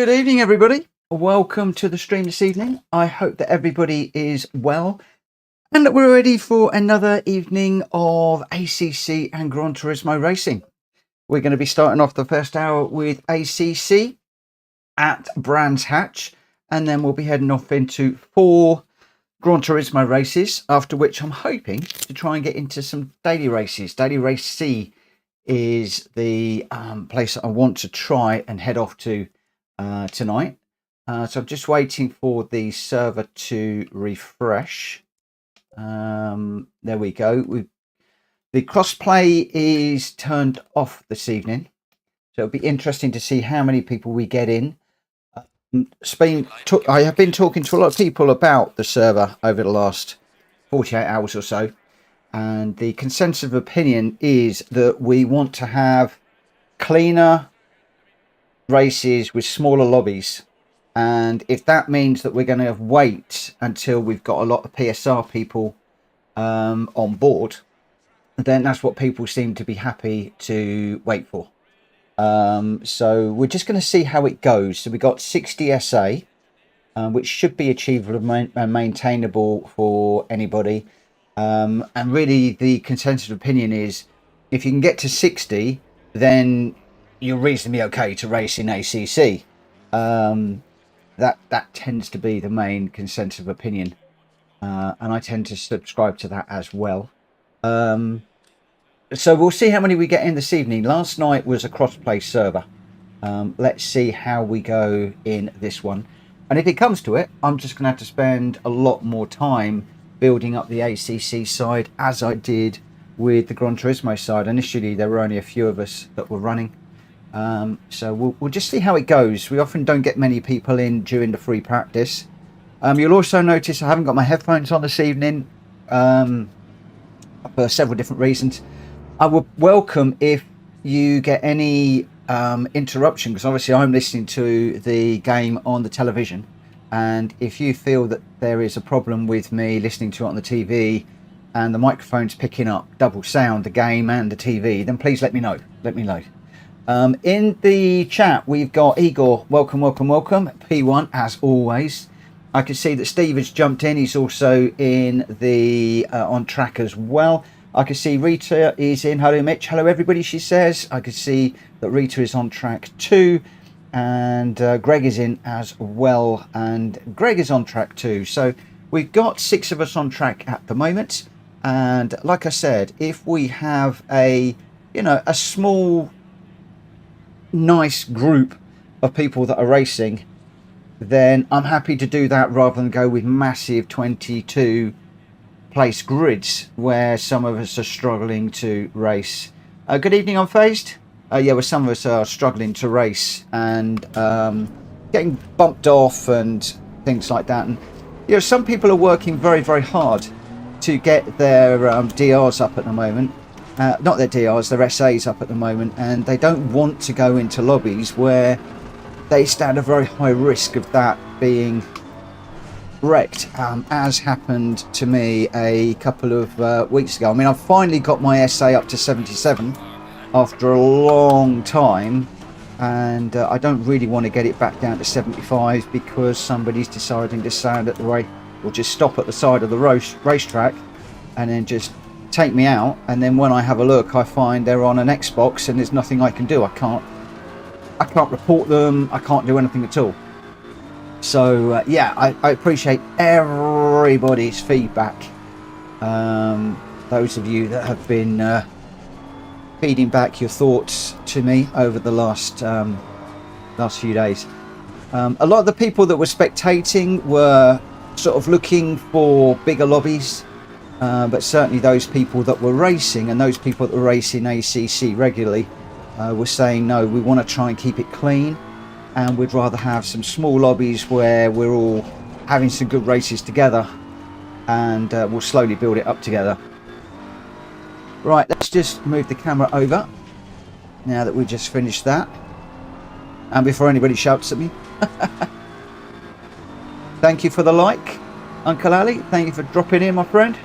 Good evening, everybody. Welcome to the stream this evening. I hope that everybody is well and that we're ready for another evening of ACC and Gran Turismo racing. We're going to be starting off the first hour with ACC at Brands Hatch, and then we'll be heading off into 4 Gran Turismo races, after which I'm hoping to try and get into some daily races. Daily Race C is the place that I want to try and head off to tonight. So I'm just waiting for the server to refresh. There we go. The crossplay is turned off this evening, so it'll be interesting to see how many people we get in. I have been talking to a lot of people about the server over the last 48 hours or so, and the consensus of opinion is that we want to have cleaner races with smaller lobbies, and if that means that we're going to wait until we've got a lot of PSR people on board, then that's what people seem to be happy to wait for. So we're just going to see how it goes. So we got 60 SA, which should be achievable and maintainable for anybody. And really the consensus of opinion is if you can get to 60, then you're reasonably okay to race in ACC. That tends to be the main consensus of opinion. And I tend to subscribe to that as well. So we'll see how many we get in this evening. Last night was a crossplay server. Let's see how we go in this one. And if it comes to it, I'm just going to have to spend a lot more time building up the ACC side as I did with the Gran Turismo side. Initially, there were only a few of us that were running. So we'll just see how it goes. We often don't get many people in during the free practice. You'll also notice I haven't got my headphones on this evening for several different reasons. I would welcome if you get any interruption, because obviously I'm listening to the game on the television, and if you feel that there is a problem with me listening to it on the TV and the microphone's picking up double sound, the game and the TV, then please let me know. In the chat we've got Igor, welcome, P1 as always. I can see that Steve has jumped in. He's also in the on track as well. I can see Rita is in. Hello, Mitch. Hello, everybody, she says. I can see that Rita is on track too. And Greg is in as well. And Greg is on track too. So we've got 6 of us on track at the moment. And like I said, if we have a small, nice group of people that are racing, then I'm happy to do that rather than go with massive 22 place grids where some of us are struggling to race. Good evening, Unfazed. Yeah, well, some of us are struggling to race and getting bumped off and things like that. And some people are working very, very hard to get their DRs up at the moment. Not their DRs, their SAs up at the moment, and they don't want to go into lobbies where they stand a very high risk of that being wrecked, as happened to me a couple of weeks ago. I mean, I've finally got my SA up to 77 after a long time, and I don't really want to get it back down to 75 because somebody's deciding to stand at the way or just stop at the side of the racetrack and then just take me out. And then when I have a look, I find they're on an Xbox and there's nothing I can do. I can't report them. I can't do anything at all. So yeah, I appreciate everybody's feedback. Those of you that have been feeding back your thoughts to me over the last few days. A lot of the people that were spectating were sort of looking for bigger lobbies, but certainly those people that were racing and those people that were racing ACC regularly were saying, no, we want to try and keep it clean, and we'd rather have some small lobbies where we're all having some good races together, and we'll slowly build it up together. Right, let's just move the camera over now that we've just finished that, and before anybody shouts at me. Thank you for the like, Uncle Ali. Thank you for dropping in, my friend.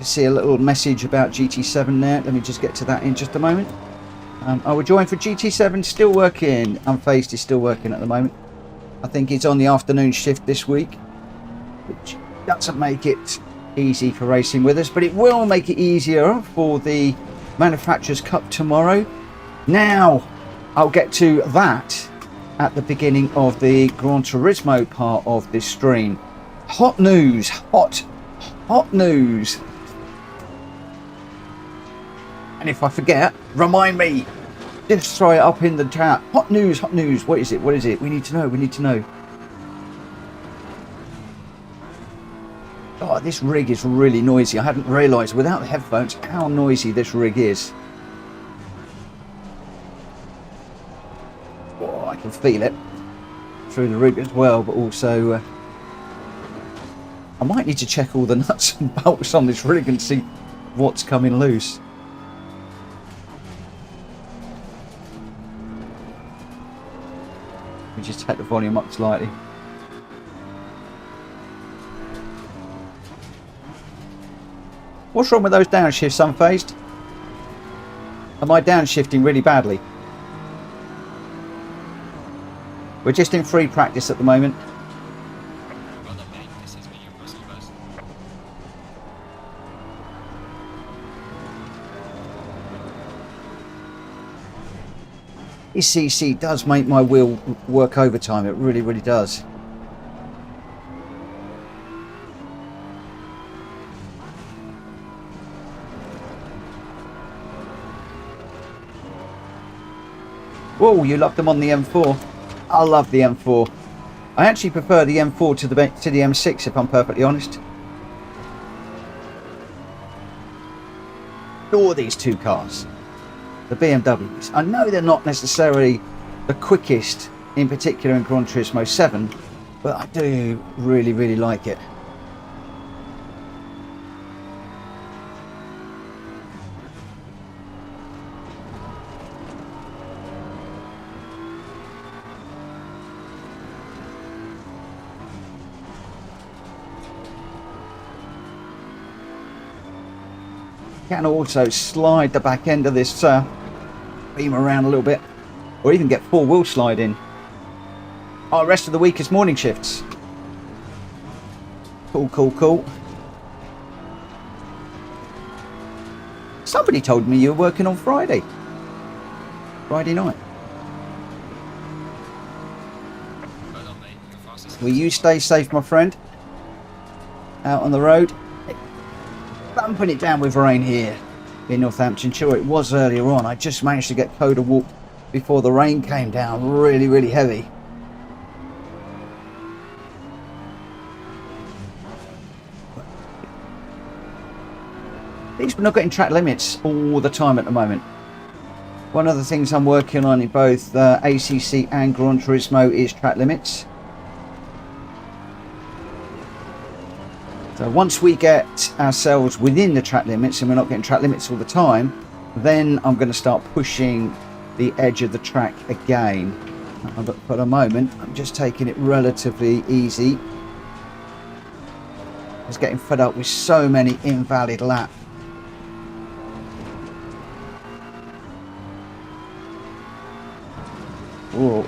see a little message about GT7 there. Let me just get to that in just a moment. I will join for GT7, still working. Unfazed is still working at the moment. I think it's on the afternoon shift this week, which doesn't make it easy for racing with us, but it will make it easier for the Manufacturers' Cup tomorrow. Now, I'll get to that at the beginning of the Gran Turismo part of this stream. Hot news, hot news. And if I forget, remind me. Just throw it up in the chat. Hot news, hot news. What is it? What is it? We need to know. We need to know. Oh, this rig is really noisy. I hadn't realised without the headphones how noisy this rig is. Oh, I can feel it through the rig as well, but also I might need to check all the nuts and bolts on this rig and see what's coming loose. Let me just take the volume up slightly. What's wrong with those downshifts, Unfazed? Am I downshifting really badly? We're just in free practice at the moment. ACC does make my wheel work overtime. It really, really does. Whoa, you love them on the M4. I love the M4. I actually prefer the M4 to the M6, if I'm perfectly honest. Adore these two cars. The BMWs. I know they're not necessarily the quickest, in particular in Gran Turismo 7, but I do really, really like it. Can also slide the back end of this beam around a little bit, or even get four-wheel slide in. Our rest of the week is morning shifts. Cool, cool, cool. Somebody told me you were working on Friday night. Will you stay safe, my friend? Out on the road. Bumping it down with rain here in Northamptonshire. It was earlier on. I just managed to get Coda walk before the rain came down really, really heavy. At least we're not getting track limits all the time at the moment. One of the things I'm working on in both ACC and Gran Turismo is track limits. So once we get ourselves within the track limits and we're not getting track limits all the time, then I'm going to start pushing the edge of the track again. But for the moment, I'm just taking it relatively easy. I was getting fed up with so many invalid laps. Whoa.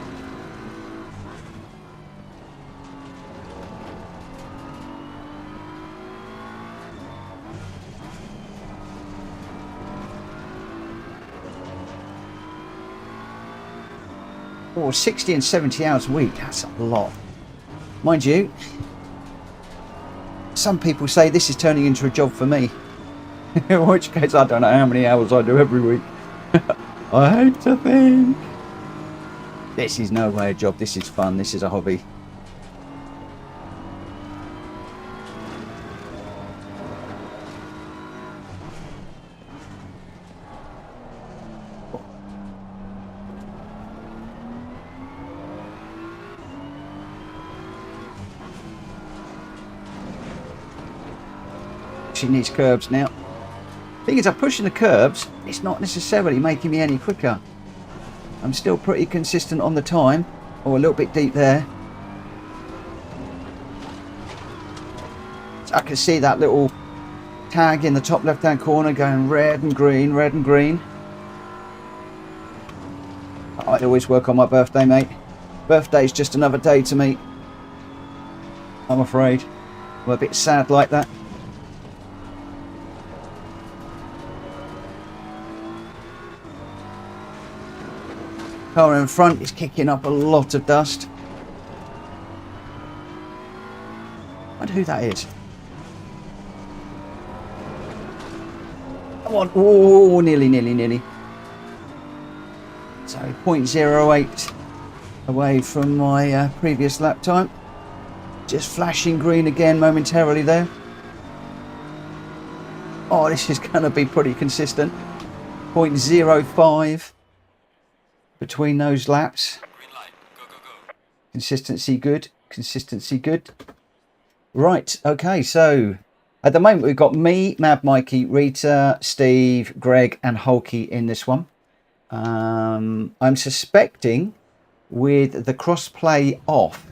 Or 60 and 70 hours a week, that's a lot. Mind you, some people say this is turning into a job for me. In which case I don't know how many hours I do every week. I hate to think. This is no way a job, this is fun, this is a hobby. Pushing these curbs now. Thing is, I'm pushing the curbs, it's not necessarily making me any quicker. I'm still pretty consistent on the time, or a little bit deep there. So I can see that little tag in the top left hand corner going red and green, red and green. I always work on my birthday, mate. Birthday's just another day to me, I'm afraid. I'm a bit sad like that. Car in front is kicking up a lot of dust. I wonder who that is. Come on. Oh, nearly. So 0.08 away from my previous lap time. Just flashing green again momentarily there. Oh, this is going to be pretty consistent. 0.05 between those laps. Green light. Go. Consistency good. Consistency good. Right, okay, so at the moment we've got me, Mad Mikey, Rita, Steve, Greg and Hulky in this one. I'm suspecting with the crossplay off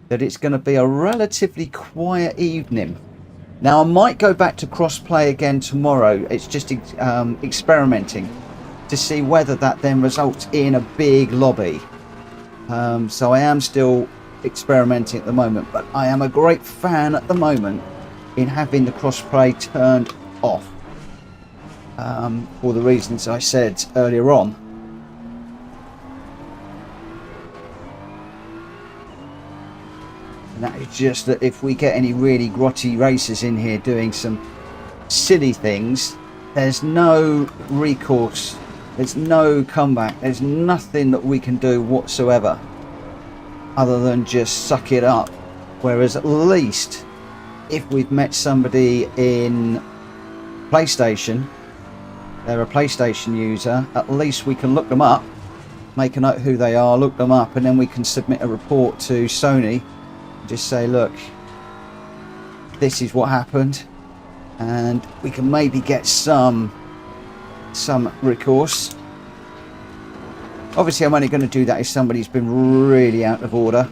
that it's going to be a relatively quiet evening. Now I might go back to crossplay again tomorrow. It's just experimenting to see whether that then results in a big lobby. So I am still experimenting at the moment, but I am a great fan at the moment in having the crossplay turned off for the reasons I said earlier on. And that is just that if we get any really grotty racers in here doing some silly things, there's no recourse, there's no comeback, there's nothing that we can do whatsoever other than just suck it up. Whereas at least if we've met somebody in PlayStation, they're a PlayStation user, at least we can look them up, make a note who they are, look them up, and then we can submit a report to Sony. Just say, look, this is what happened, and we can maybe get some recourse. Obviously I'm only going to do that if somebody's been really out of order,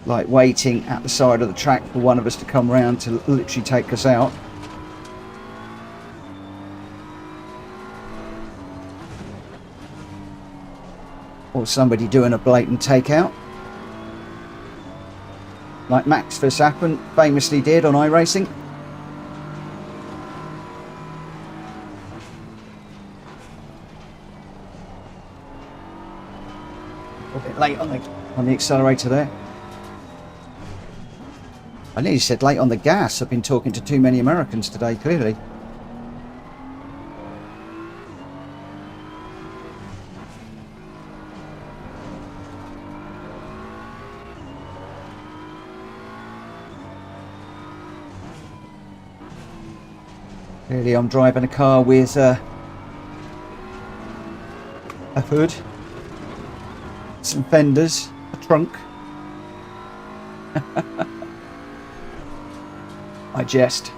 like waiting at the side of the track for one of us to come round to literally take us out. Or somebody doing a blatant takeout, like Max Verstappen famously did on iRacing. A bit late on the accelerator there. I nearly said late on the gas. I've been talking to too many Americans today, clearly. Clearly I'm driving a car with a hood, some fenders, a trunk. I jest.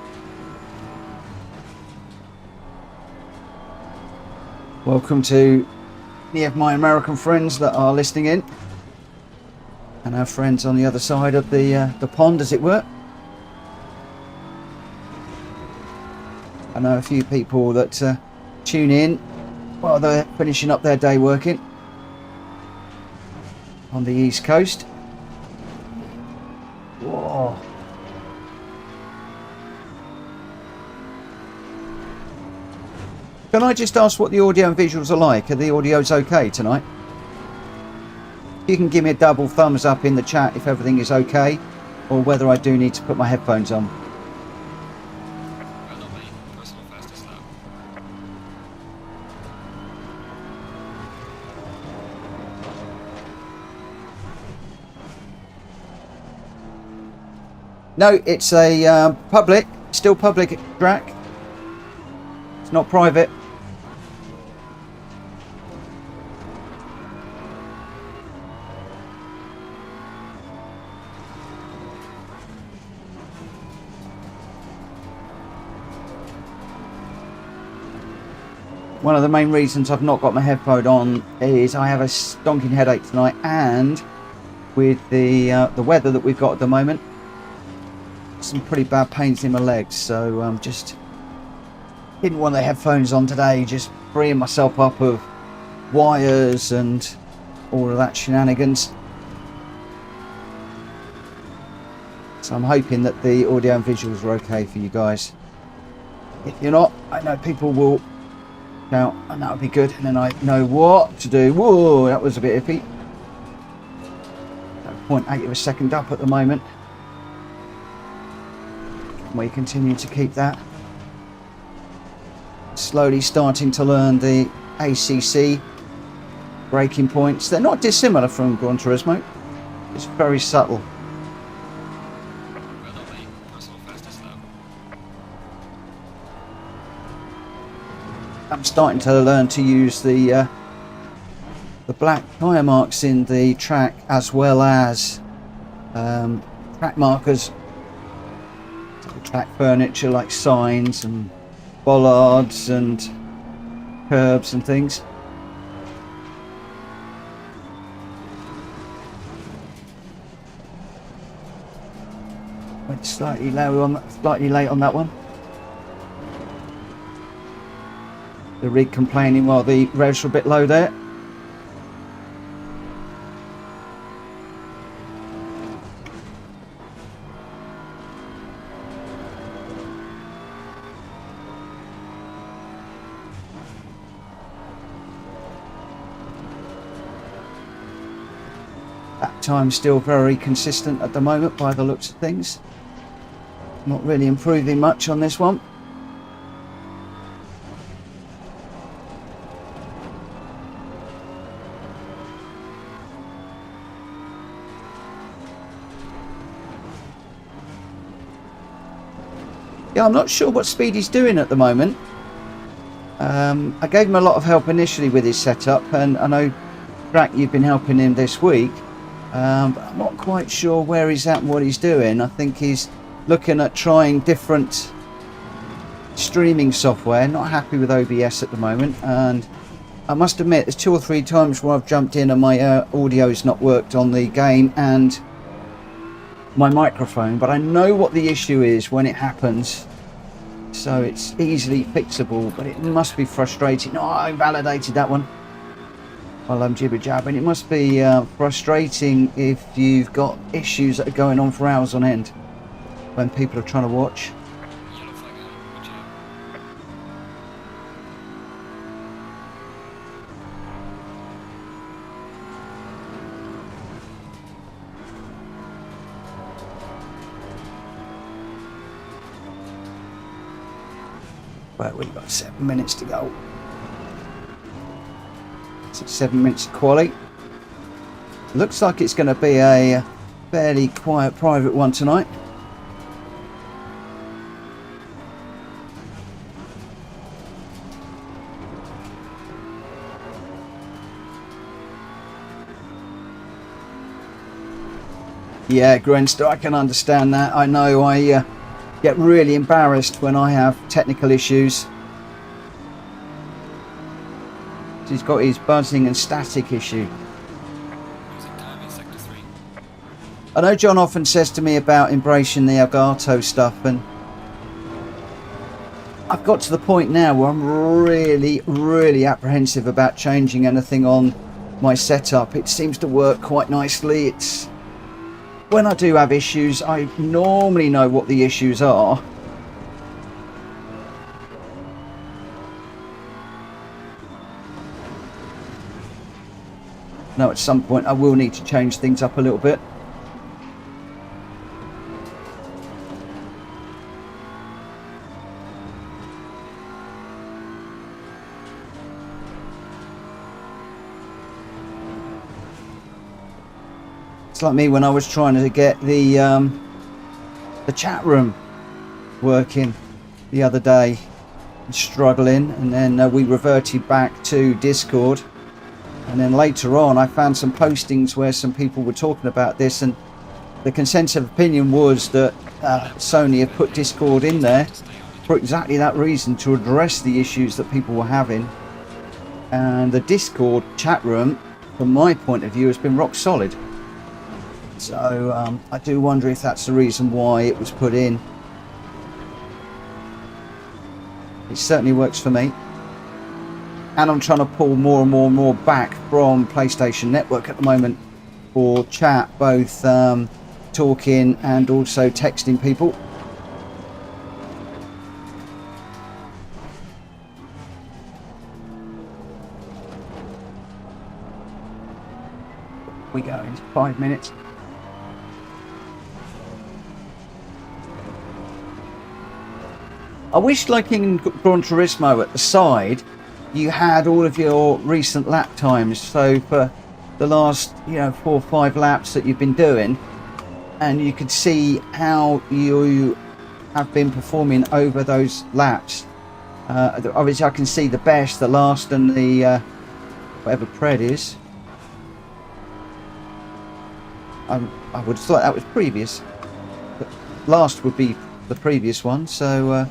Welcome to any of my American friends that are listening in, and our friends on the other side of the pond, as it were. I know a few people that tune in while they're finishing up their day working on the East Coast. Whoa. Can I just ask what the audio and visuals are like? Are the audios okay tonight? You can give me a double thumbs up in the chat if everything is okay, or whether I do need to put my headphones on. No, it's a public, still public track. It's not private. One of the main reasons I've not got my headphone on is I have a stonking headache tonight, and with the weather that we've got at the moment, some pretty bad pains in my legs, so just didn't want the headphones on today, just freeing myself up of wires and all of that shenanigans. So I'm hoping that the audio and visuals are okay for you guys. If you're not, I know people will shout, and that would be good, and then I know what to do. Whoa, that was a bit iffy. 0.8 of a second up at the moment. We continue to keep that. Slowly starting to learn the ACC braking points. They're not dissimilar from Gran Turismo. It's very subtle. I'm starting to learn to use the black tyre marks in the track, as well as track markers, track furniture like signs and bollards and curbs and things. Went slightly late on that one. The rig complaining while the revs were a bit low there. That time's still very consistent at the moment by the looks of things. Not really improving much on this one. Yeah, I'm not sure what Speedy's doing at the moment. I gave him a lot of help initially with his setup, and I know, Drac, you've been helping him this week. But I'm not quite sure where he's at and what he's doing. I think he's looking at trying different streaming software. Not happy with OBS at the moment, and I must admit there's 2 or 3 times where I've jumped in and my audio's not worked on the game and my microphone, but I know what the issue is when it happens, so it's easily fixable. But it must be frustrating. Oh, I validated that one while I'm jibber jabbing. It must be frustrating if you've got issues that are going on for hours on end when people are trying to watch. Well, we've got 7 minutes to go. So 7 minutes of quali. Looks like it's going to be a fairly quiet private one tonight. Yeah, Grenster, I can understand that. I know I get really embarrassed when I have technical issues. He's got his buzzing and static issue. I know John often says to me about embracing the Elgato stuff, and I've got to the point now where I'm really apprehensive about changing anything on my setup. It seems to work quite nicely. It's when I do have issues, I normally know what the issues are. Now at some point I will need to change things up a little bit. Like me when I was trying to get the chat room working the other day, struggling, and then we reverted back to Discord, and then later on I found some postings where some people were talking about this, and the consensus of opinion was that Sony had put Discord in there for exactly that reason, to address the issues that people were having. And the Discord chat room, from my point of view, has been rock solid. So I do wonder if that's the reason why it was put in. It certainly works for me. And I'm trying to pull more and more back from PlayStation Network at the moment for chat, both talking and also texting people. We go in 5 minutes. I wish, like in Gran Turismo, at the side you had all of your recent lap times, so for the last 4 or 5 laps that you've been doing, and you could see how you have been performing over those laps. Obviously I can see the best, the last, and the whatever pred is. I would have thought that was previous, but last would be the previous one, so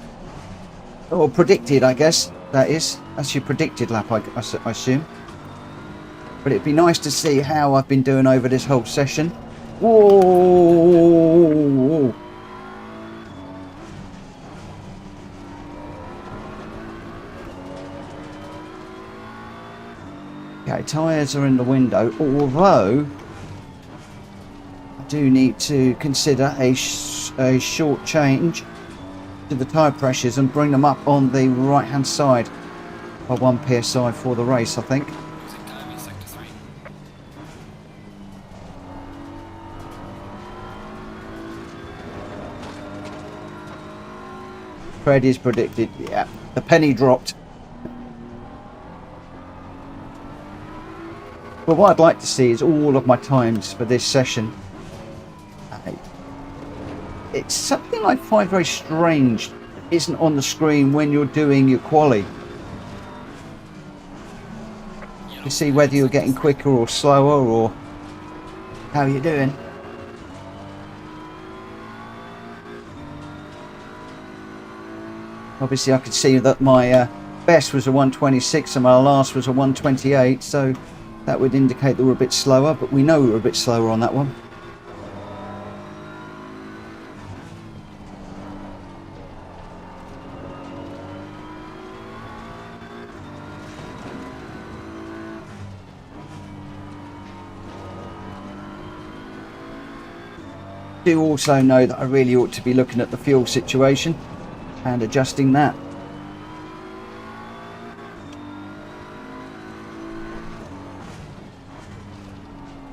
or predicted, I guess. That's your predicted lap, I assume. But it'd be nice to see how I've been doing over this whole session. Whoa! Okay, tyres are in the window, although I do need to consider a short change to the tyre pressures and bring them up on the right hand side by 1 psi for the race, I think. Fred is predicted, yeah, the penny dropped. But what I'd like to see is all of my times for this session. It's something I find very strange that isn't on the screen when you're doing your quali. To see whether you're getting quicker or slower or how you're doing. Obviously I could see that my best was a 126 and my last was a 128, so that would indicate that we're a bit slower, but we know we were a bit slower on that one. Do also know that I really ought to be looking at the fuel situation and adjusting that.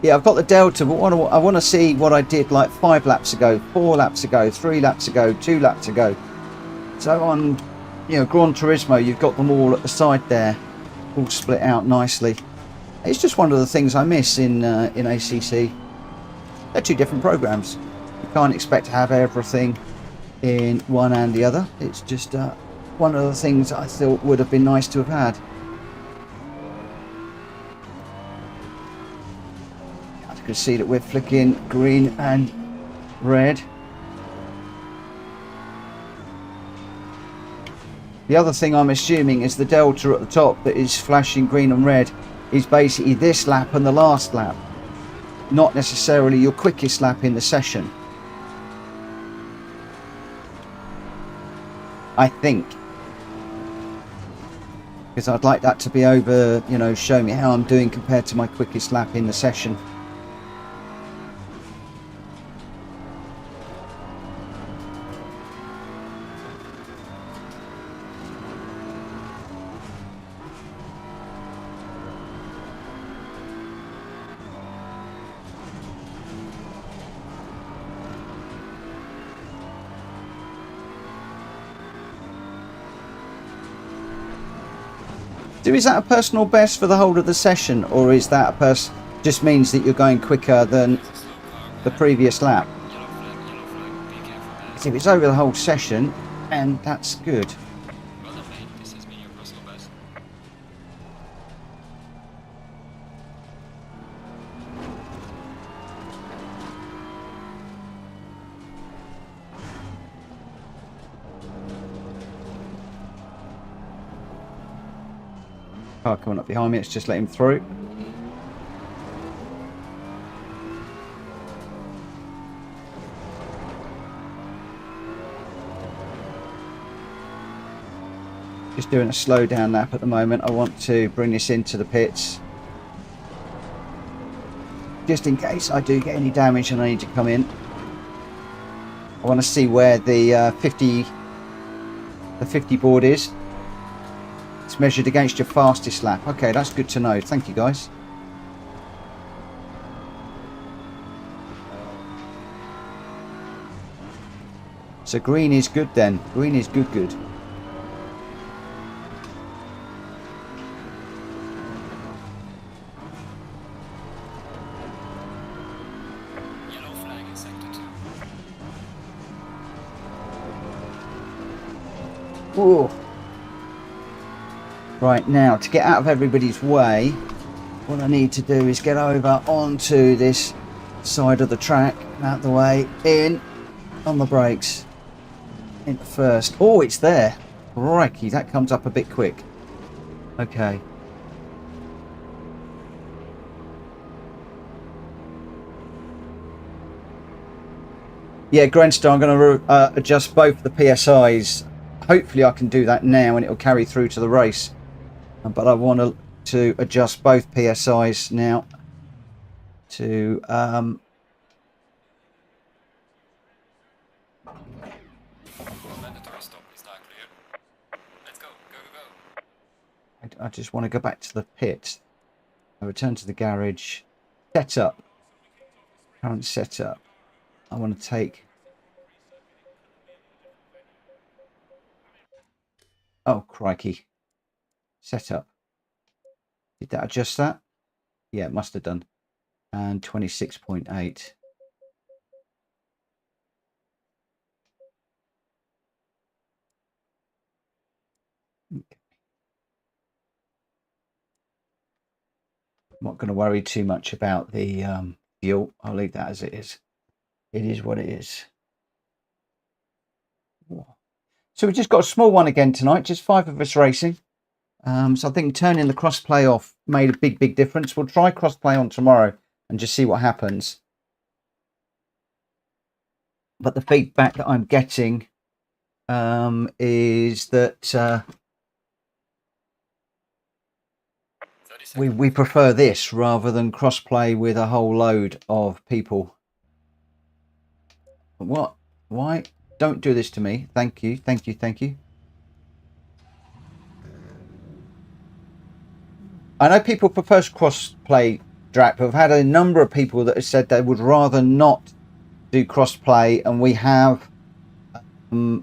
Yeah, I've got the delta, but I want to see what I did like 5 laps ago, 4 laps ago, 3 laps ago, 2 laps ago. So on, Gran Turismo, you've got them all at the side there, all split out nicely. It's just one of the things I miss in ACC. They're 2 different programs. You can't expect to have everything in one and the other. It's just one of the things I thought would have been nice to have had. You can see that we're flicking green and red. The other thing I'm assuming is the delta at the top that is flashing green and red is basically this lap and the last lap, not necessarily your quickest lap in the session. I think, because I'd like that to be over, show me how I'm doing compared to my quickest lap in the session. So is that a personal best for the whole of the session, or is that just means that you're going quicker than the previous lap? If it's over the whole session, and that's good. Car coming up behind me, let's just let him through. Just doing a slow down lap at the moment. I want to bring this into the pits, just in case I do get any damage and I need to come in. I want to see where the 50 board is. It's measured against your fastest lap. Okay, that's good to know. Thank you, guys. So green is good then. Green is good. Yellow flag in sector 2. Ooh. Right, now to get out of everybody's way, what I need to do is get over onto this side of the track, out the way, in on the brakes. In first. Oh, it's there. Crikey, that comes up a bit quick. Okay. Yeah, Grenstar, I'm going to adjust both the PSIs. Hopefully I can do that now and it'll carry through to the race. But I want to adjust both PSIs now to Mandatory stop is now clear. Let's go. I just want to go back to the pit. I return to the garage. Setup. Current setup. I want to take... Oh, crikey. Setup. Did that adjust that? Yeah, it must have done. And 26.8. Okay. I'm not going to worry too much about the fuel. I'll leave that as it is. It is what it is. So we just got a small one again tonight, just 5 of us racing. So I think turning the crossplay off made a big difference. We'll try crossplay on tomorrow and just see what happens. But the feedback that I'm getting is that we prefer this rather than crossplay with a whole load of people. What? Why? Don't do this to me. Thank you. Thank you. Thank you. I know people prefer cross-play drag, but I've had a number of people that have said they would rather not do cross-play, and we have clean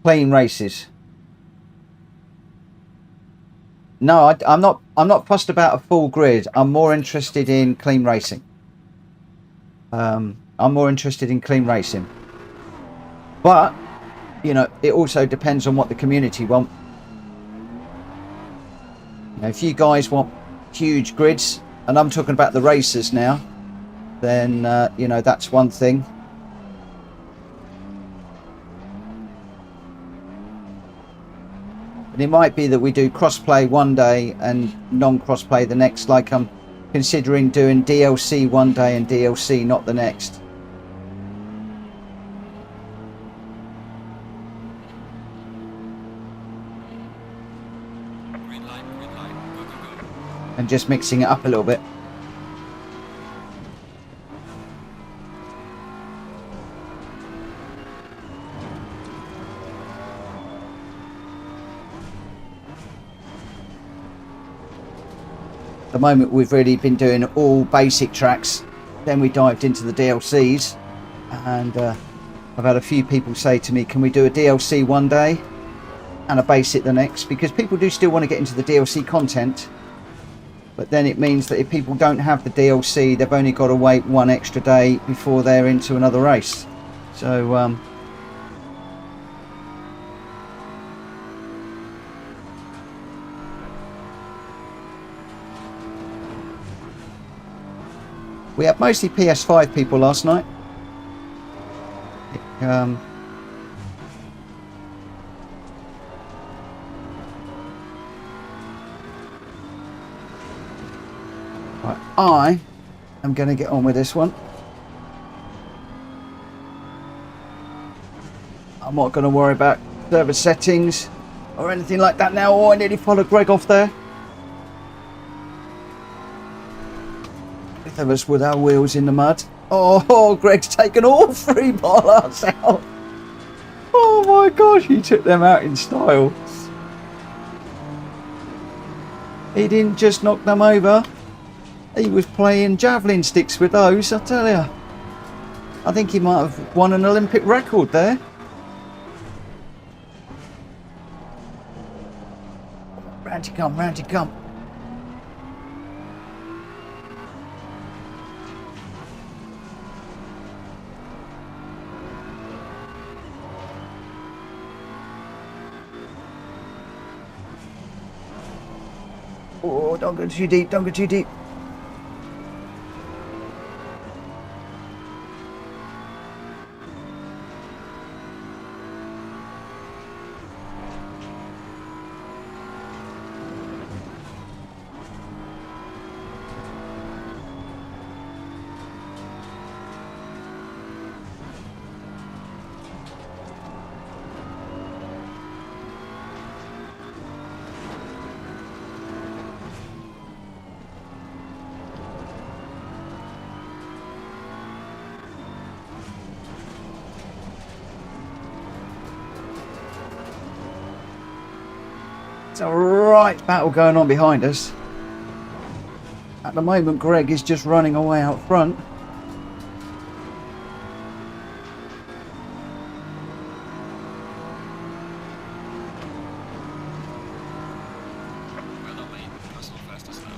races. No, I'm not fussed about a full grid. I'm more interested in clean racing. I'm more interested in clean racing. But, you know, it also depends on what the community want. You know, if you guys want huge grids, and I'm talking about the racers now, then, you know, that's one thing. And it might be that we do crossplay one day and non-crossplay the next, like I'm considering doing DLC one day and DLC not the next. Green light, go, go, go. And just mixing it up a little bit. At the moment we've really been doing all basic tracks, then we dived into the DLCs, and I've had a few people say to me, can we do a DLC one day and a basic the next, because people do still want to get into the DLC content, but then it means that if people don't have the DLC, they've only got to wait one extra day before they're into another race. So we had mostly PS5 people last night. Right, I am going to get on with this one. I'm not going to worry about server settings. or anything like that now. Oh, I nearly followed Greg off there. Both of us with our wheels in the mud. Oh, Greg's taken all 3 bollards out. Oh my gosh, he took them out in style. He didn't just knock them over. He was playing javelin sticks with those, I tell you. I think he might have won an Olympic record there. Round you come, round you come. Oh, don't go too deep, don't go too deep. It's a right battle going on behind us. At the moment, Greg is just running away out front. Well done, mate. Personal fastest now.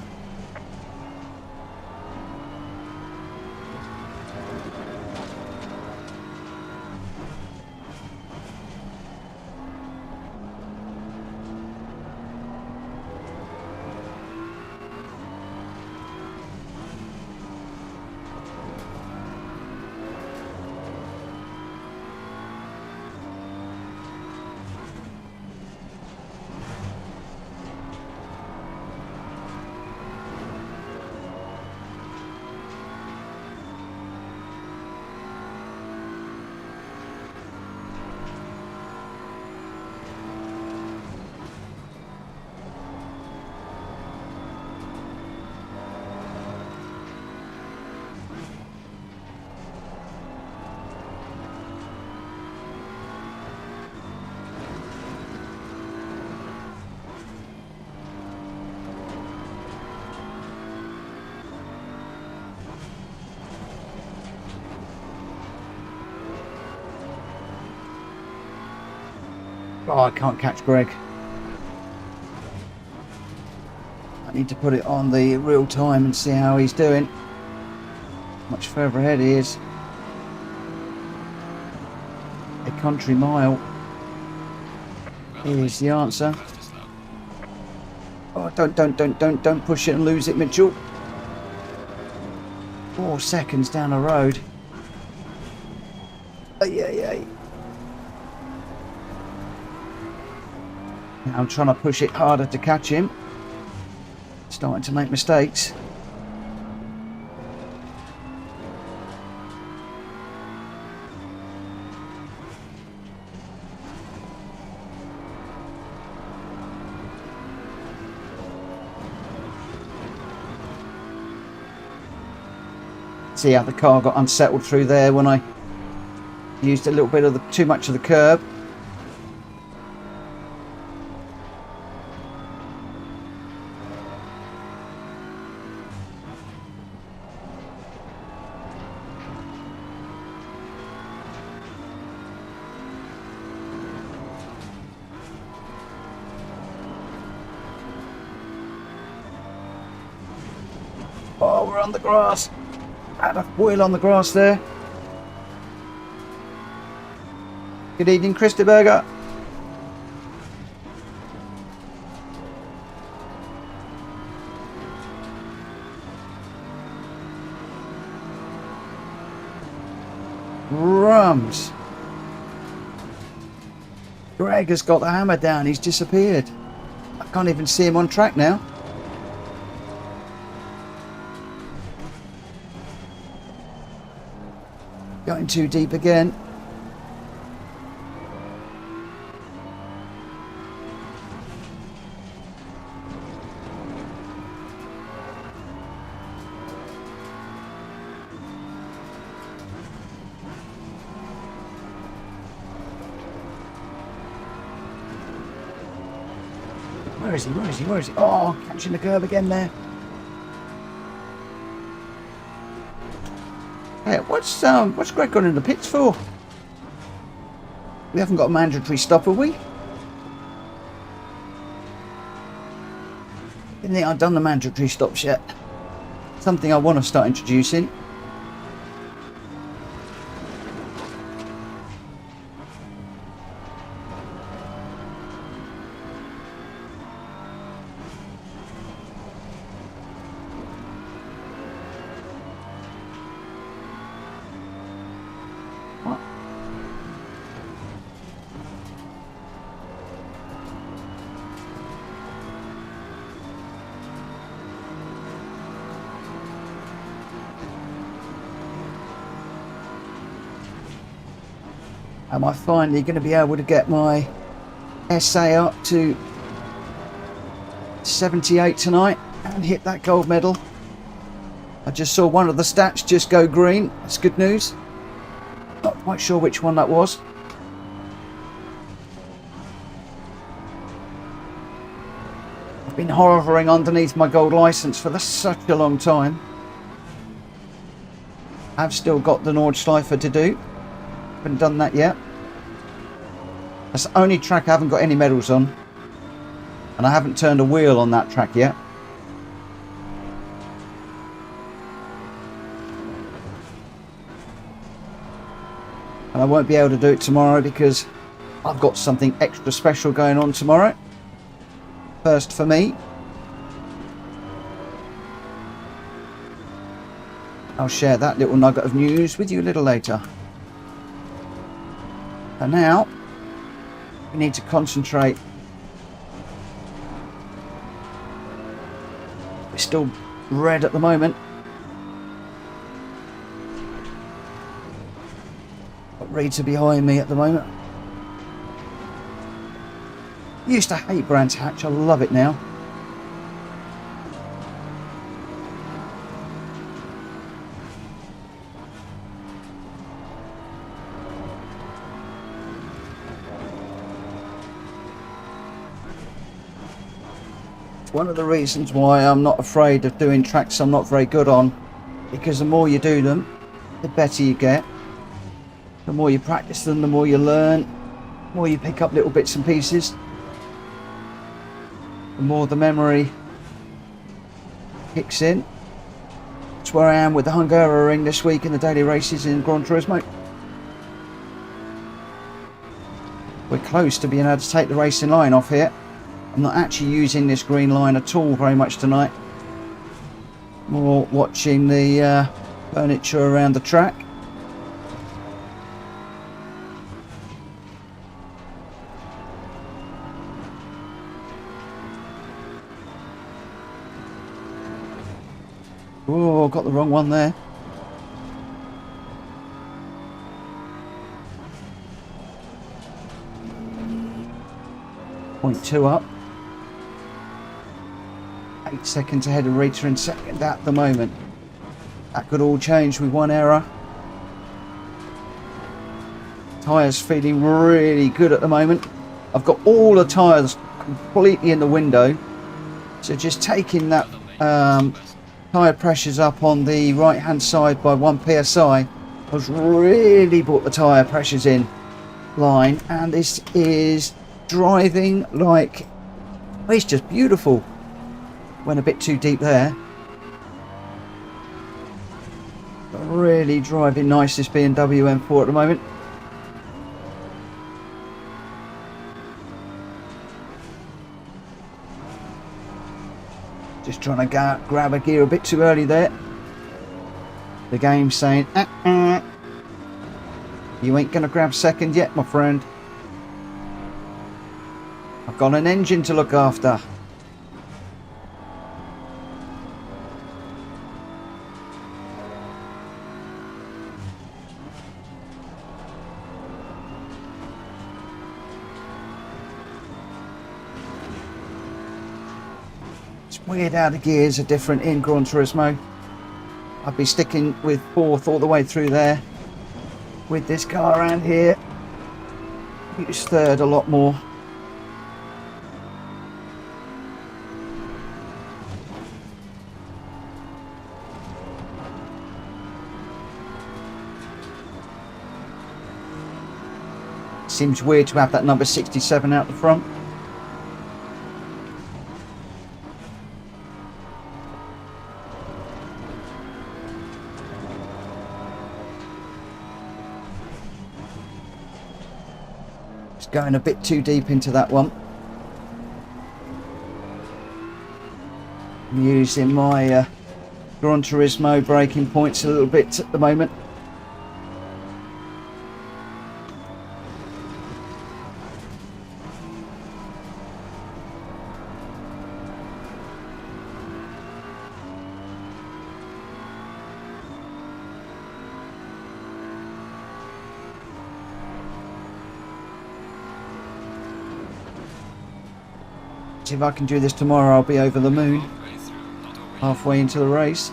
Oh, I can't catch Greg. I need to put it on the real time and see how he's doing. Much further ahead he is. A country mile is the answer. Fastest now. Oh, don't push it and lose it, Mitchell. 4 seconds down the road. Ay. Now I'm trying to push it harder to catch him. Starting to make mistakes. See how the car got unsettled through there when I used a little bit of too much of the curb. Oh, we're on the grass. Had a wheel on the grass there. Good evening, Christopherberger. Rums. Greg has got the hammer down. He's disappeared. I can't even see him on track now. Going too deep again. Where is he? Where is he? Where is he? Oh, catching the curve again there. Hey, what's Greg gone in the pits for? We haven't got a mandatory stop, have we? Didn't think I'd done the mandatory stops yet. Something I want to start introducing. Am I finally going to be able to get my essay up to 78 tonight and hit that gold medal? I just saw one of the stats just go green. That's good news. Not quite sure which one that was. I've been hovering underneath my gold license for such a long time. I've still got the Nordschleife to do. Haven't done that yet. That's the only track I haven't got any medals on, and I haven't turned a wheel on that track yet. And I won't be able to do it tomorrow because I've got something extra special going on tomorrow. First for me. I'll share that little nugget of news with you a little later. And now, we need to concentrate. We're still red at the moment. Got Rita behind me at the moment. Used to hate Brands Hatch, I love it now. One of the reasons why I'm not afraid of doing tracks I'm not very good on, because the more you do them, the better you get. The more you practice them, the more you learn, the more you pick up little bits and pieces, the more the memory kicks in. That's where I am with the Hungaroring this week in the daily races in Gran Turismo. We're close to being able to take the racing line off here. I'm not actually using this green line at all very much tonight. More watching the furniture around the track. Oh, got the wrong one there. Point 2 up. 8 seconds ahead of Rita in second at the moment. That could all change with one error. Tyres feeling really good at the moment. I've got all the tyres completely in the window. So just taking that tyre pressures up on the right hand side by 1 psi has really brought the tyre pressures in line, and this is driving like, it's just beautiful. Went a bit too deep there. But really driving nice, this BMW M4 at the moment. Just trying to grab a gear a bit too early there. The game's saying, you ain't gonna grab second yet, my friend. I've got an engine to look after. It's weird how the gears are different in Gran Turismo. I'd be sticking with fourth all the way through there. With this car around here, use third a lot more. Seems weird to have that number 67 out the front. It's going a bit too deep into that one. I'm using my Gran Turismo braking points a little bit at the moment. If I can do this tomorrow, I'll be over the moon. Halfway through, not owing. Halfway into the race.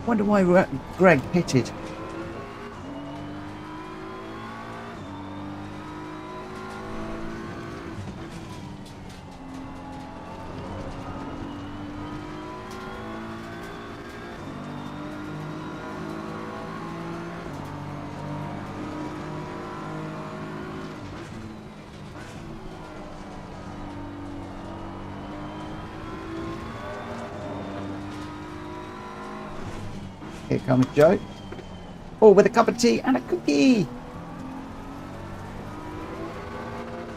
Wonder why Greg pitted. Here comes Joe. Oh, with a cup of tea and a cookie.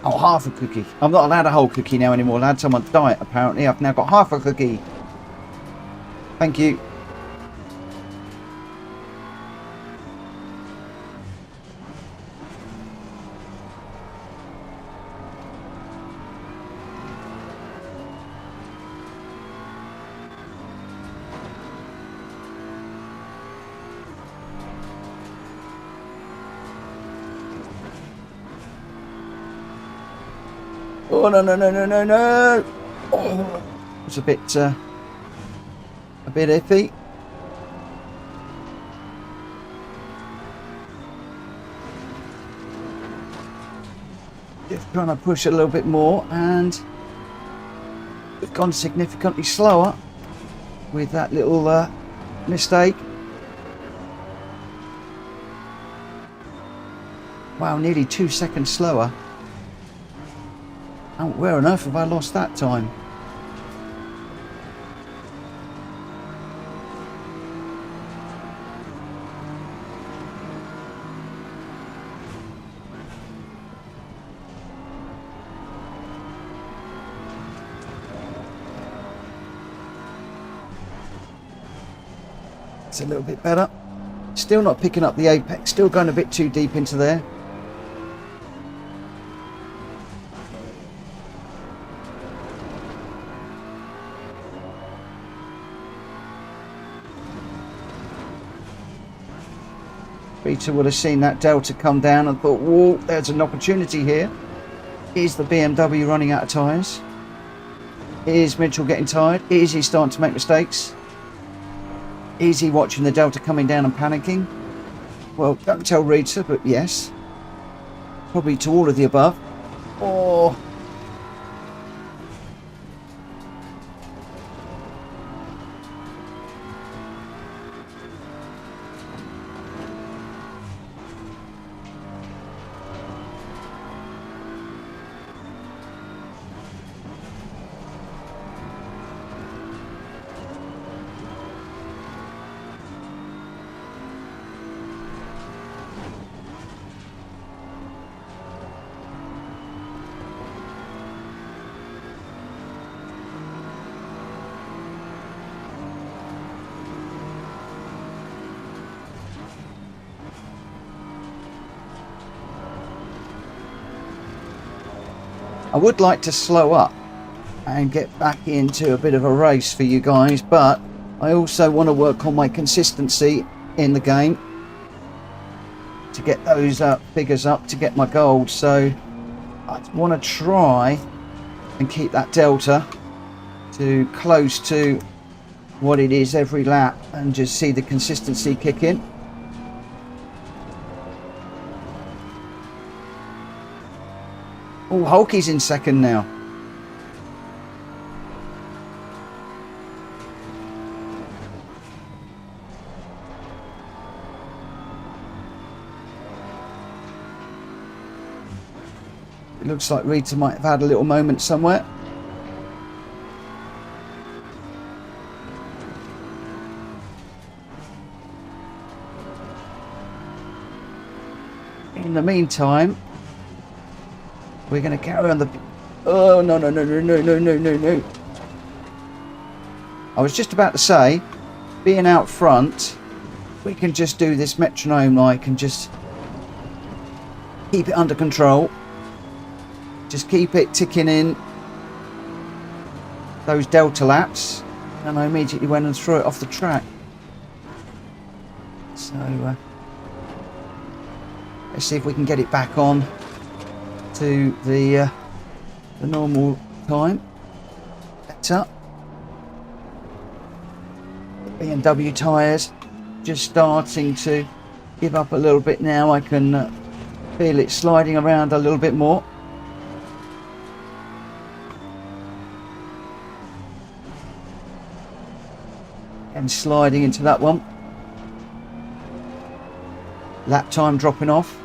Oh, half a cookie. I'm not allowed a whole cookie now anymore, lads. I'm on diet, apparently. I've now got half a cookie. Thank you. Oh, no, no, no, no, no, no. Oh, it's a bit iffy. Just trying to push a little bit more, and we've gone significantly slower with that little mistake. Wow, nearly 2 seconds slower. Oh, where on earth have I lost that time? It's a little bit better. Still not picking up the apex, still going a bit too deep into there. Peter would have seen that Delta come down and thought, whoa, there's an opportunity here. Is the BMW running out of tyres? Is Mitchell getting tired? Is he starting to make mistakes? Is he watching the Delta coming down and panicking? Well, don't tell Rita, but yes. Probably to all of the above. Or... I would like to slow up and get back into a bit of a race for you guys, but I also want to work on my consistency in the game to get those figures up to get my gold. So I want to try and keep that Delta to close to what it is every lap and just see the consistency kick in. Oh, Hulky's in second now. It looks like Rita might have had a little moment somewhere. In the meantime, we're going to carry on the... Oh, no, no, no, no, no, no, no, no, no. I was just about to say, being out front, we can just do this metronome-like and just keep it under control. Just keep it ticking in those delta laps. And I immediately went and threw it off the track. So, let's see if we can get it back on to the normal time. Better. BMW tyres just starting to give up a little bit now. I can feel it sliding around a little bit more. And sliding into that one. Lap time dropping off.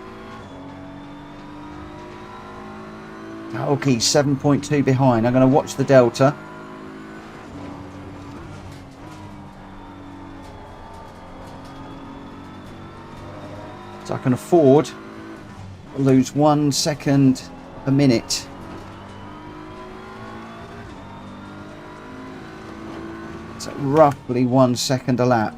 Okay, 7.2 behind. I'm going to watch the delta. So I can afford to lose 1 second a minute. So roughly 1 second a lap.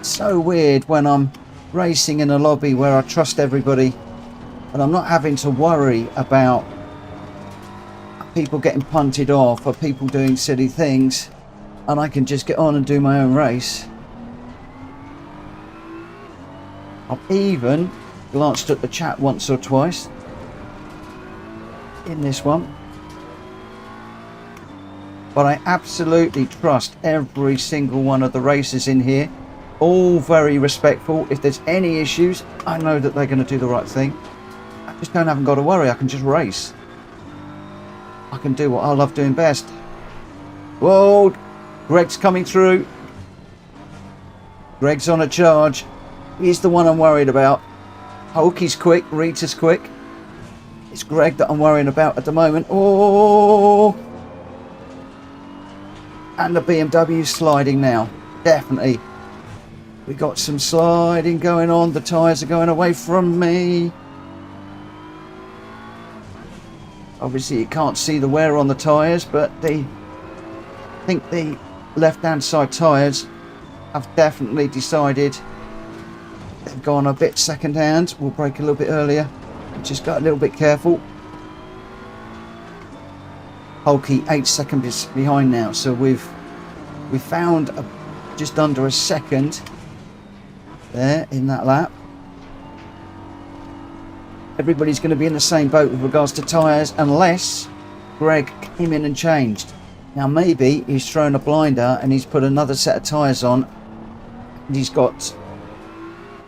So weird when I'm racing in a lobby where I trust everybody and I'm not having to worry about people getting punted off or people doing silly things, and I can just get on and do my own race. I've even glanced at the chat once or twice in this one, but I absolutely trust every single one of the racers in here. All very respectful. If there's any issues, I know that they're going to do the right thing. I just haven't got to worry. I can just race. I can do what I love doing best. Whoa, Greg's coming through. Greg's on a charge. He's the one I'm worried about. Hulky's quick, Rita's quick. It's Greg that I'm worrying about at the moment. Oh, and the BMW's sliding now. Definitely. We got some sliding going on. The tyres are going away from me. Obviously you can't see the wear on the tyres, but I think the left-hand side tyres have definitely decided they've gone a bit second-hand. We'll brake a little bit earlier. Just got a little bit careful. Hulky 8 seconds behind now, so we've found just under a second there in that lap. Everybody's going to be in the same boat with regards to tyres unless Greg came in and changed. Now maybe he's thrown a blinder and he's put another set of tyres on and he's got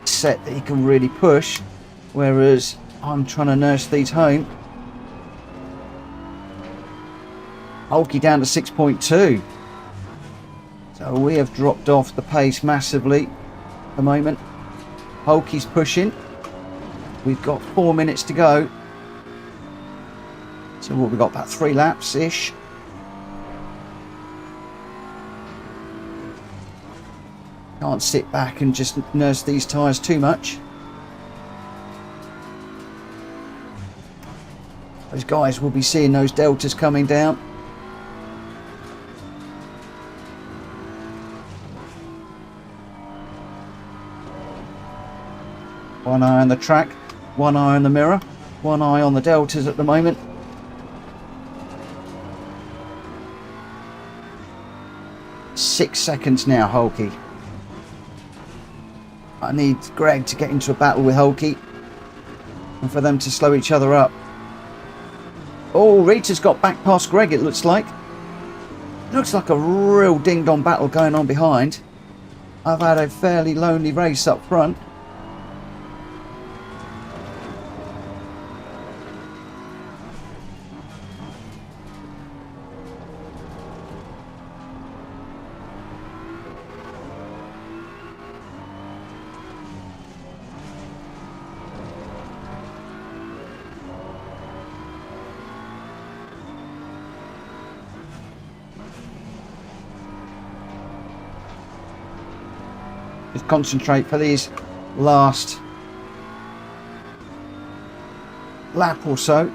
a set that he can really push, whereas I'm trying to nurse these home. Hulky down to 6.2. So we have dropped off the pace massively at the moment. Hulky's pushing. We've got 4 minutes to go. So what, we've got about 3 laps ish. Can't sit back and just nurse these tyres too much. Those guys will be seeing those deltas coming down. One eye on the track, one eye on the mirror, one eye on the deltas at the moment. 6 seconds now, Hulky. I need Greg to get into a battle with Hulky and for them to slow each other up. Oh, Rita's got back past Greg, it looks like. Looks like a real ding-dong battle going on behind. I've had a fairly lonely race up front. Just concentrate for these last lap or so.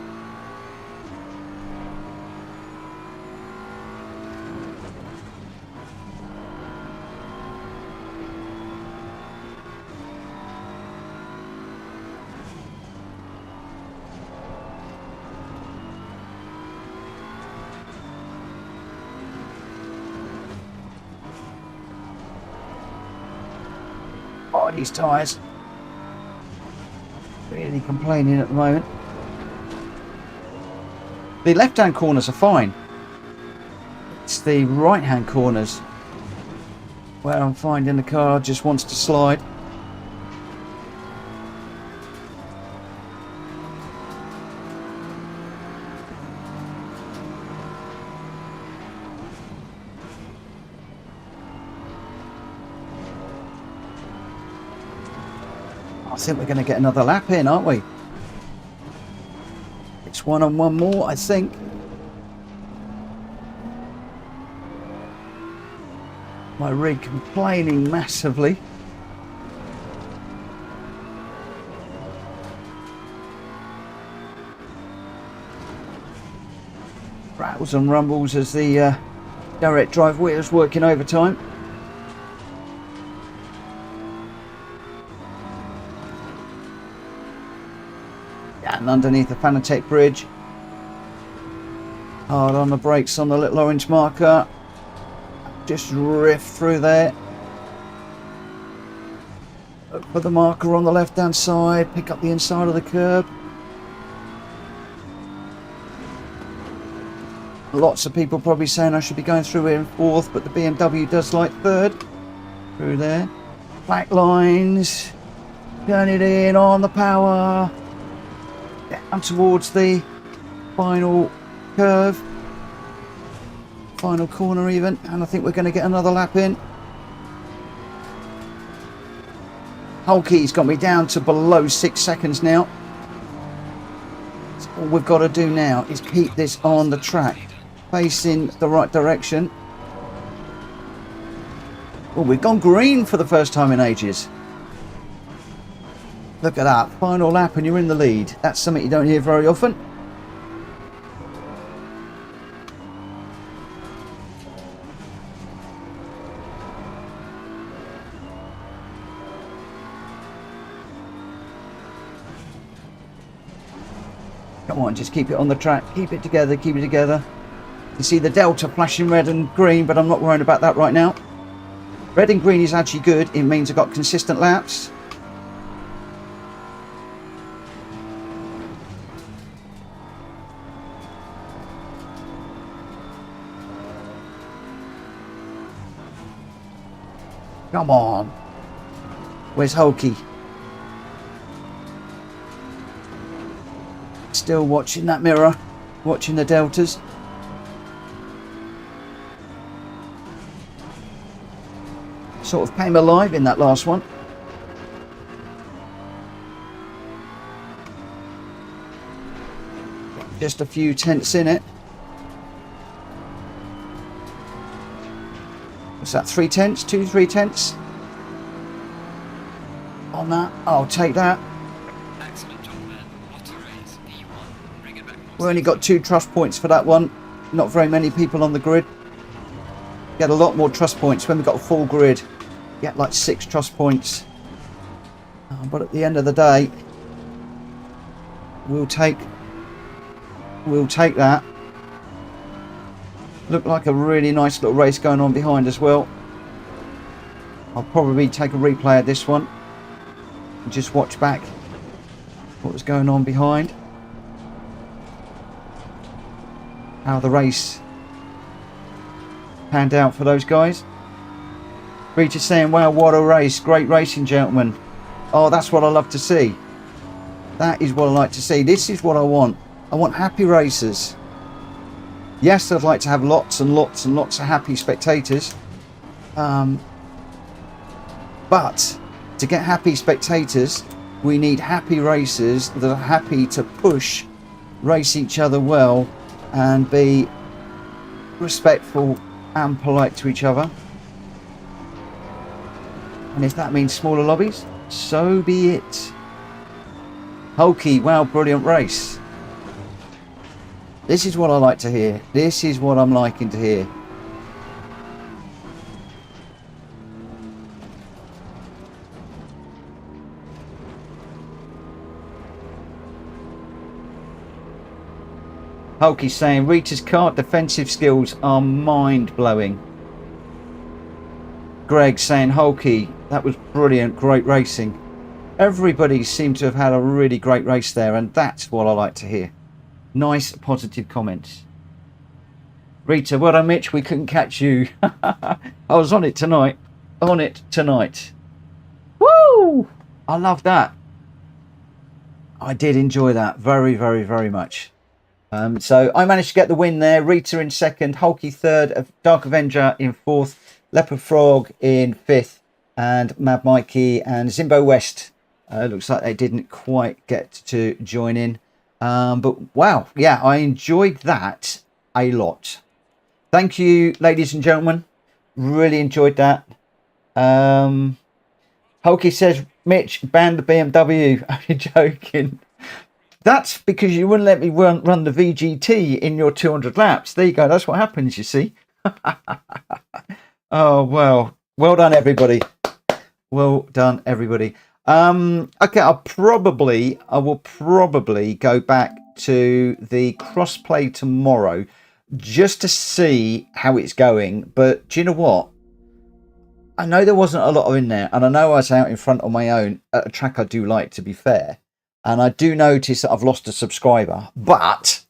Oh, these tyres really complaining at the moment. The left hand corners are fine. It's the right hand corners where I'm finding the car just wants to slide. I think we're going to get another lap in, aren't we? It's one and one more, I think. My rig complaining massively. Rattles and rumbles as the direct drive wheels working overtime. And underneath the Fanatec bridge. Hard on the brakes on the little orange marker. Just riff through there. Look for the marker on the left hand side. Pick up the inside of the curb. Lots of people probably saying I should be going through here in fourth, but the BMW does like third. Through there. Black lines. Turn it in on the power. Down towards the final curve. Final corner even. And I think we're going to get another lap in. Hulky's got me down to below 6 seconds now. So all we've got to do now is keep this on the track, facing the right direction. Oh, we've gone green for the first time in ages. Look at that, final lap and you're in the lead. That's something you don't hear very often. Come on, just keep it on the track. Keep it together, keep it together. You see the delta flashing red and green, but I'm not worried about that right now. Red and green is actually good. It means I've got consistent laps. Come on. Where's Hulky? Still watching that mirror. Watching the deltas. Sort of came alive in that last one. Just a few tenths in it. What's that, 3 tenths? 2-3 tenths? On that, I'll take that. Excellent job, man. What a race. E1. Bring it back. We only got 2 trust points for that one. Not very many people on the grid. Get a lot more trust points when we got a full grid. Get like 6 trust points. But at the end of the day, we'll take that. Looked like a really nice little race going on behind as well. I'll probably take a replay of this one and just watch back what was going on behind. How the race panned out for those guys. Rita saying, wow, what a race. Great racing, gentlemen. Oh, that's what I love to see. That is what I like to see. This is what I want. I want happy racers. Yes, I'd like to have lots and lots and lots of happy spectators. But to get happy spectators, we need happy racers that are happy to push, race each other well, and be respectful and polite to each other. And if that means smaller lobbies, so be it. Hulky, wow, brilliant race. This is what I like to hear. This is what I'm liking to hear. Hulky saying, Rita's kart defensive skills are mind-blowing. Greg saying, Hulky, that was brilliant, great racing. Everybody seemed to have had a really great race there, and that's what I like to hear. Nice, positive comments. Rita, well done, Mitch, we couldn't catch you. I was on it tonight. On it tonight. Woo! I love that. I did enjoy that very, very, very much. So I managed to get the win there. Rita in second, Hulky third, Dark Avenger in fourth, Leopard Frog in fifth, and Mad Mikey and Zimbo West. Looks like they didn't quite get to join in. But wow, yeah, I enjoyed that a lot. Thank you, ladies and gentlemen. Really enjoyed that. Hulky says, Mitch, ban the BMW. I'm joking. That's because you wouldn't let me run the VGT in your 200 laps. There you go. That's what happens, you see. Oh, well. Well done, everybody. Well done, everybody. Okay, I will probably go back to the crossplay tomorrow just to see how it's going. But do you know what? I know there wasn't a lot in there, and I know I was out in front on my own at a track I do like, to be fair. And I do notice that I've lost a subscriber, but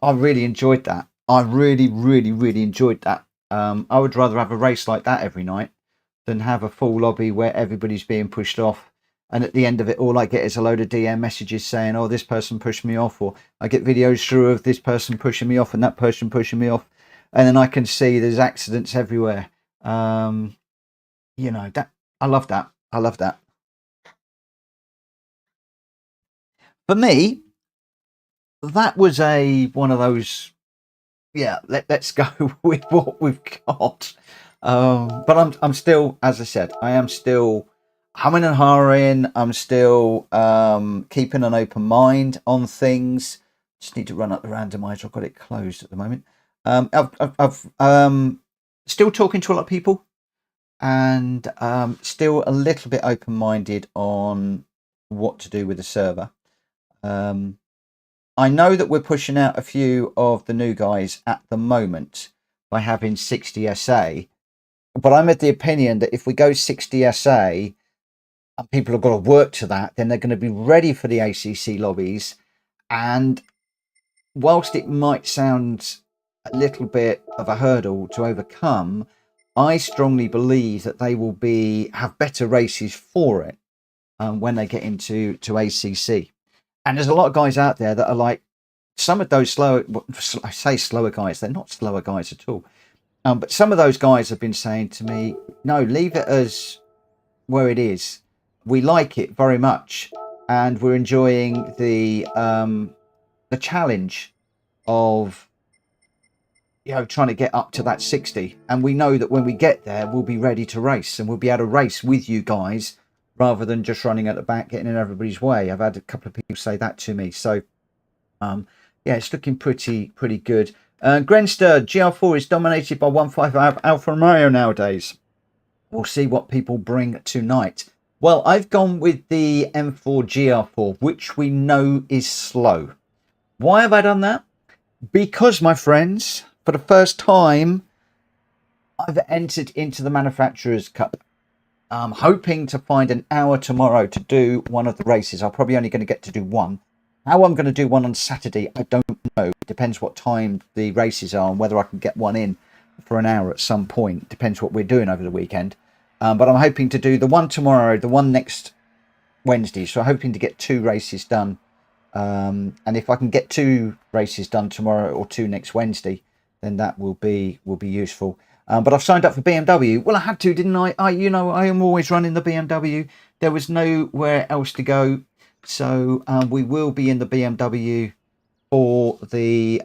I really enjoyed that. I really, really, really enjoyed that. I would rather have a race like that every night than have a full lobby where everybody's being pushed off. And at the end of it, all I get is a load of DM messages saying, oh, this person pushed me off. Or I get videos through of this person pushing me off and that person pushing me off. And then I can see there's accidents everywhere. You know, that I love that. I love that. For me, that was one of those, yeah, let's go with what we've got. But I'm still, as I said, I am still humming and hawing. I'm still keeping an open mind on things. Just need to run up the randomizer. I've got it closed at the moment. I've still talking to a lot of people, and still a little bit open-minded on what to do with the server. I know that we're pushing out a few of the new guys at the moment by having 60 SA, but I'm of the opinion that if we go 60 SA and people have got to work to that, then they're going to be ready for the ACC lobbies. And whilst it might sound a little bit of a hurdle to overcome, I strongly believe that they will have better races for it when they get into ACC. And there's a lot of guys out there that are like, some of those slower, I say slower guys, they're not slower guys at all. But some of those guys have been saying to me, no, leave it as where it is. We like it very much. And we're enjoying the challenge of, you know, trying to get up to that 60. And we know that when we get there, we'll be ready to race, and we'll be able to race with you guys rather than just running at the back, getting in everybody's way. I've had a couple of people say that to me. So, yeah, it's looking pretty good. Grenster, GR4 is dominated by 1.5 Alfa Romeo nowadays. We'll see what people bring tonight. Well, I've gone with the M4 GR4, which we know is slow. Why have I done that? Because, my friends, for the first time, I've entered into the Manufacturers Cup. I'm hoping to find an hour tomorrow to do one of the races. I'm probably only going to get to do one. How I'm going to do one on Saturday, I don't know. It depends what time the races are and whether I can get one in for an hour at some point. Depends what we're doing over the weekend. But I'm hoping to do the one tomorrow, the one next Wednesday. So I'm hoping to get 2 races done. And if I can get 2 races done tomorrow or 2 next Wednesday, then that will be useful. But I've signed up for BMW. Well, I had to, didn't I? I am always running the BMW. There was nowhere else to go. So we will be in the BMW for the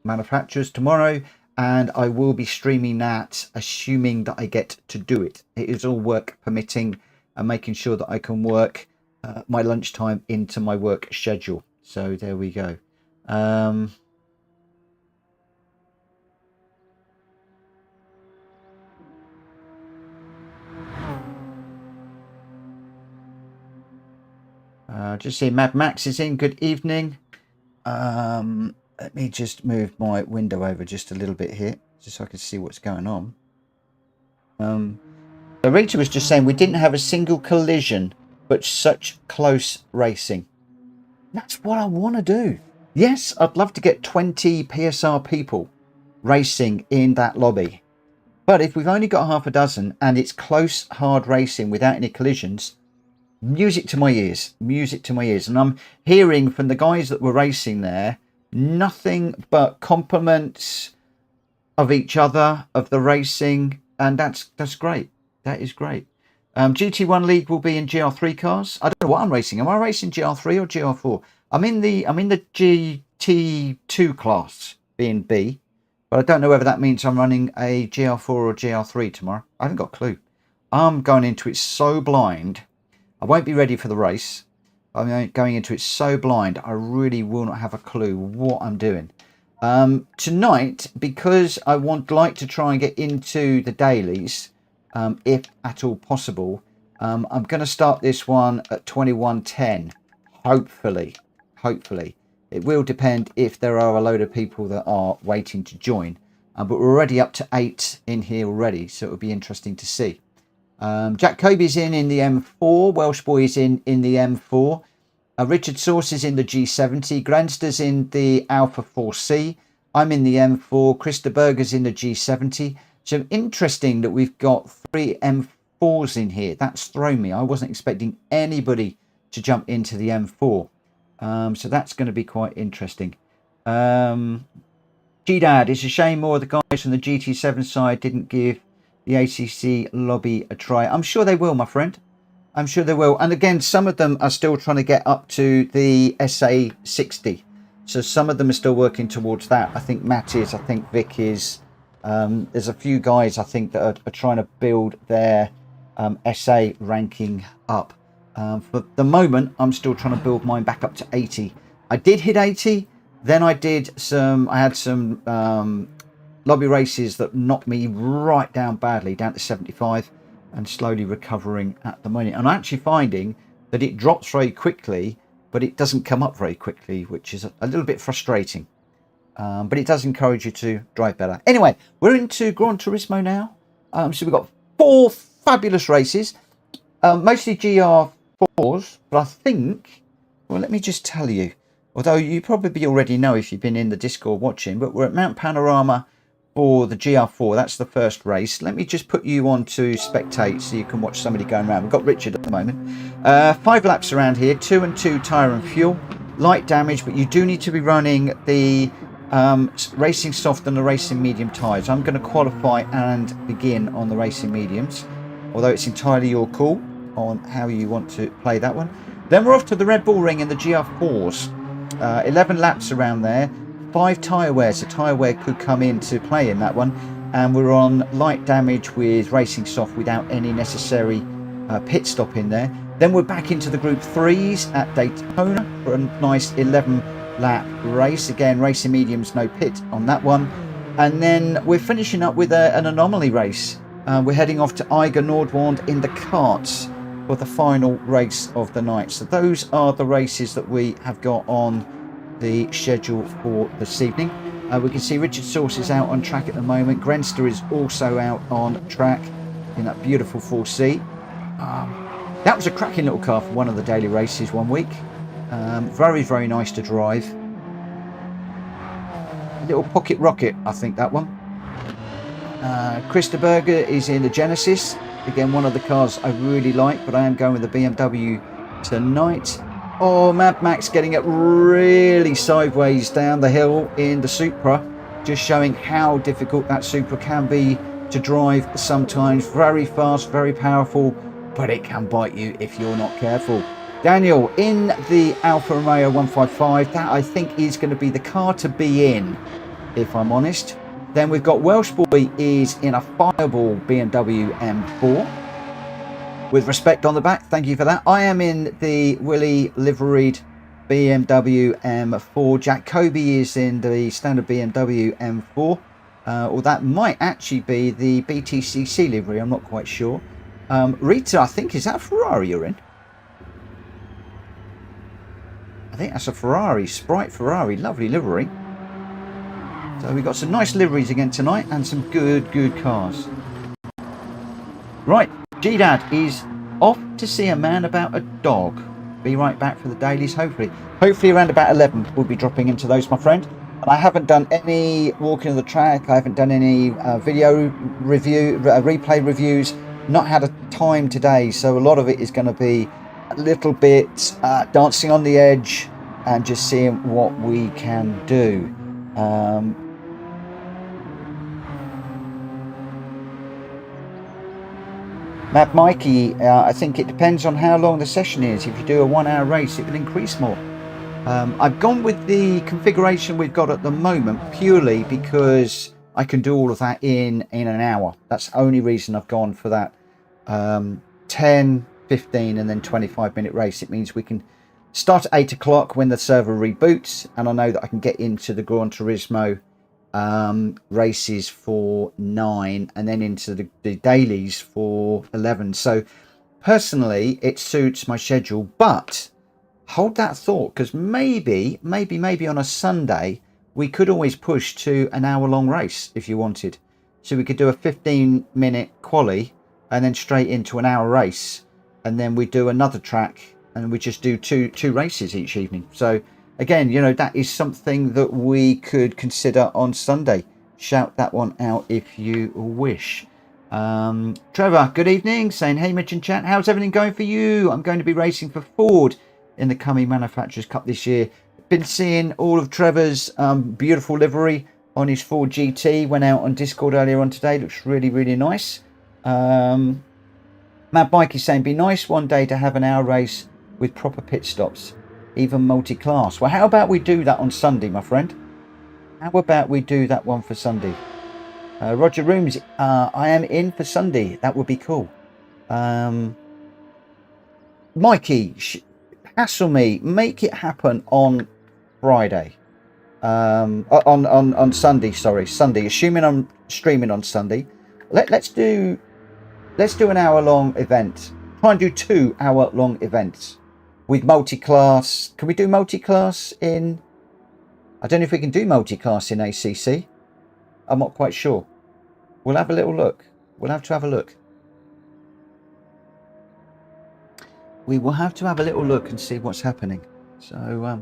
manufacturers tomorrow. And I will be streaming that, assuming that I get to do it. It is all work permitting and making sure that I can work my lunchtime into my work schedule. So there we go. Just see Mad Max is in. Good evening. Let me just move my window over just a little bit here, just so I can see what's going on. So Rita was just saying we didn't have a single collision, but such close racing. That's what I want to do. Yes, I'd love to get 20 PSR people racing in that lobby. But if we've only got half a dozen and it's close, hard racing without any collisions, music to my ears, music to my ears. And I'm hearing from the guys that were racing there, nothing but compliments of each other, of the racing. And that's great. That is great. GT1 League will be in GR3 cars. I don't know what I'm racing. Am I racing GR3 or GR4? I'm in the GT2 class, being B, but I don't know whether that means I'm running a GR4 or GR3 tomorrow. I haven't got a clue. I'm going into it so blind. I won't be ready for the race. I'm going into it so blind. I really will not have a clue what I'm doing. Tonight, because I would like to try and get into the dailies, if at all possible, I'm going to start this one at 21:10. Hopefully. It will depend if there are a load of people that are waiting to join. But we're already up to 8 in here already, so it'll be interesting to see. Jack Kobe's in the M4. Welsh Boy is in the M4. Richard Source is in the G70. Granster's in the Alpha 4C. I'm in the M4. Krista Berger's in the G70. So interesting that we've got 3 M4s in here. That's thrown me. I wasn't expecting anybody to jump into the M4. So that's going to be quite interesting. G-Dad, it's a shame more of the guys from the GT7 side didn't give the ACC lobby a try. I'm sure they will, my friend. I'm sure they will. And again, some of them are still trying to get up to the SA60. So some of them are still working towards that. I think Matt is. I think Vic is. There's a few guys, I think, that are trying to build their SA ranking up. For the moment, I'm still trying to build mine back up to 80. I did hit 80. Then I had some lobby races that knocked me right down badly, down to 75, and slowly recovering at the moment. And I'm actually finding that it drops very quickly, but it doesn't come up very quickly, which is a little bit frustrating. But it does encourage you to drive better. Anyway, we're into Gran Turismo now. So we've got 4 fabulous races, mostly GR4s, but I think, well, let me just tell you, although you probably already know if you've been in the Discord watching, but we're at Mount Panorama for the GR4. That's the first race. Let me just put you on to spectate so you can watch somebody going around. We've got Richard at the moment. 5 laps around here, 2 and 2 tyre and fuel. Light damage, but you do need to be running the racing soft and the racing medium tyres. I'm going to qualify and begin on the racing mediums, although it's entirely your call on how you want to play that one. Then we're off to the Red Bull Ring in the GR4s. 11 laps around there, 5 tyre wears. A tyre wear could come into play in that one, and we're on light damage with racing soft without any necessary pit stop in there. Then we're back into the Group 3s at Daytona for a nice 11 lap race. Again, racing mediums, no pit on that one. And then we're finishing up with an anomaly race. We're heading off to Eiger Nordwand in the karts for the final race of the night. So those are the races that we have got on the schedule for this evening. We can see Richard Sauce is out on track at the moment. Grenster is also out on track in that beautiful 4C. That was a cracking little car for one of the daily races one week. Very, very nice to drive. A little pocket rocket, I think, that one. Christa Berger is in the Genesis. Again, one of the cars I really like, but I am going with the BMW tonight. Oh, Mad Max getting it really sideways down the hill in the Supra, just showing how difficult that Supra can be to drive sometimes. Very fast, very powerful, but it can bite you if you're not careful. Daniel in the Alfa Romeo 155. That, I think, is going to be the car to be in, if I'm honest. Then we've got Welsh Boy is in a Fireball BMW M4. With respect on the back, thank you for that. I am in the Willie liveried BMW M4. Jack Kobe is in the standard BMW M4. Or that might actually be the BTCC livery, I'm not quite sure. Rita, I think, is that a Ferrari you're in? I think that's a Ferrari, Sprite Ferrari, lovely livery. So we've got some nice liveries again tonight and some good cars. Right, G-Dad is off to see a man about a dog. Be right back for the dailies, hopefully. Hopefully around about 11 we'll be dropping into those, my friend. And I haven't done any walking of the track. I haven't done any video review, replay reviews. Not had a time today, so a lot of it is going to be a little bit dancing on the edge and just seeing what we can do. Mad Mikey, I think it depends on how long the session is. If you do a 1 hour race, it will increase more. I've gone with the configuration we've got at the moment purely because I can do all of that in an hour. That's the only reason I've gone for that 10, 15 and then 25-minute race. It means we can start at 8 o'clock when the server reboots, and I know that I can get into the Gran Turismo races for 9 and then into the dailies for 11. So personally it suits my schedule, but hold that thought, because maybe on a Sunday we could always push to an hour-long race if you wanted. So we could do a 15-minute quali and then straight into an hour race, and then we do another track and we just do two races each evening. So again, you know, that is something that we could consider on Sunday. Shout that one out if you wish. Trevor, good evening, saying, hey Mitch and chat, how's everything going for you? I'm going to be racing for Ford in the coming Manufacturers Cup this year. Been seeing all of Trevor's beautiful livery on his Ford GT. Went out on Discord earlier on today. Looks really nice. Mad Bike is saying, be nice one day to have an hour race with proper pit stops, even multi-class. Well, how about we do that on Sunday, my friend? How about we do that one for Sunday? Roger Rooms, I am in for Sunday. That would be cool. Mikey, hassle me. Make it happen on Friday. On Sunday, sorry. Sunday. Assuming I'm streaming on Sunday. Let's do an hour-long event. Try and do 2 hour-long events with multi-class. Can we do multi-class in... I don't know if we can do multi-class in ACC. I'm not quite sure. We'll have a little look. We'll have to have a look. We will have to have a little look and see what's happening. So,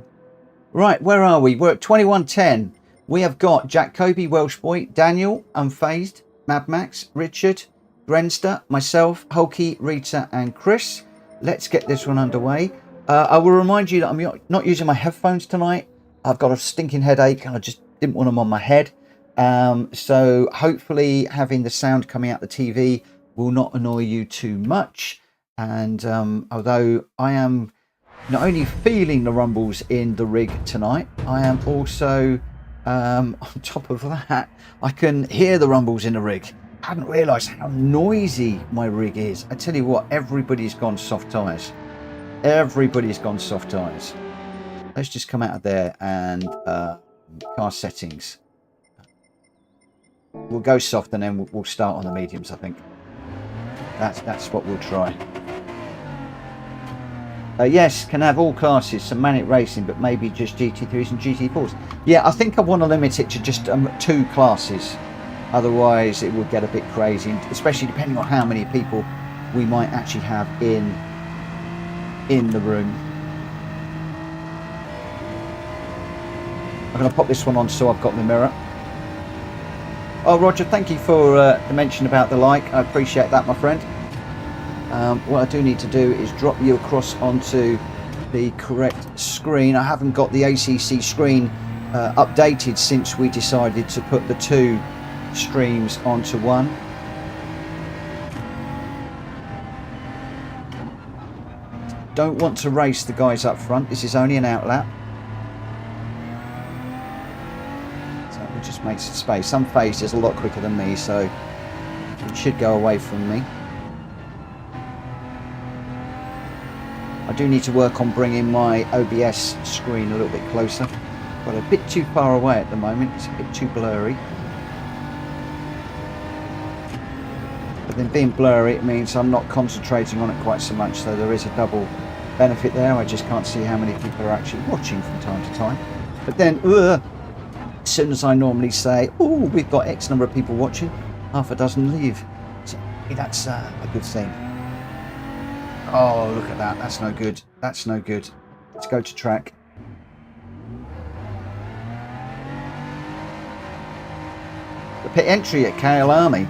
right, where are we? We're at 21:10. We have got Jack Kobe, Welsh Boy, Daniel, Unfazed, Mad Max, Richard, Grenster, myself, Hulky, Rita and Chris. Let's get this one underway. I will remind you that I'm not using my headphones tonight. I've got a stinking headache and I just didn't want them on my head. So hopefully having the sound coming out the TV will not annoy you too much. And although I am not only feeling the rumbles in the rig tonight, I am also on top of that, I can hear the rumbles in the rig. I hadn't realised how noisy my rig is. I tell you what, everybody's gone soft tyres. Everybody's gone soft tyres. Let's just come out of there and car settings. We'll go soft and then we'll start on the mediums, I think. That's what we'll try. Yes, can have all classes, some manic racing, but maybe just GT3s and GT4s. Yeah, I think I want to limit it to just 2 classes. Otherwise, it would get a bit crazy, especially depending on how many people we might actually have in the room. I'm going to pop this one on so I've got the mirror. Oh, Roger, thank you for the mention about the like. I appreciate that, my friend. What I do need to do is drop you across onto the correct screen. I haven't got the ACC screen updated since we decided to put the 2 streams onto one. Don't want to race the guys up front. This is only an outlap. So we'll just make some space. Some phase is a lot quicker than me, so it should go away from me. I do need to work on bringing my OBS screen a little bit closer. Got a bit too far away at the moment. It's a bit too blurry. But then being blurry, it means I'm not concentrating on it quite so much, so there is a double benefit there. I just can't see how many people are actually watching from time to time. But then, as soon as I normally say, oh, we've got X number of people watching, half a dozen leave. So that's a good thing. Oh, look at that. That's no good. That's no good. Let's go to track. The pit entry at KL Army.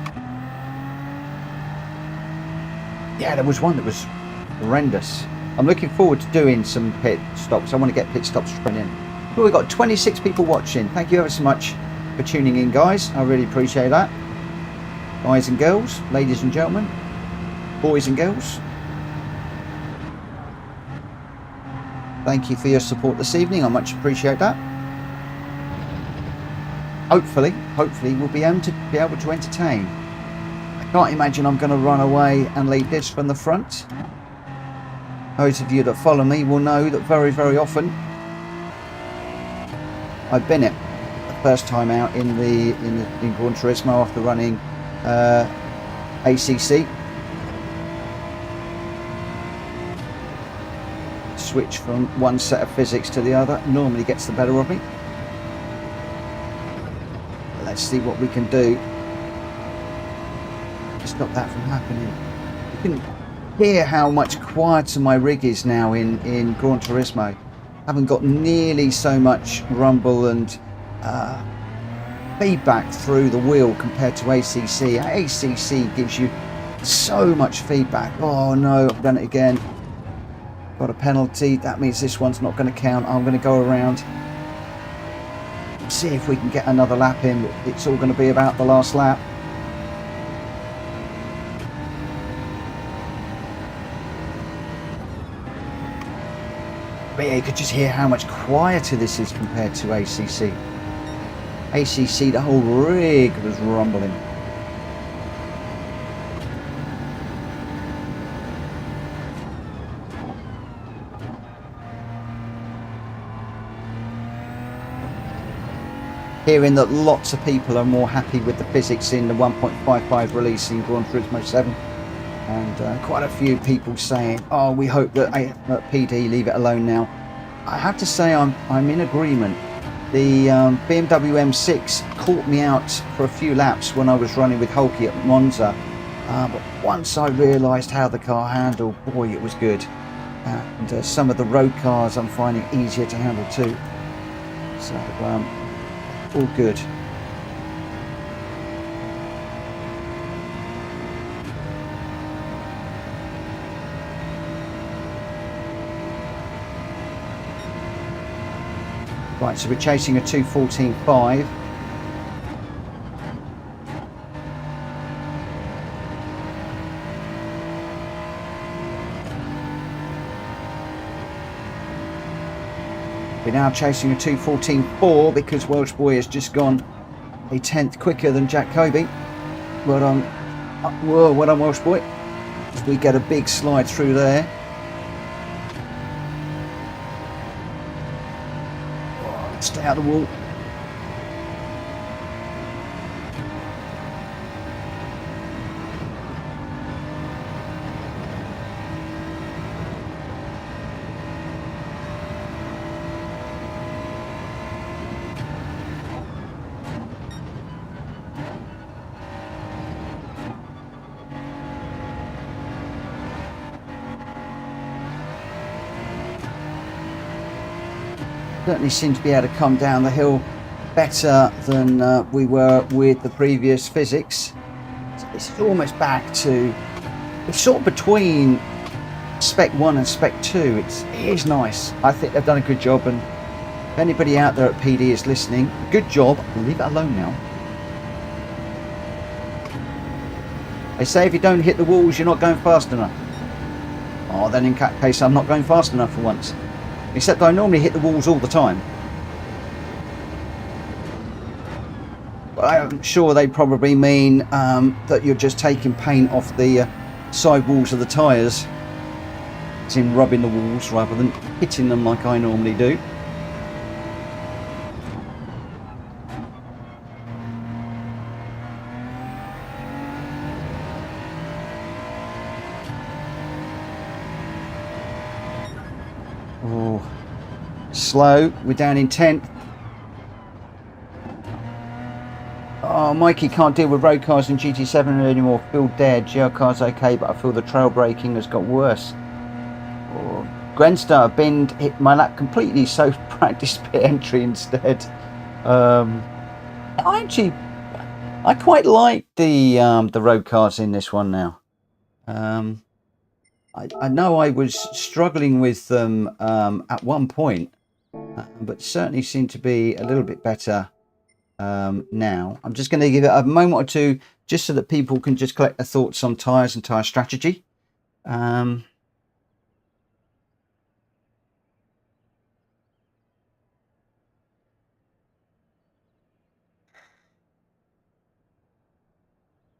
Yeah, there was one that was horrendous. I'm looking forward to doing some pit stops. I want to get pit stops thrown in. Well, we've got 26 people watching. Thank you ever so much for tuning in, guys. I really appreciate that. Guys and girls, ladies and gentlemen, boys and girls. Thank you for your support this evening. I much appreciate that. Hopefully we'll be able to entertain. I can't imagine I'm going to run away and leave this from the front. Those of you that follow me will know that very, very often I've been it the first time out in Gran Turismo after running ACC. Switch from one set of physics to the other normally gets the better of me. Let's see what we can do to stop that from happening. You can hear how much quieter my rig is now in Gran Turismo. Haven't got nearly so much rumble and feedback through the wheel compared to ACC. ACC gives you so much feedback. Oh no, I've done it again. Got a penalty. That means this one's not going to count. I'm going to go around, see if we can get another lap in. It's all going to be about the last lap. But yeah, you could just hear how much quieter this is compared to ACC. ACC, the whole rig was rumbling. Hearing that lots of people are more happy with the physics in the 1.55 release in Gran Turismo 7, and quite a few people saying, oh, we hope that PD leave it alone now. I have to say I'm in agreement. The BMW M6 caught me out for a few laps when I was running with Hulky at Monza, but once I realised how the car handled, boy, it was good. And some of the road cars I'm finding easier to handle too. So all good. Right, so we're chasing a 2:14.5. We're now chasing a 2:14.4 because Welsh Boy has just gone a tenth quicker than Jack Kobe. Well done Welsh Boy. As we get a big slide through there. Oh, let's stay out of the wall. certainly seem to be able to come down the hill better than we were with the previous physics. So this is almost back to, it's sort of between spec 1 and spec 2. It is nice. I think they've done a good job, and if anybody out there at PD is listening, good job. Leave it alone now. They say if you don't hit the walls, you're not going fast enough. Oh, then in that case, I'm not going fast enough for once. Except I normally hit the walls all the time. But I'm sure they probably mean that you're just taking paint off the side walls of the tyres. It's in rubbing the walls rather than hitting them like I normally do. Oh, slow. We're down in 10th. Oh, Mikey can't deal with road cars in GT7 anymore. Feel dead. GR car's okay, but I feel the trail braking has got worse. Oh, Grenstar binned hit my lap completely, so practice pit entry instead. I quite like the road cars in this one now. I know I was struggling with them at one point, but certainly seem to be a little bit better now. I'm just going to give it a moment or two just so that people can just collect their thoughts on tyres and tyre strategy.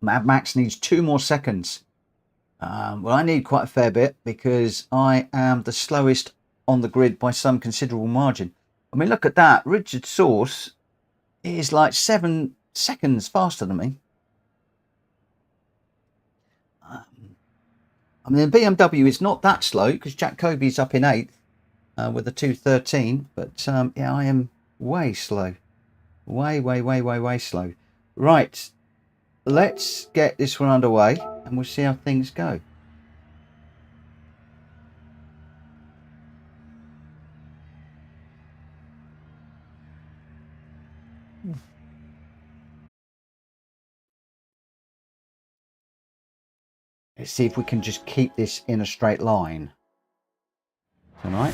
Mad Max needs 2 more seconds. Well, I need quite a fair bit because I am the slowest on the grid by some considerable margin. I mean, look at that. Richard Source is like 7 seconds faster than me. I mean, the BMW is not that slow because Jack Kobe's up in 8th with a 2:13. But yeah, I am way slow. Way slow. Right. Let's get this one underway and we'll see how things go. Let's see if we can just keep this in a straight line tonight.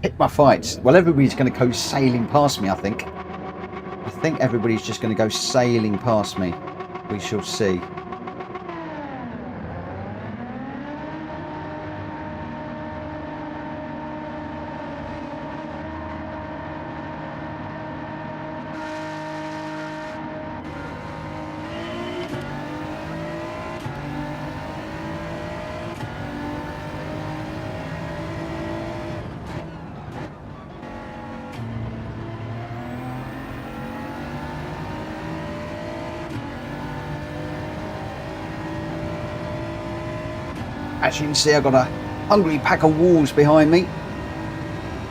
Pick my fights. Well, everybody's going to go sailing past me, I think. I think everybody's just going to go sailing past me. We shall see. As you can see, I've got a hungry pack of wolves behind me,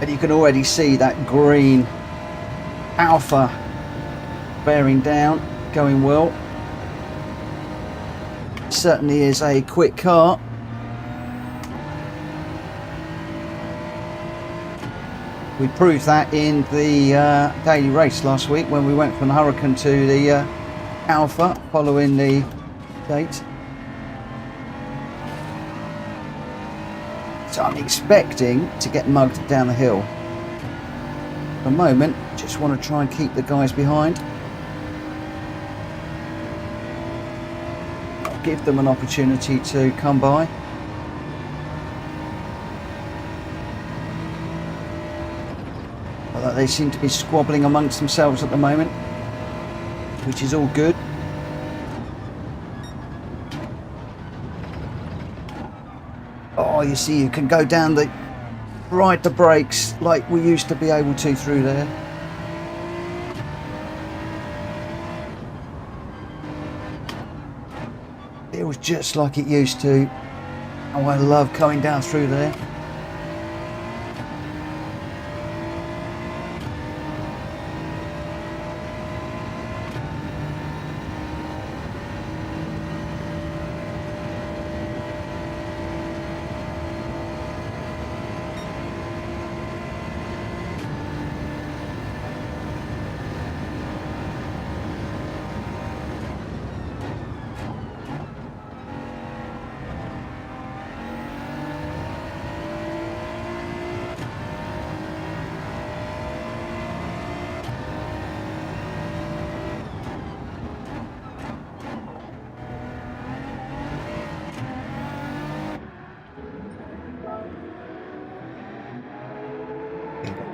and you can already see that green Alpha bearing down, going well. Certainly is a quick car. We proved that in the daily race last week when we went from the Hurricane to the Alpha following the date. So I'm expecting to get mugged down the hill. At the moment, just want to try and keep the guys behind. I'll give them an opportunity to come by. Although they seem to be squabbling amongst themselves at the moment, which is all good. Oh, you see, you can go down the ride the brakes like we used to be able to through there. Feels just like it used to. Oh, I love coming down through there.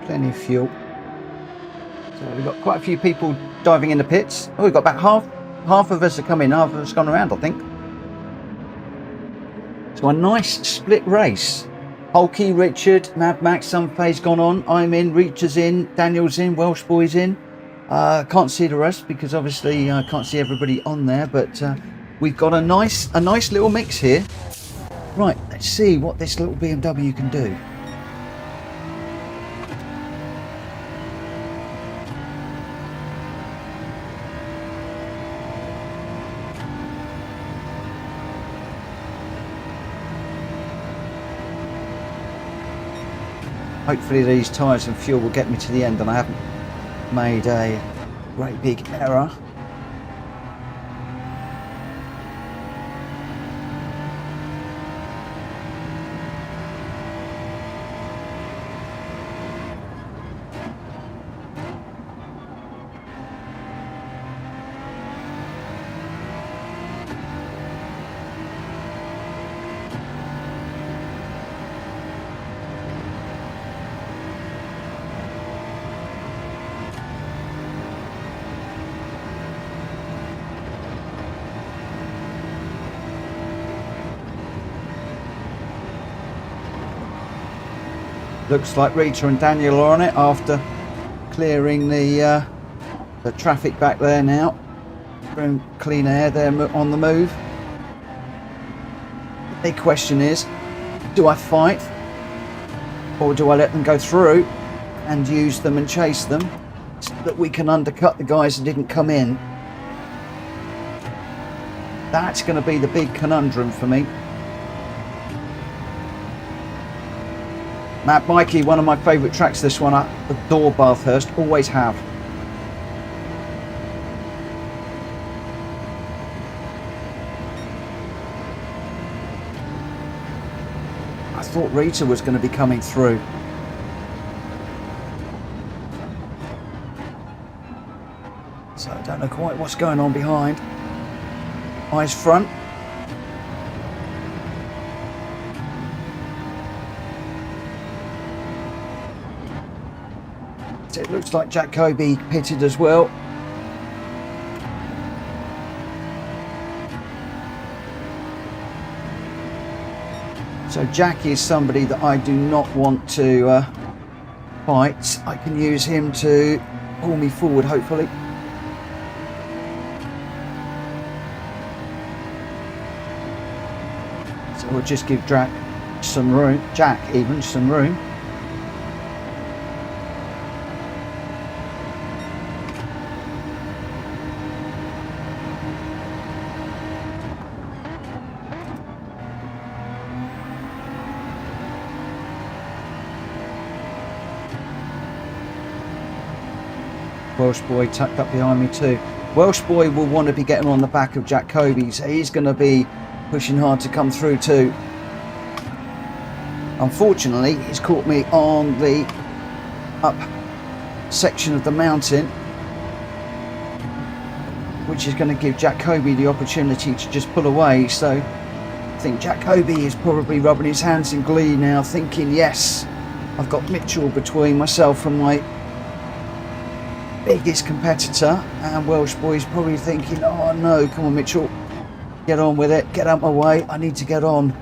Plenty of fuel. So we've got quite a few people diving in the pits. Oh, we've got about half of us are coming, half of us gone around, I think. So a nice split race. Hulky, Richard, Mad Max, Sunphase gone on. I'm in, Reacher's in, Daniel's in, Welsh Boy's in. Can't see the rest because obviously I can't see everybody on there, but we've got a nice little mix here. Right, let's see what this little BMW can do. Hopefully these tyres and fuel will get me to the end and I haven't made a great big error. Looks like Rita and Daniel are on it after clearing the traffic back there now. From clean air, they're on the move. The big question is, do I fight or do I let them go through and use them and chase them so that we can undercut the guys that didn't come in? That's going to be the big conundrum for me. Mad Mikey, one of my favourite tracks, this one. I adore Bathurst, always have. I thought Rita was going to be coming through. So I don't know quite what's going on behind. Eyes front. It looks like Jack Kobe pitted as well. So Jack is somebody that I do not want to fight. I can use him to pull me forward, hopefully. So we'll just give Jack some room. Welsh Boy tucked up behind me too. Welsh Boy will want to be getting on the back of Jack Kobe, so he's going to be pushing hard to come through too. Unfortunately, he's caught me on the up section of the mountain, which is going to give Jack Kobe the opportunity to just pull away. So I think Jack Kobe is probably rubbing his hands in glee now, thinking, yes, I've got Mitchell between myself and my biggest competitor. And Welsh Boy's probably thinking, oh no, come on Mitchell, get on with it, get out my way, I need to get on.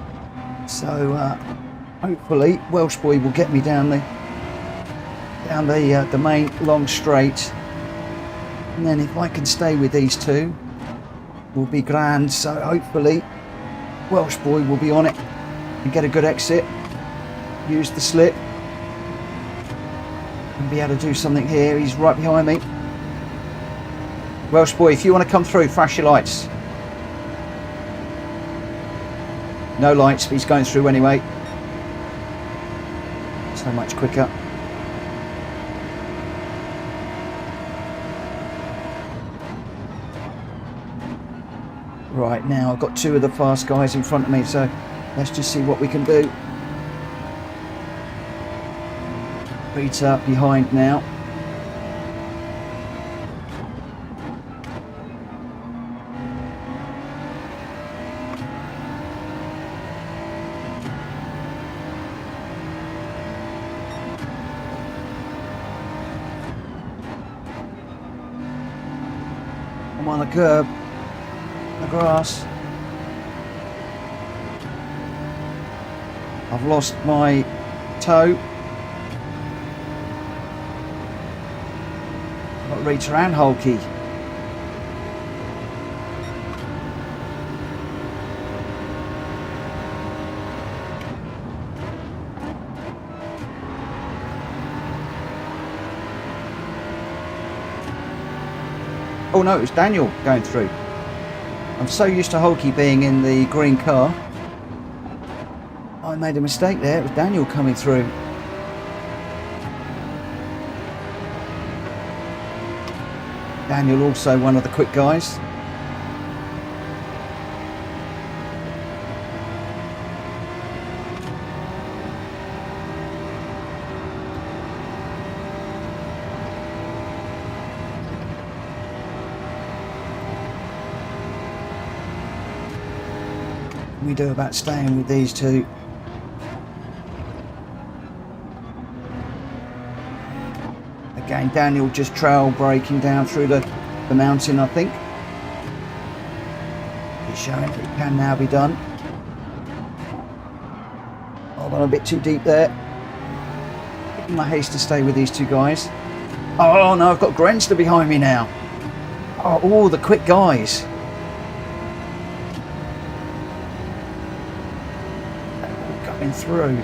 So hopefully Welsh Boy will get me down the main long straight, and then if I can stay with these two, will be grand. So hopefully Welsh Boy will be on it and get a good exit, use the slip and be able to do something here. He's right behind me. Welsh Boy, if you want to come through, flash your lights. No lights, but he's going through anyway. So much quicker. Right, now I've got two of the fast guys in front of me, so let's just see what we can do. Rita behind now. on the curb, the grass. I've lost my toe. I've got Rita and Hulky. Oh no, it was Daniel going through. I'm so used to Hulky being in the green car. I made a mistake there. It was Daniel coming through. Daniel also one of the quick guys. What we do about staying with these two? Again, Daniel just trail braking down through the mountain, I think. He's showing that it can now be done. Oh, I'm a bit too deep there. In my haste to stay with these two guys. Oh no, I've got Grenster behind me now. Oh, all the quick guys. Coming through.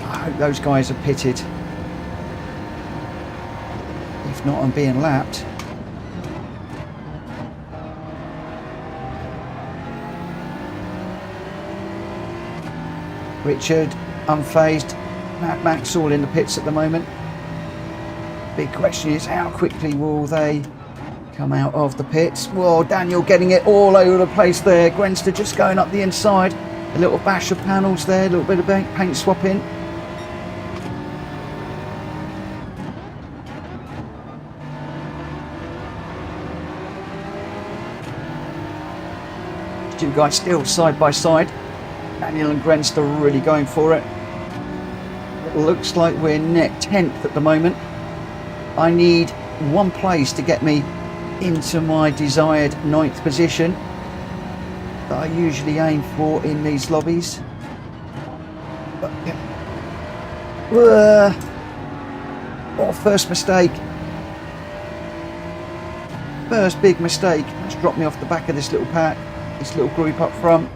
I hope those guys are pitted. If not, I'm being lapped. Richard, unfazed. Max all in the pits at the moment. Big question is, how quickly will they come out of the pits? Whoa, Daniel getting it all over the place there. Grenster just going up the inside. A little bash of panels there, a little bit of paint swapping. Two guys still side by side. Daniel and Grenster really going for it. It looks like we're net 10th at the moment. I need one place to get me into my desired 9th position that I usually aim for in these lobbies. But, oh, first mistake. First big mistake. That's dropped me off the back of this little pack. This little group up front.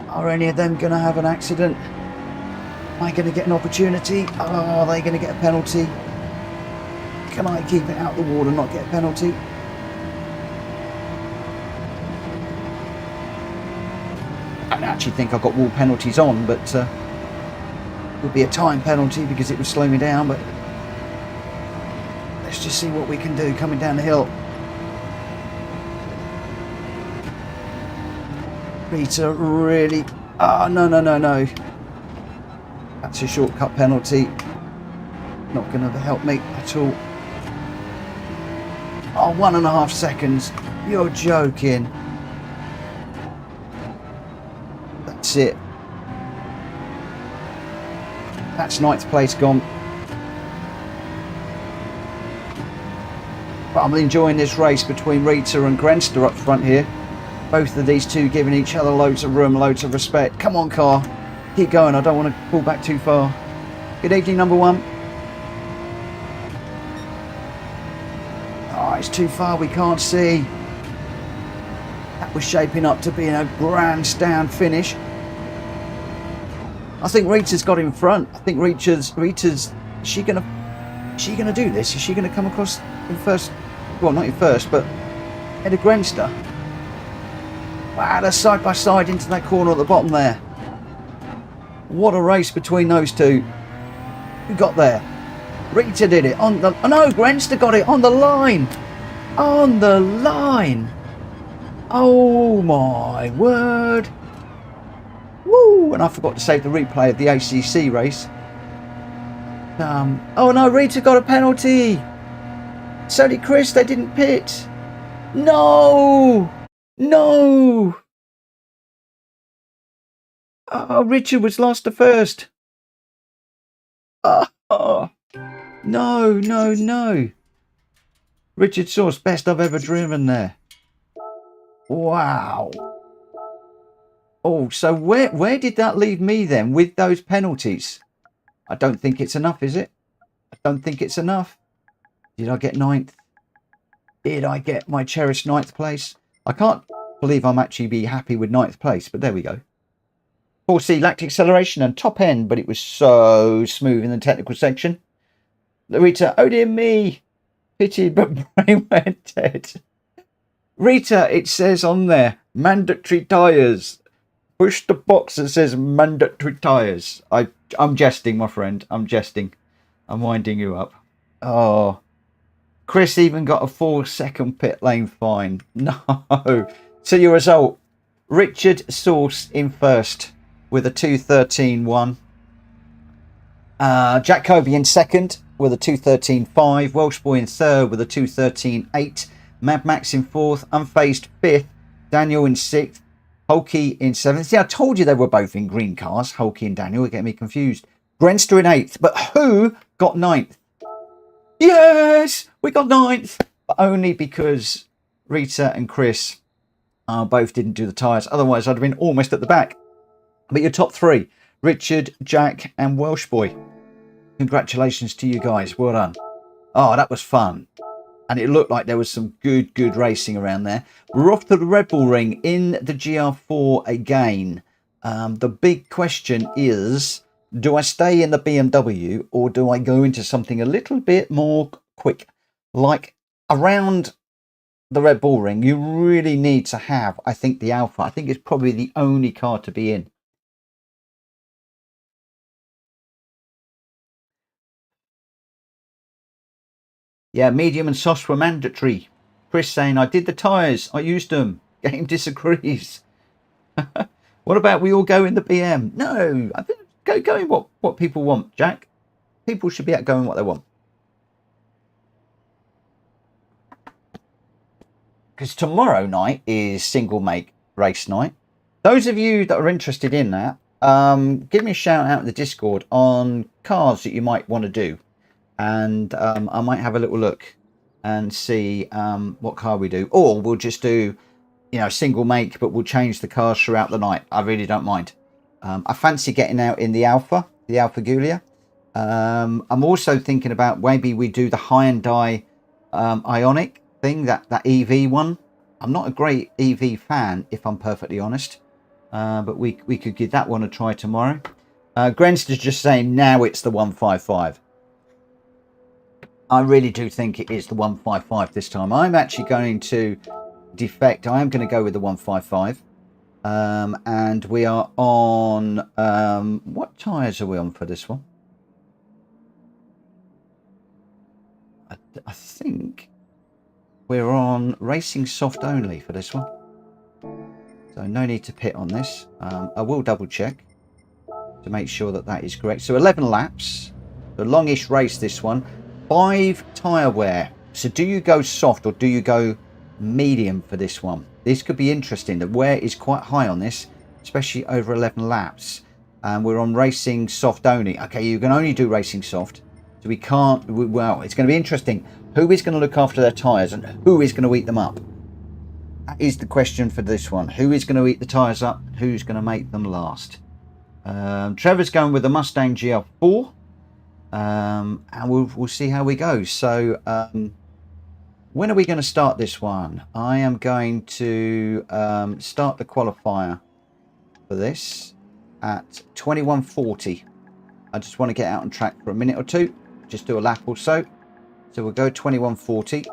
Are any of them going to have an accident? Am I going to get an opportunity? Oh, are they going to get a penalty? Can I keep it out the water and not get a penalty? I actually think I've got wall penalties on, but it would be a time penalty because it would slow me down. But let's just see what we can do coming down the hill. Rita really... Oh, no. That's a shortcut penalty. Not going to help me at all. Oh, 1.5 seconds. You're joking. That's it. That's 9th place gone. But I'm enjoying this race between Rita and Grenster up front here. Both of these two giving each other loads of room, loads of respect. Come on, car. Keep going. I don't want to pull back too far. Good evening, number 1. Oh, it's too far. We can't see. That was shaping up to be a grandstand finish. I think Rita's got in front. I think Rita's. Is she gonna do this? Is she gonna come across in first? Well, not in first, but ahead of Grenster. Wow, they're side by side into that corner at the bottom there. What a race between those two. Who got there? Rita did it on the... Oh no, Grenster got it on the line. On the line. Oh my word. Woo! And I forgot to save the replay of the ACC race. Oh no, Rita got a penalty. So did Chris, they didn't pit. No! No! Oh, Richard was lost to first. Oh, Oh, no, no, no. Richard Sauce, best I've ever driven there. Wow. Oh, so where did that leave me then with those penalties? I don't think it's enough, is it? I don't think it's enough. Did I get ninth? Did I get my cherished ninth place? I can't believe I'm actually be happy with ninth place, but there we go. 4C lacked acceleration and top end, but it was so smooth in the technical section. Rita, oh dear me. Pity, but brain went dead. Rita, it says on there, mandatory tyres. Push the box that says mandatory tyres. I'm jesting, my friend. I'm jesting. I'm winding you up. Oh. Chris even got a 4-second pit lane fine. No. So your result, Richard Sauce in first with a 2:13.1. Jack Kobe in second with a 2:13.5. Welsh Boy in third with a 2:13.8. Mad Max in fourth. Unfazed fifth. Daniel in sixth. Hulky in seventh. See, I told you they were both in green cars. Hulky and Daniel are getting me confused. Grenster in eighth. But who got ninth? Yes, we got ninth. But only because Rita and Chris both didn't do the tyres. Otherwise, I'd have been almost at the back. But your top three, Richard, Jack and Welsh Boy. Congratulations to you guys. Well done. Oh, that was fun. And it looked like there was some good racing around there. We're off to the Red Bull Ring in the GR4 again. The big question is, do I stay in the BMW or do I go into something a little bit more quick? Like around the Red Bull Ring, you really need to have, I think, the Alpha. I think it's probably the only car to be in. Yeah, medium and soft were mandatory. Chris saying, I did the tyres. I used them. Game disagrees. What about we all go in the BM? No, I think go in what people want, Jack. People should be out going what they want. Because tomorrow night is single make race night. Those of you that are interested in that, give me a shout out in the Discord on cars that you might want to do. And I might have a little look and see what car we do. Or we'll just do, you know, single make, but we'll change the cars throughout the night. I really don't mind. I fancy getting out in the Alpha Giulia. I'm also thinking about maybe we do the Hyundai Ioniq thing, that EV one. I'm not a great EV fan, if I'm perfectly honest. But we could give that one a try tomorrow. Grenster's just saying now it's the 155. I really do think it is the 155 this time. I'm actually going to defect. I am going to go with the 155. And we are on... what tyres are we on for this one? I think we're on racing soft only for this one. So no need to pit on this. I will double check to make sure that that is correct. So 11 laps. The longish race this one. 5 tyre wear. So do you go soft or do you go medium for this one? This could be interesting. The wear is quite high on this, especially over 11 laps. And we're on racing soft only. Okay, you can only do racing soft. So we can't, well, it's going to be interesting. Who is going to look after their tyres and who is going to eat them up? That is the question for this one. Who is going to eat the tyres up? Who's going to make them last? Trevor's going with the Mustang GL4. And we'll see how we go. So when are we going to start this one? I am going to start the qualifier for this at 21:40. I just want to get out on track for a minute or two, just do a lap or so. So we'll go 21:40,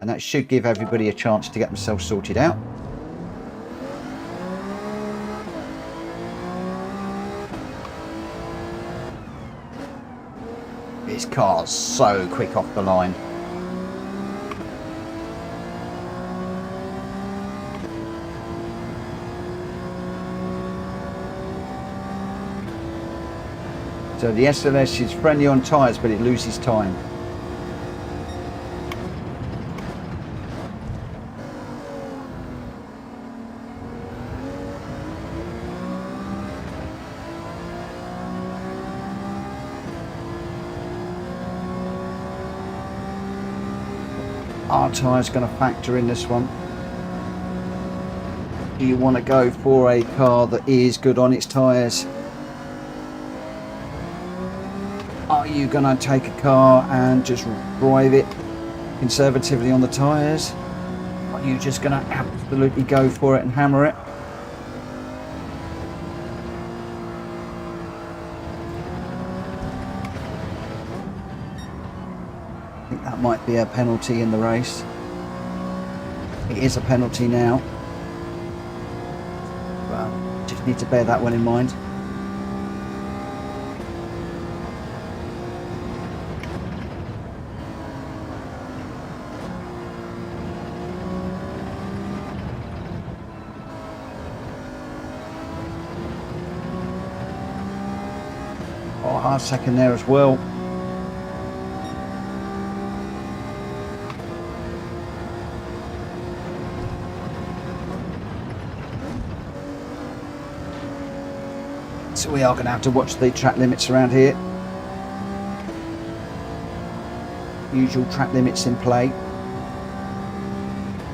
and that should give everybody a chance to get themselves sorted out. This car's so quick off the line. So the SLS is friendly on tyres, but it loses time. Our tyre's going to factor in this one. Do you want to go for a car that is good on its tyres? Are you going to take a car and just drive it conservatively on the tyres? Are you just going to absolutely go for it and hammer it? I think that might be a penalty in the race. It is a penalty now. Well, just need to bear that one in mind. Oh, hard second there as well. So we are going to have to watch the track limits around here. Usual track limits in play.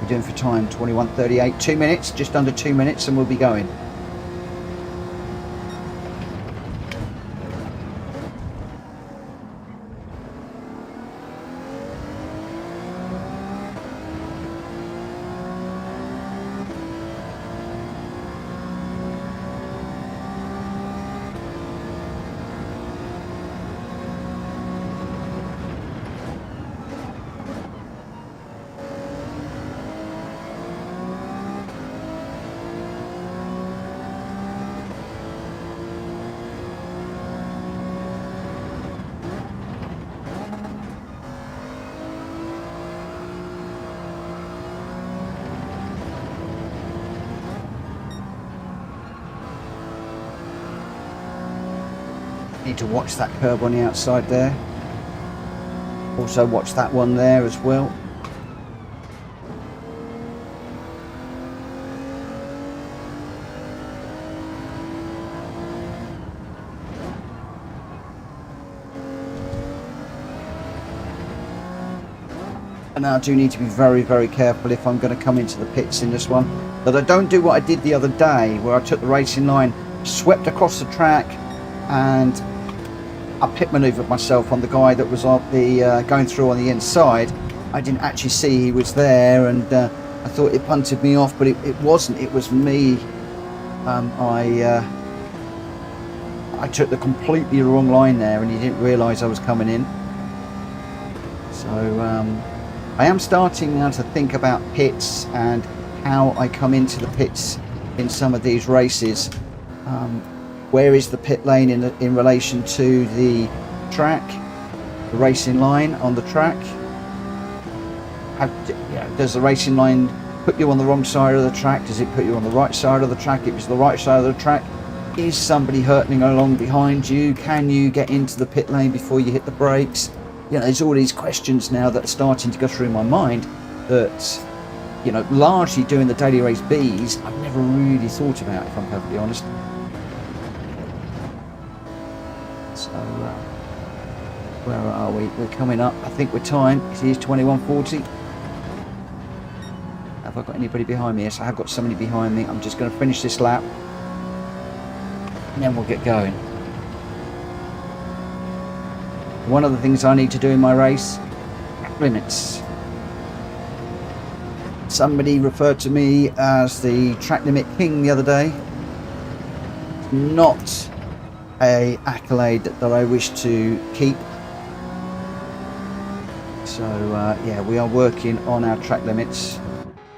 We're doing for time 21:38, 2 minutes, just under 2 minutes, and we'll be going. Need to watch that curb on the outside there. Also watch that one there as well. And I do need to be very, very careful if I'm going to come into the pits in this one. But I don't do what I did the other day, where I took the racing line, swept across the track, and I pit manoeuvred myself on the guy that was on the going through on the inside. I didn't actually see he was there, and I thought it punted me off, but it wasn't. It was me. I took the completely wrong line there, and he didn't realise I was coming in. So I am starting now to think about pits and how I come into the pits in some of these races. Where is the pit lane in relation to the track, the racing line on the track? Does the racing line put you on the wrong side of the track? Does it put you on the right side of the track? If it's the right side of the track, is somebody hurtling along behind you? Can you get into the pit lane before you hit the brakes? You know, there's all these questions now that are starting to go through my mind that, you know, largely doing the daily race Bs, I've never really thought about, if I'm perfectly honest. So, where are we? We're coming up. I think we're time. It is 21:40. Have I got anybody behind me? Yes, I have got somebody behind me. I'm just going to finish this lap, and then we'll get going. One of the things I need to do in my race, limits. Somebody referred to me as the track limit king the other day. Not a accolade that I wish to keep. So yeah, we are working on our track limits.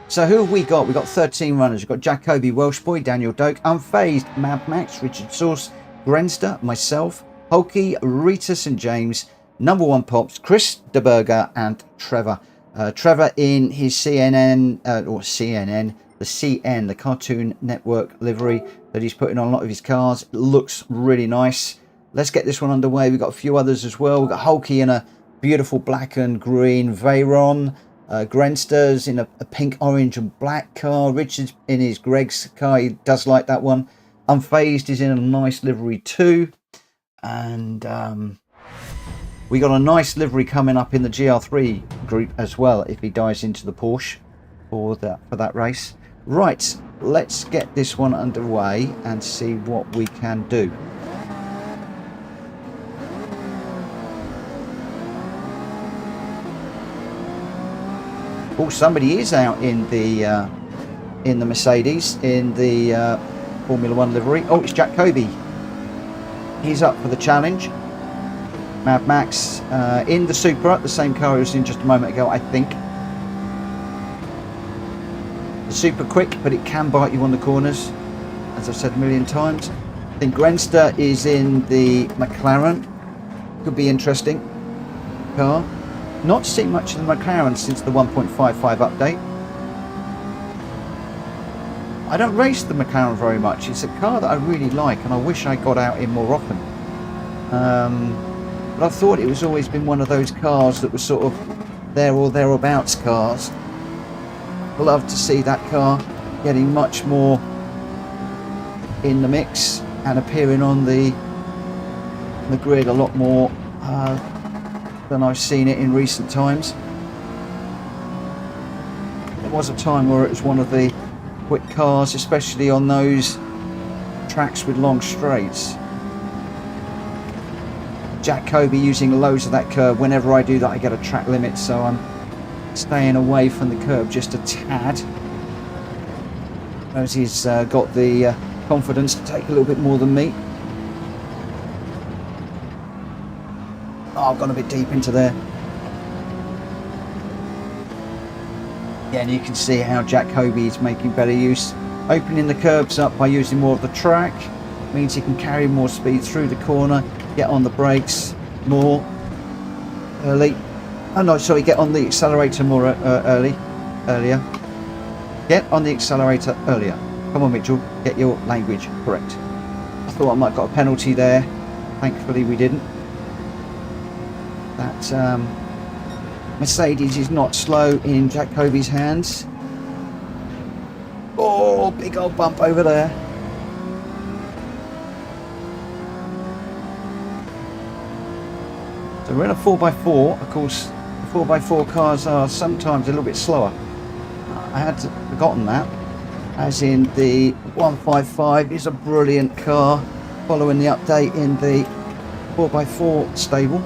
So who have we got? We've got 13 runners. We've got Jacoby, Welsh Boy, Daniel Doak, Unfazed, Mad Max, Richard Source, Grenster, myself, Hulky, Rita St James, Number One Pops, Chris DeBurger, and Trevor. Trevor in his CNN, the CN, the Cartoon Network livery that he's putting on a lot of his cars. It looks really nice. Let's get this one underway. We've got a few others as well. We've got Hulky in a beautiful black and green Veyron. Grenster's in a pink, orange and black car. Richard's in his Greg's car. He does like that one. Unfazed is in a nice livery too. And we got a nice livery coming up in the GR3. group as well if he dives into the Porsche for that race. Right, let's get this one underway and see what we can do. Oh, somebody is out in the Mercedes in the Formula 1 livery. Oh, it's Jack Kobe. He's up for the challenge. Mad Max in the Supra, the same car he was in just a moment ago, I think. The Super quick, but it can bite you on the corners, as I've said a million times. I think Grenster is in the McLaren. Could be interesting car. Not seen much of the McLaren since the 1.55 update. I don't race the McLaren very much. It's a car that I really like and I wish I got out in more often. But I thought it was always been one of those cars that was sort of there or thereabouts cars. I'd love to see that car getting much more in the mix and appearing on the grid a lot more than I've seen it in recent times. There was a time where it was one of the quick cars, especially on those tracks with long straights. Jack Kobe using loads of that curve. Whenever I do that I get a track limit, so I'm staying away from the curb just a tad, as he's got the confidence to take a little bit more than me. Oh, I've gone a bit deep into there. Yeah, and you can see how Jack Kobe is making better use. Opening the curbs up by using more of the track means he can carry more speed through the corner, get on the brakes more early. Oh no, sorry, get on the accelerator more earlier. Get on the accelerator earlier. Come on, Mitchell, get your language correct. I thought I might have got a penalty there. Thankfully we didn't. That Mercedes is not slow in Jack Kobe's hands. Oh, big old bump over there. So we're in a 4x4. Of course, the 4x4 cars are sometimes a little bit slower. I had forgotten that. As in the 155 is a brilliant car following the update in the 4x4 stable.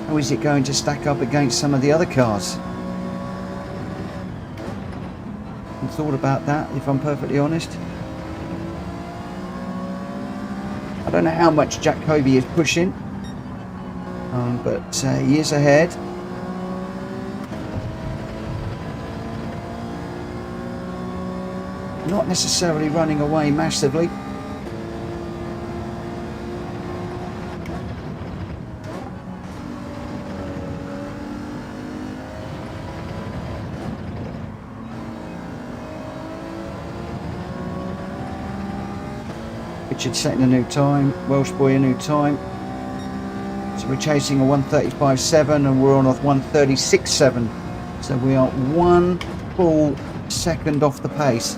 How is it going to stack up against some of the other cars? I thought about that, if I'm perfectly honest. I don't know how much Jack Kobe is pushing, but he is ahead. Not necessarily running away massively. Richard setting a new time, Welsh boy a new time. So we're chasing a 1:35.7 and we're on a 1:36.7. So we are 1 full second off the pace.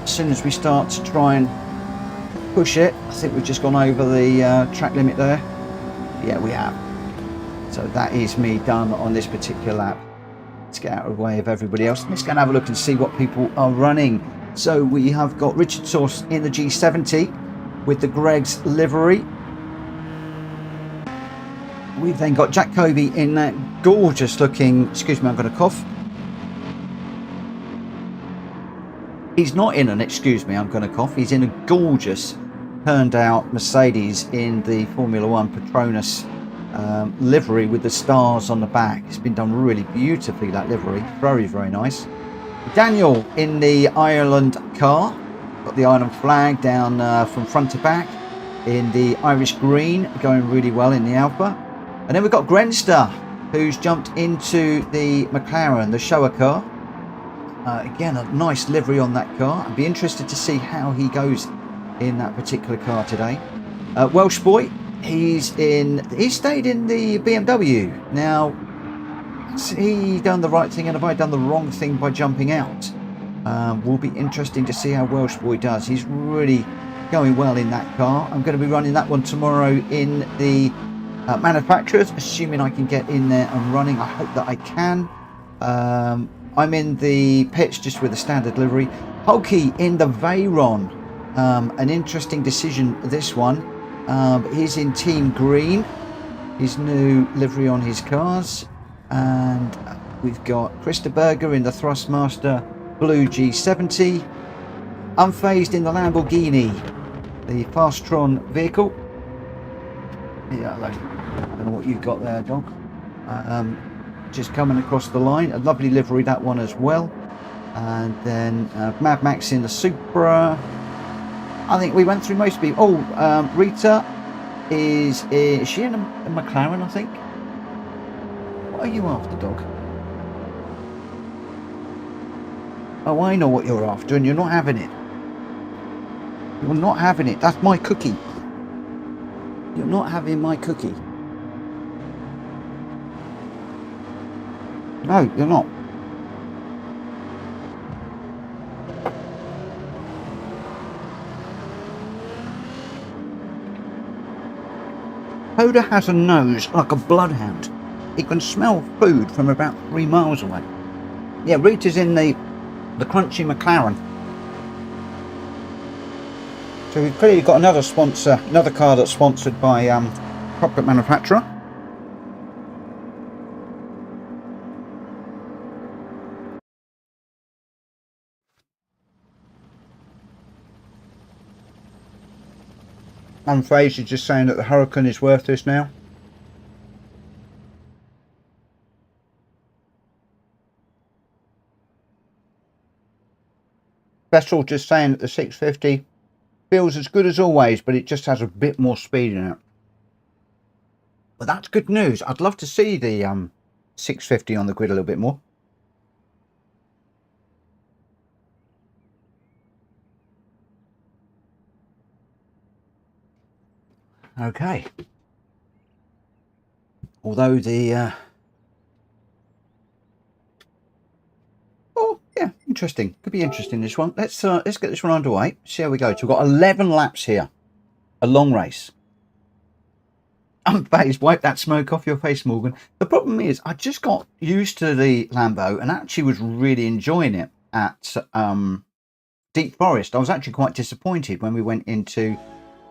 As soon as we start to try and push it, I think we've just gone over the track limit there. Yeah, we have. So that is me done on this particular lap. Let's get out of the way of everybody else. Let's go and have a look and see what people are running. So we have got Richard Source in the G70 with the Greg's livery. We've then got Jack Kobe in that gorgeous looking, excuse me, I'm going to cough. He's not in an, excuse me, I'm going to cough. He's in a gorgeous turned out Mercedes in the Formula 1 Patronus livery with the stars on the back. It's been done really beautifully, that livery. Very, very nice. Daniel in the Ireland car, got the Ireland flag down from front to back in the Irish green, going really well in the Alpha. And then we've got Grenster, who's jumped into the McLaren, the shower car. Again, a nice livery on that car. I'd be interested to see how he goes in that particular car today. Welsh boy, he stayed in the BMW. Now, has he done the right thing and have I done the wrong thing by jumping out? Will be interesting to see how Welsh boy does. He's really going well in that car. I'm going to be running that one tomorrow in the Manufacturers, assuming I can get in there and running. I hope that I can. I'm in the pits just with a standard livery. Hulky in the Veyron. An interesting decision, this one. He's in team green. His new livery on his cars. And we've got Krista Berger in the Thrustmaster Blue G70. Unfazed in the Lamborghini, the Fastron vehicle. Yeah, I don't know what you've got there, dog. Just coming across the line. A lovely livery, that one as well. And then Mad Max in the Supra. I think we went through most people. Oh, Rita is she in a McLaren, I think? What are you after, dog? Oh, I know what you're after, and you're not having it. You're not having it. That's my cookie. You're not having my cookie. No, you're not. Coda has a nose like a bloodhound. He can smell food from about 3 miles away. Yeah, Rita's in the crunchy McLaren. So we've clearly got another sponsor, another car that's sponsored by corporate manufacturer. Unfazed is just saying that the Huracan is worthless now. Vettel just saying that the 650 feels as good as always, but it just has a bit more speed in it. But that's good news. I'd love to see the 650 on the grid a little bit more. Okay. Although the oh yeah, interesting. Could be interesting, this one. Let's get this one underway. See how we go. So we've got 11 laps here. A long race. Unfazed, wipe that smoke off your face, Morgan. The problem is I just got used to the Lambo and actually was really enjoying it at Deep Forest. I was actually quite disappointed when we went into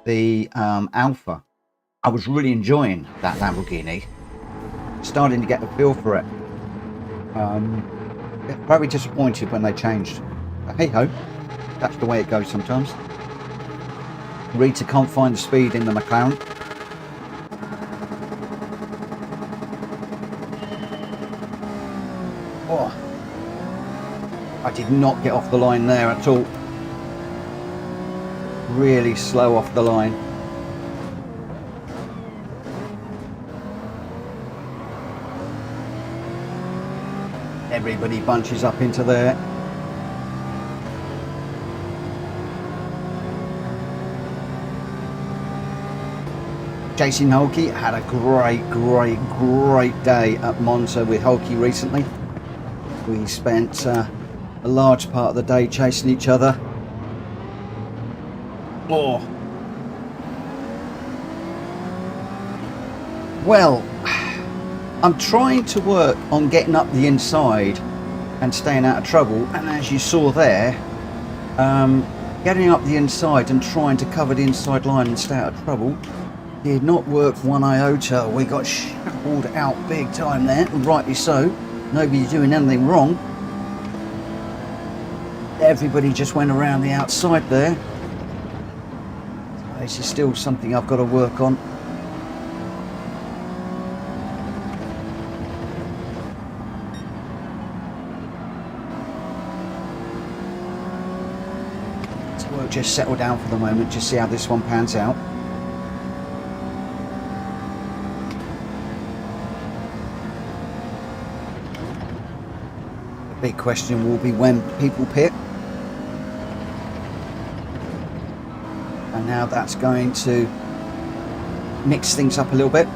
the Alpha. I was really enjoying that Lamborghini. Starting to get a feel for it. Very disappointed when they changed. But hey ho, that's the way it goes sometimes. Rita can't find the speed in the McLaren. Oh, I did not get off the line there at all. Really slow off the line. Everybody bunches up into there. Chasing Hulky. Had a great day at Monza with Hulky recently. We spent a large part of the day chasing each other. Oh. Well, I'm trying to work on getting up the inside and staying out of trouble, and as you saw there, getting up the inside and trying to cover the inside line and stay out of trouble did not work one iota. We got shoveled out big time there, and rightly so. Nobody's doing anything wrong. Everybody just went around the outside there. This is still something I've got to work on. So we'll just settle down for the moment, just see how this one pans out. The big question will be when people pit. And now that's going to mix things up a little bit.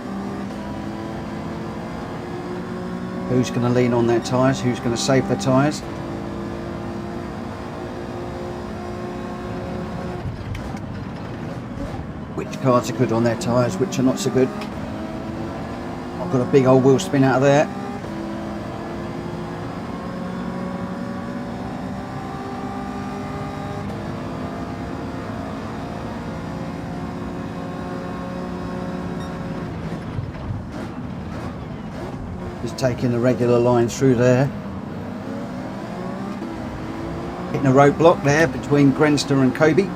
Who's going to lean on their tyres? Who's going to save their tyres? Which cars are good on their tyres, which are not so good? Got a big old wheel spin out of there. Just taking the regular line through there. Hitting a roadblock there between Grenster and Kobe.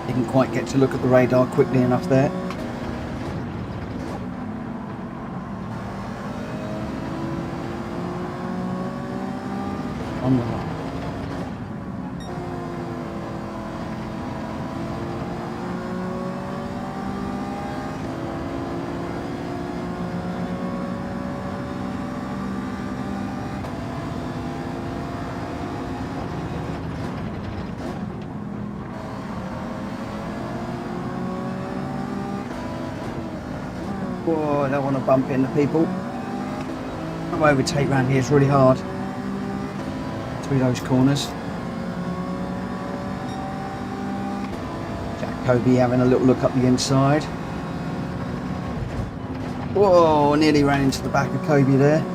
Didn't quite get to look at the radar quickly enough there. On the line. Oh, I don't want to bump into people. Come overtake round here is really hard. Through those corners. Jack Kobe having a little look up the inside. Whoa, nearly ran into the back of Kobe there.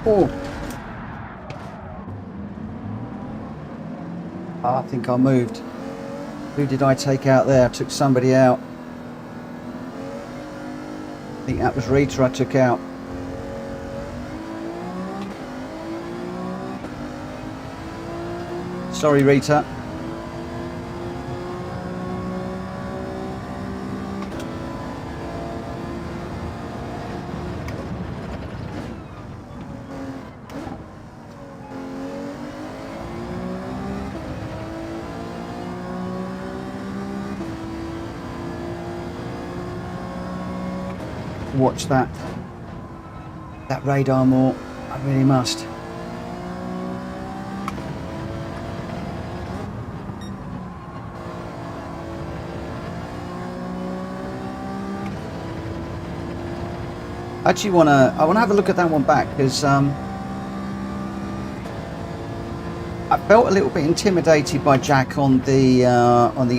Oh. I think I moved. Who did I take out there? I took somebody out. I think that was Rita I took out. Sorry, Rita. Watch that radar more. I really must. Actually, I wanna have a look at that one back because I felt a little bit intimidated by Jack on the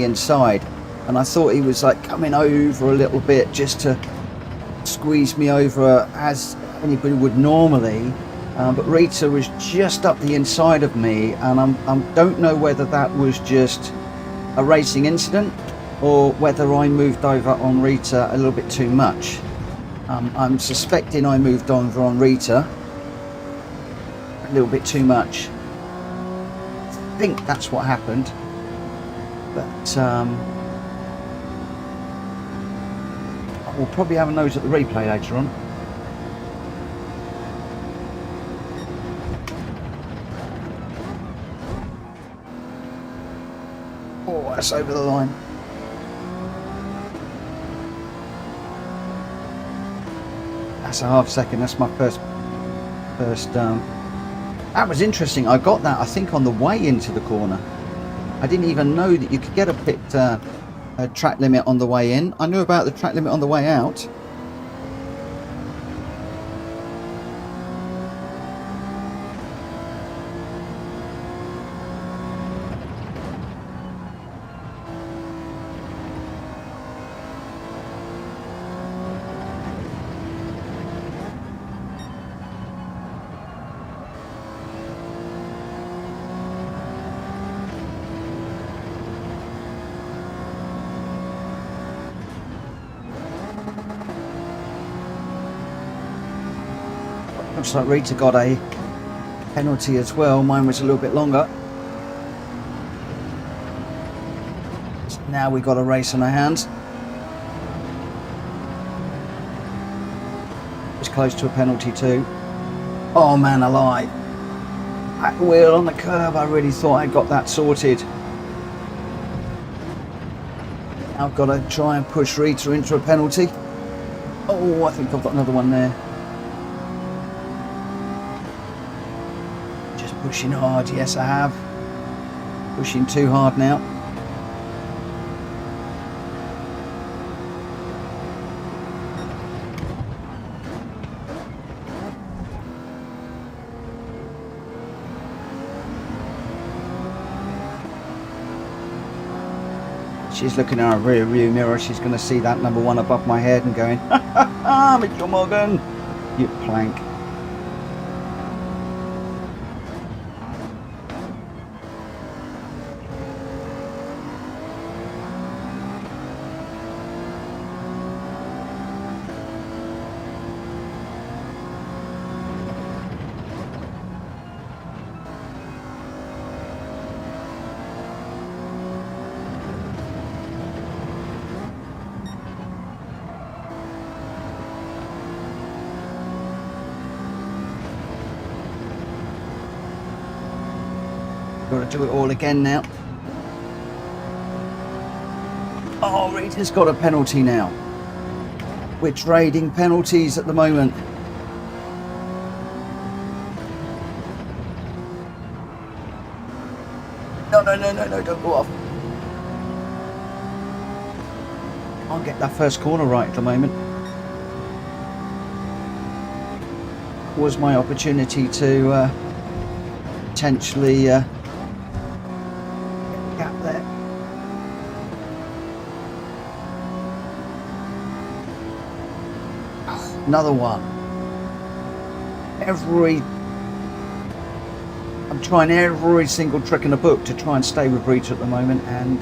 inside, and I thought he was like coming over a little bit just to squeeze me over as anybody would normally, but Rita was just up the inside of me, and I don't know whether that was just a racing incident or whether I moved over on Rita a little bit too much. I'm suspecting I moved over on Rita a little bit too much. I think that's what happened, but we'll probably have a nose at the replay later on. Oh, that's over the line. That's a half second. That's my first. That was interesting. I got that, I think, on the way into the corner. I didn't even know that you could get a pit a track limit on the way in. I knew about the track limit on the way out. Looks like Rita got a penalty as well. Mine was a little bit longer. So now we've got a race on our hands. It's close to a penalty too. Oh man alive. back wheel on the curb. I really thought I got that sorted. I've got to try and push Rita into a penalty. Oh, I think I've got another one there. Just pushing hard. Yes, I have. Pushing too hard now. She's looking at her rear view mirror. She's going to see that number one above my head and going, ha ha ha, Mitchell Morgan, you plank. Got to do it all again now. Oh, Rita's got a penalty now. We're trading penalties at the moment. No, don't go off. Can't get that first corner right at the moment. Was my opportunity to potentially get the gap there. Another one. I'm trying every single trick in the book to try and stay with Rita at the moment, and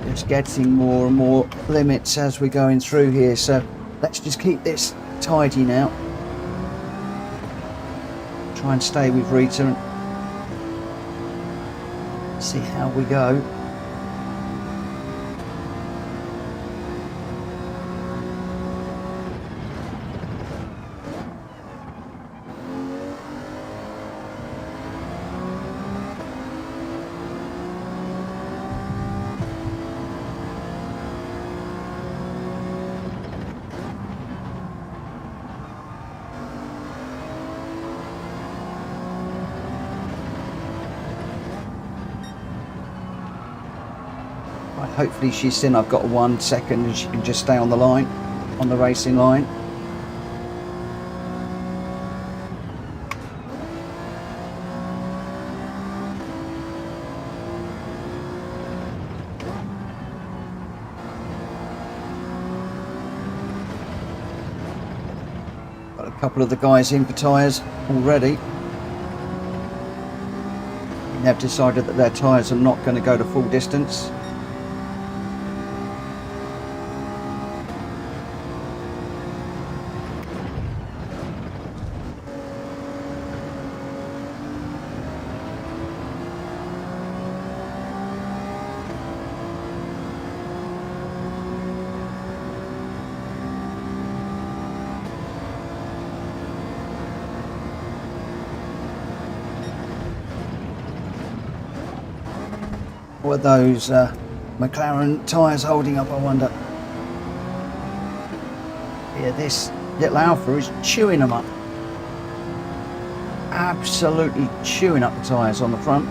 it's getting more and more limits as we're going through here. So let's just keep this tidy now. Try and stay with Rita and see how we go. Hopefully she's seen I've got 1 second and she can just stay on the line, on the racing line. Got a couple of the guys in for tyres already. And they've decided that their tyres are not going to go the full distance. What are those McLaren tyres holding up, I wonder? Yeah, this little Alpha is chewing them up. Absolutely chewing up the tyres on the front.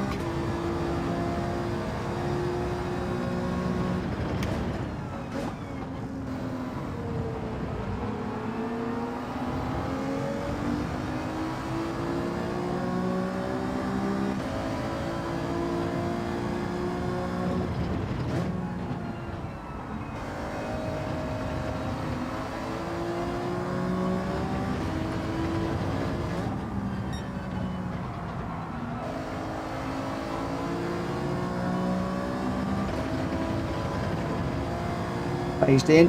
Phased in.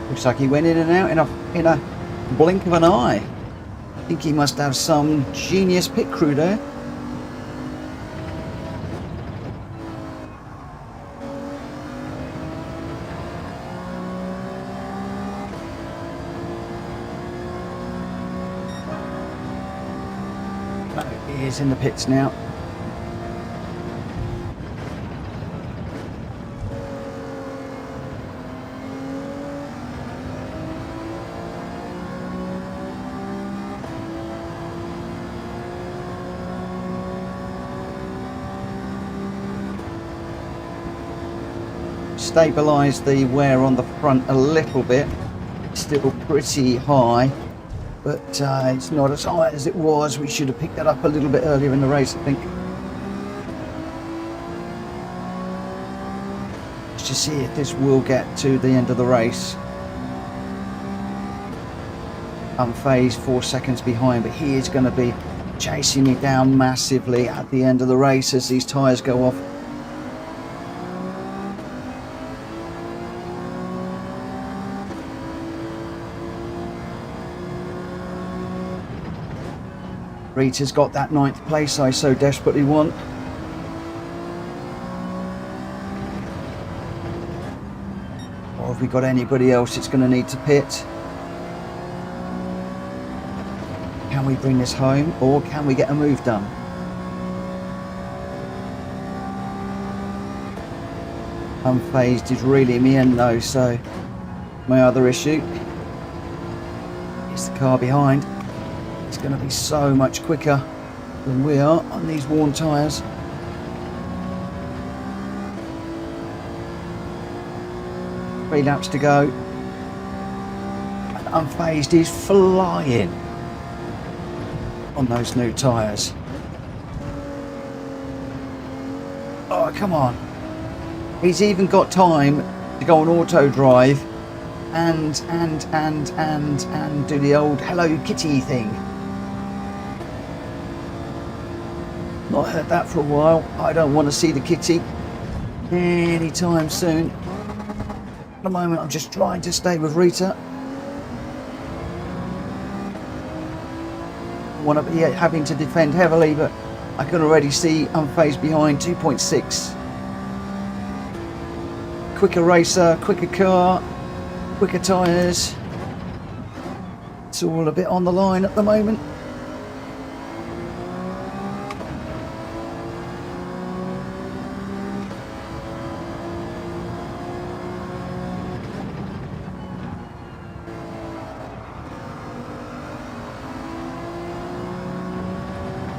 Looks like he went in and out in a blink of an eye. I think he must have some genius pit crew there. He's in the pits now. Stabilise the wear on the front a little bit. Still pretty high, but it's not as high as it was. We should have picked that up a little bit earlier in the race, I think. Let's just see if this will get to the end of the race. Unfazed, 4 seconds behind, but he is going to be chasing me down massively at the end of the race as these tyres go off. Rita's got that 9th place I so desperately want. Or have we got anybody else that's going to need to pit? Can we bring this home, or can we get a move done? Unfazed is really me in though, so my other issue is the car behind. It's going to be so much quicker than we are on these worn tyres. Three laps to go. And Unfazed is flying on those new tyres. Oh, come on. He's even got time to go on auto drive and do the old Hello Kitty thing. Not heard that for a while. I don't want to see the kitty anytime soon. At the moment I'm just trying to stay with Rita. I want to be having to defend heavily, but I can already see Unfazed behind, 2.6. Quicker racer, quicker car, quicker tyres. It's all a bit on the line at the moment.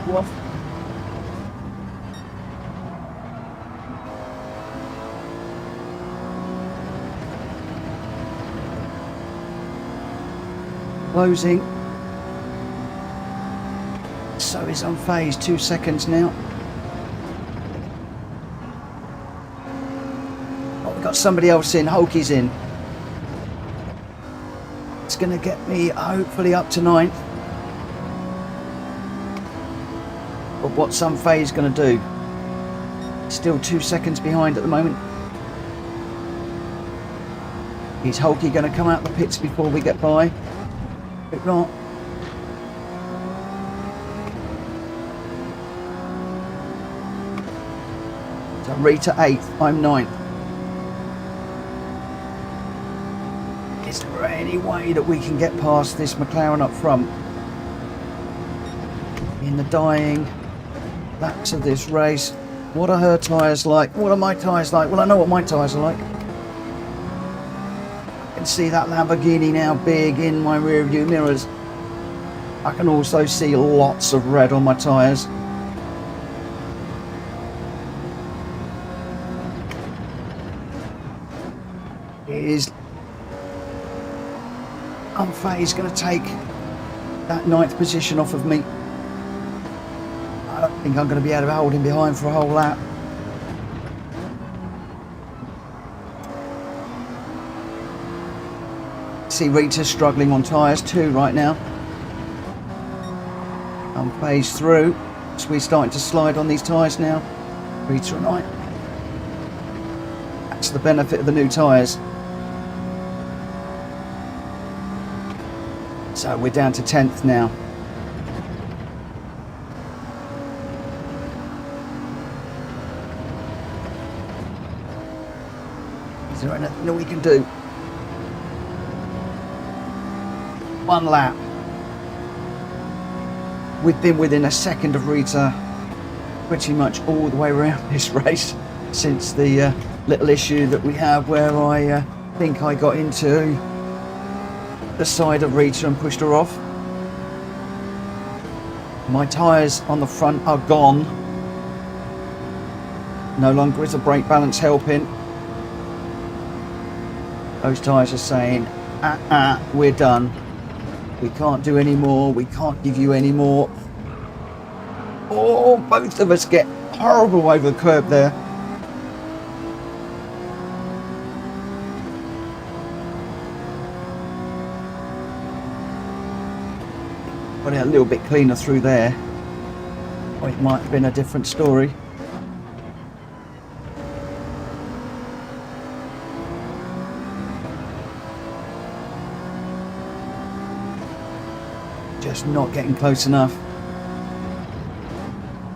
Off. Closing. So is Unfazed, 2 seconds now. Oh, we've got somebody else in, Hulky's in. It's going to get me hopefully up to 9th. But what's Unfazed going to do? Still 2 seconds behind at the moment. Is Hulky going to come out the pits before we get by? If not, so Rita 8th, I'm 9th. Is there any way that we can get past this McLaren up front? In the dying laps of this race, what are her tyres like? What are my tyres like? Well, I know what my tyres are like. I can see that Lamborghini now big in my rear view mirrors. I can also see lots of red on my tyres. It is Unfazed going to take that 9th position off of me. I don't think I'm going to be able to hold him behind for a whole lap. See Rita's struggling on tyres too right now. Unfazed through. So we're starting to slide on these tyres now. Rita and I. That's the benefit of the new tyres. So we're down to 10th now. Is there anything that we can do? One lap. We've been within a second of Rita pretty much all the way around this race since the little issue that we have where I think I got into the side of Rita and pushed her off. My tyres on the front are gone. No longer is the brake balance helping. Those tyres are saying, we're done. We can't do any more. We can't give you any more. Oh, both of us get horrible over the curb there. Got it a little bit cleaner through there. Or it might have been a different story. Just not getting close enough.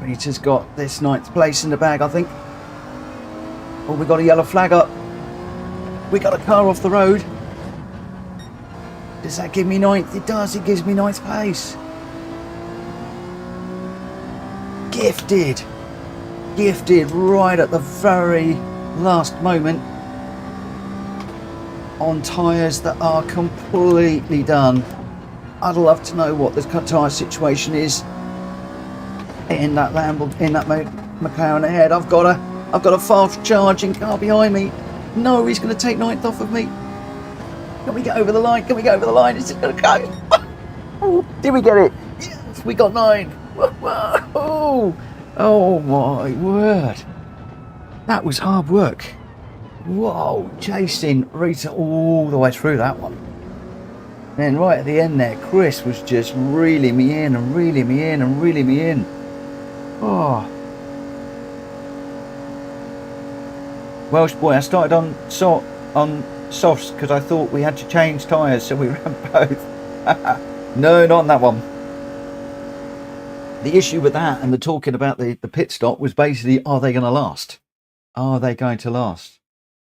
Rita's got this 9th place in the bag, I think. Oh, we got a yellow flag up. We got a car off the road. Does that give me 9th? It does. It gives me 9th place. Gifted. Gifted right at the very last moment on tyres that are completely done. I'd love to know what the tyre situation is in that McLaren ahead. I've got a fast charging car behind me. No, he's going to take 9th off of me. Can we get over the line? Can we get over the line? Is it going to go? Oh, did we get it? Yes, we got 9. Oh my word. That was hard work. Whoa, chasing Rita all the way through that one. Then right at the end there, Chris was just reeling me in and reeling me in and reeling me in. Oh. Welsh boy, I started on softs because I thought we had to change tyres, so we ran both. No, not on that one. The issue with that and the talking about the pit stop was basically, are they going to last? Are they going to last?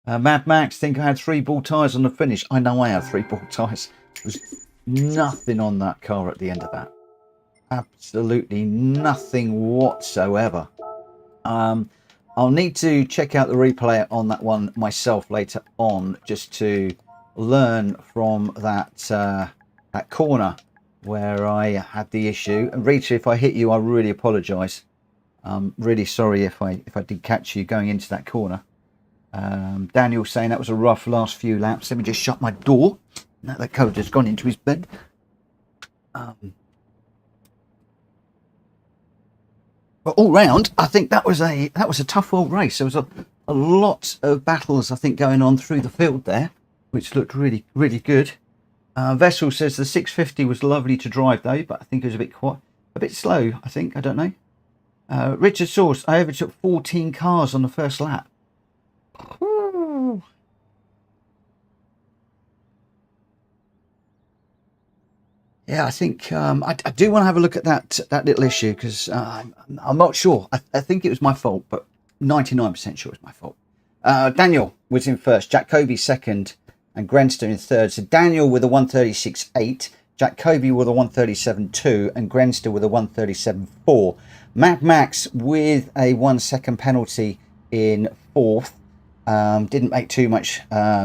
Mad Max, think I had 3 ball tyres on the finish. I know I had 3 ball tyres. There was nothing on that car at the end of that. Absolutely nothing whatsoever. I'll need to check out the replay on that one myself later on, just to learn from that corner where I had the issue. And Rita, if I hit you, I really apologise. I'm really sorry if I did catch you going into that corner. Daniel saying that was a rough last few laps. Let me just shut my door. Now that code has gone into his bed. But all round, I think that was a tough old race. There was a lot of battles, I think, going on through the field there, which looked really, really good. Vessel says the 650 was lovely to drive though, but I think it was a bit slow. I think, I don't know. Richard Source, I overtook 14 cars on the first lap. Ooh. Yeah, I think I do want to have a look at that little issue, because I'm not sure. I think it was my fault, but 99% sure it was my fault. Daniel was in first, Jack Kobe second, and Grenster in third. So Daniel with a 136.8, Jack Kobe with a 137.2, and Grenster with a 137.4. Mad Max with a 1 second penalty in fourth. Didn't make too much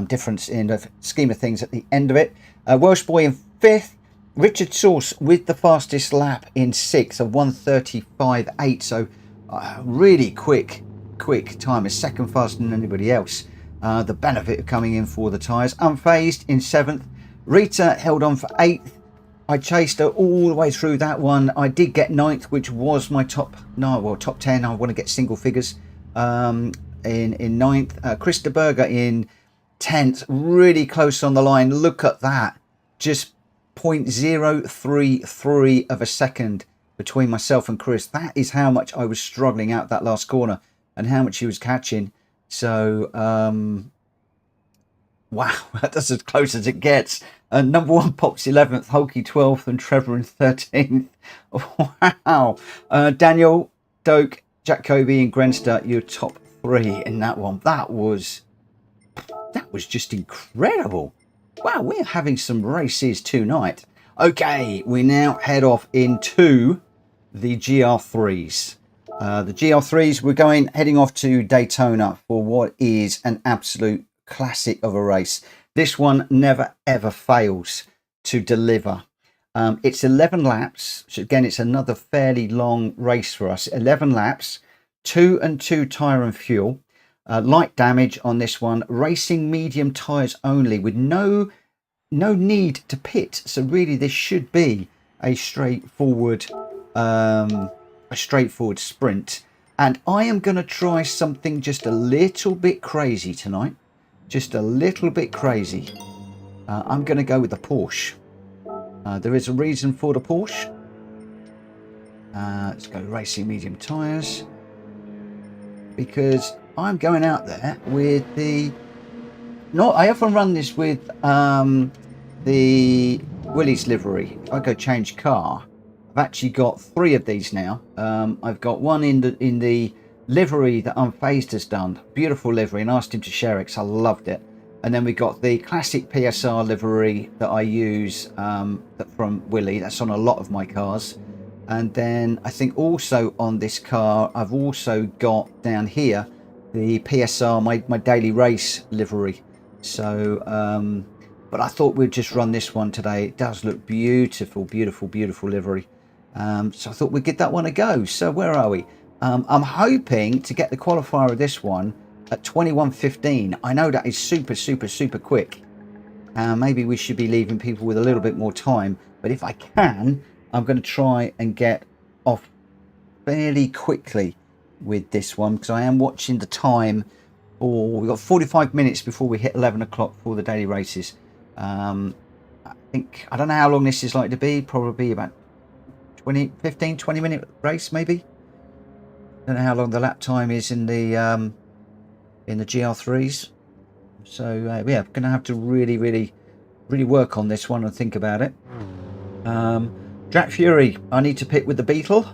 difference in the scheme of things at the end of it. Welsh Boy in fifth. Richard Source with the fastest lap in sixth, a 135.8. So really quick time, is second faster than anybody else. The benefit of coming in for the tyres. Unfazed in seventh. Rita held on for eighth. I chased her all the way through that one. I did get ninth, which was my top 10. I want to get single figures in ninth. Krista Berger in 10th, really close on the line. Look at that, just 0.033 of a second between myself and Chris. That is how much I was struggling out that last corner and how much he was catching. So wow, that's as close as it gets. Number one Pops 11th, Hulky 12th, and Trevor in 13th. Wow. Daniel, Doak, Jack Kobe and Grenster, your top three in that one. That was just incredible. Wow, we're having some races tonight. Okay, we now head off into the GR3s. The GR3s, we're heading off to Daytona for what is an absolute classic of a race. This one never ever fails to deliver. It's 11 laps. So again, it's another fairly long race for us. 11 laps, 2 and 2 tyre and fuel. Light damage on this one. Racing medium tyres only, with no need to pit. So really, this should be a straightforward sprint. And I am going to try something just a little bit crazy tonight. Just a little bit crazy. I'm going to go with the Porsche. There is a reason for the Porsche. Let's go racing medium tyres, because I'm going out there with the... I often run this with the Willys livery. If I go change car, I've actually got 3 of these now. I've got one in the livery that Unfazed has done. Beautiful livery, and asked him to share it because I loved it. And then we got the classic PSR livery that I use from Willy. That's on a lot of my cars. And then I think also on this car, I've also got down here the PSR, my daily race livery. So, but I thought we'd just run this one today. It does look beautiful, beautiful, beautiful livery. So I thought we'd give that one a go. So where are we? I'm hoping to get the qualifier of this one at 21:15. I know that is super, super, super quick. Maybe we should be leaving people with a little bit more time. But if I can, I'm going to try and get off fairly quickly with this one, because I am watching the time. We've got 45 minutes before we hit 11 o'clock for the daily races. I don't know how long this is likely to be. Probably about 20 minute race, maybe. Don't know how long the lap time is in the GR3s. So yeah, I'm gonna have to really work on this one and think about it. Jack Fury, I need to pit with the Beetle.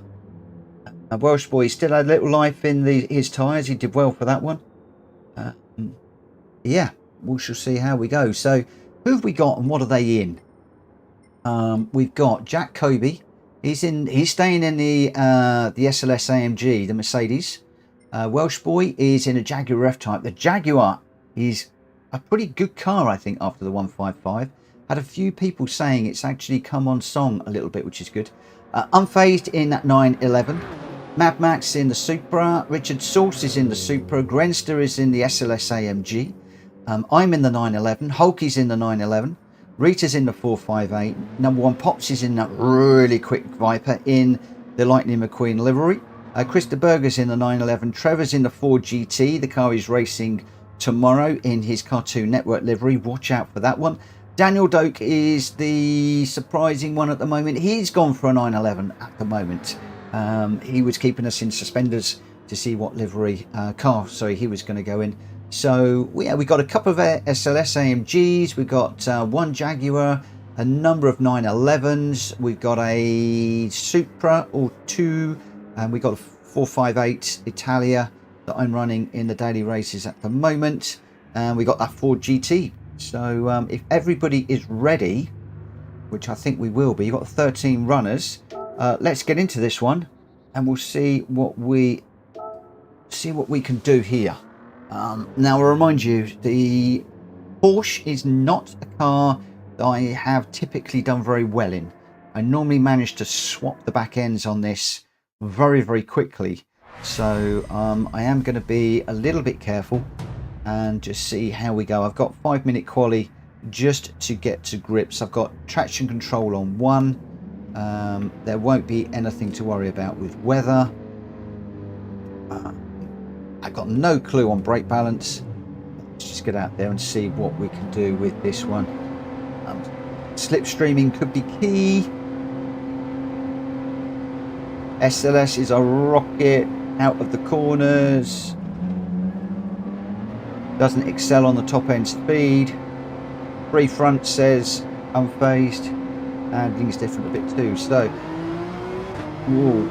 Welsh boy still had a little life in his tyres. He did well for that one. Yeah, we shall see how we go. So who have we got and what are they in? We've got Jack Kobe. He's staying in the SLS AMG, the Mercedes. Welsh boy is in a Jaguar F-Type. The Jaguar is a pretty good car, I think, after the 155. Had a few people saying it's actually come on song a little bit, which is good. Unfazed in that 911. Mad Max in the Supra. Richard Source is in the Supra. Grenster is in the SLS AMG. I'm in the 911. Hulky's in the 911. Rita's in the 458. Number 1 Pops is in that really quick Viper in the Lightning McQueen livery. Chris de Burger's in the 911. Trevor's in the 4GT. The car is racing tomorrow in his Cartoon Network livery. Watch out for that one. Daniel Doak is the surprising one at the moment. He's gone for a 911 at the moment. He was keeping us in suspenders to see what livery car he was going to go in. So yeah, we got a couple of SLS AMGs. We've got 1 Jaguar, a number of 911s. We've got a Supra or 2, and we got a 458 Italia that I'm running in the daily races at the moment. And we got that Ford GT. So if everybody is ready, which I think we will be, you've got 13 runners. Let's get into this one, and we'll see what we can do here. Now, I'll remind you, the Porsche is not a car that I have typically done very well in. I normally manage to swap the back ends on this very, very quickly. So I am going to be a little bit careful and just see how we go. I've got 5-minute quali just to get to grips. I've got traction control on 1. There won't be anything to worry about with weather. I've got no clue on brake balance. Let's just get out there and see what we can do with this one. Slipstreaming could be key. SLS is a rocket out of the corners. Doesn't excel on the top end speed. Free front says unfazed. Handling's different a bit too. So, whoa.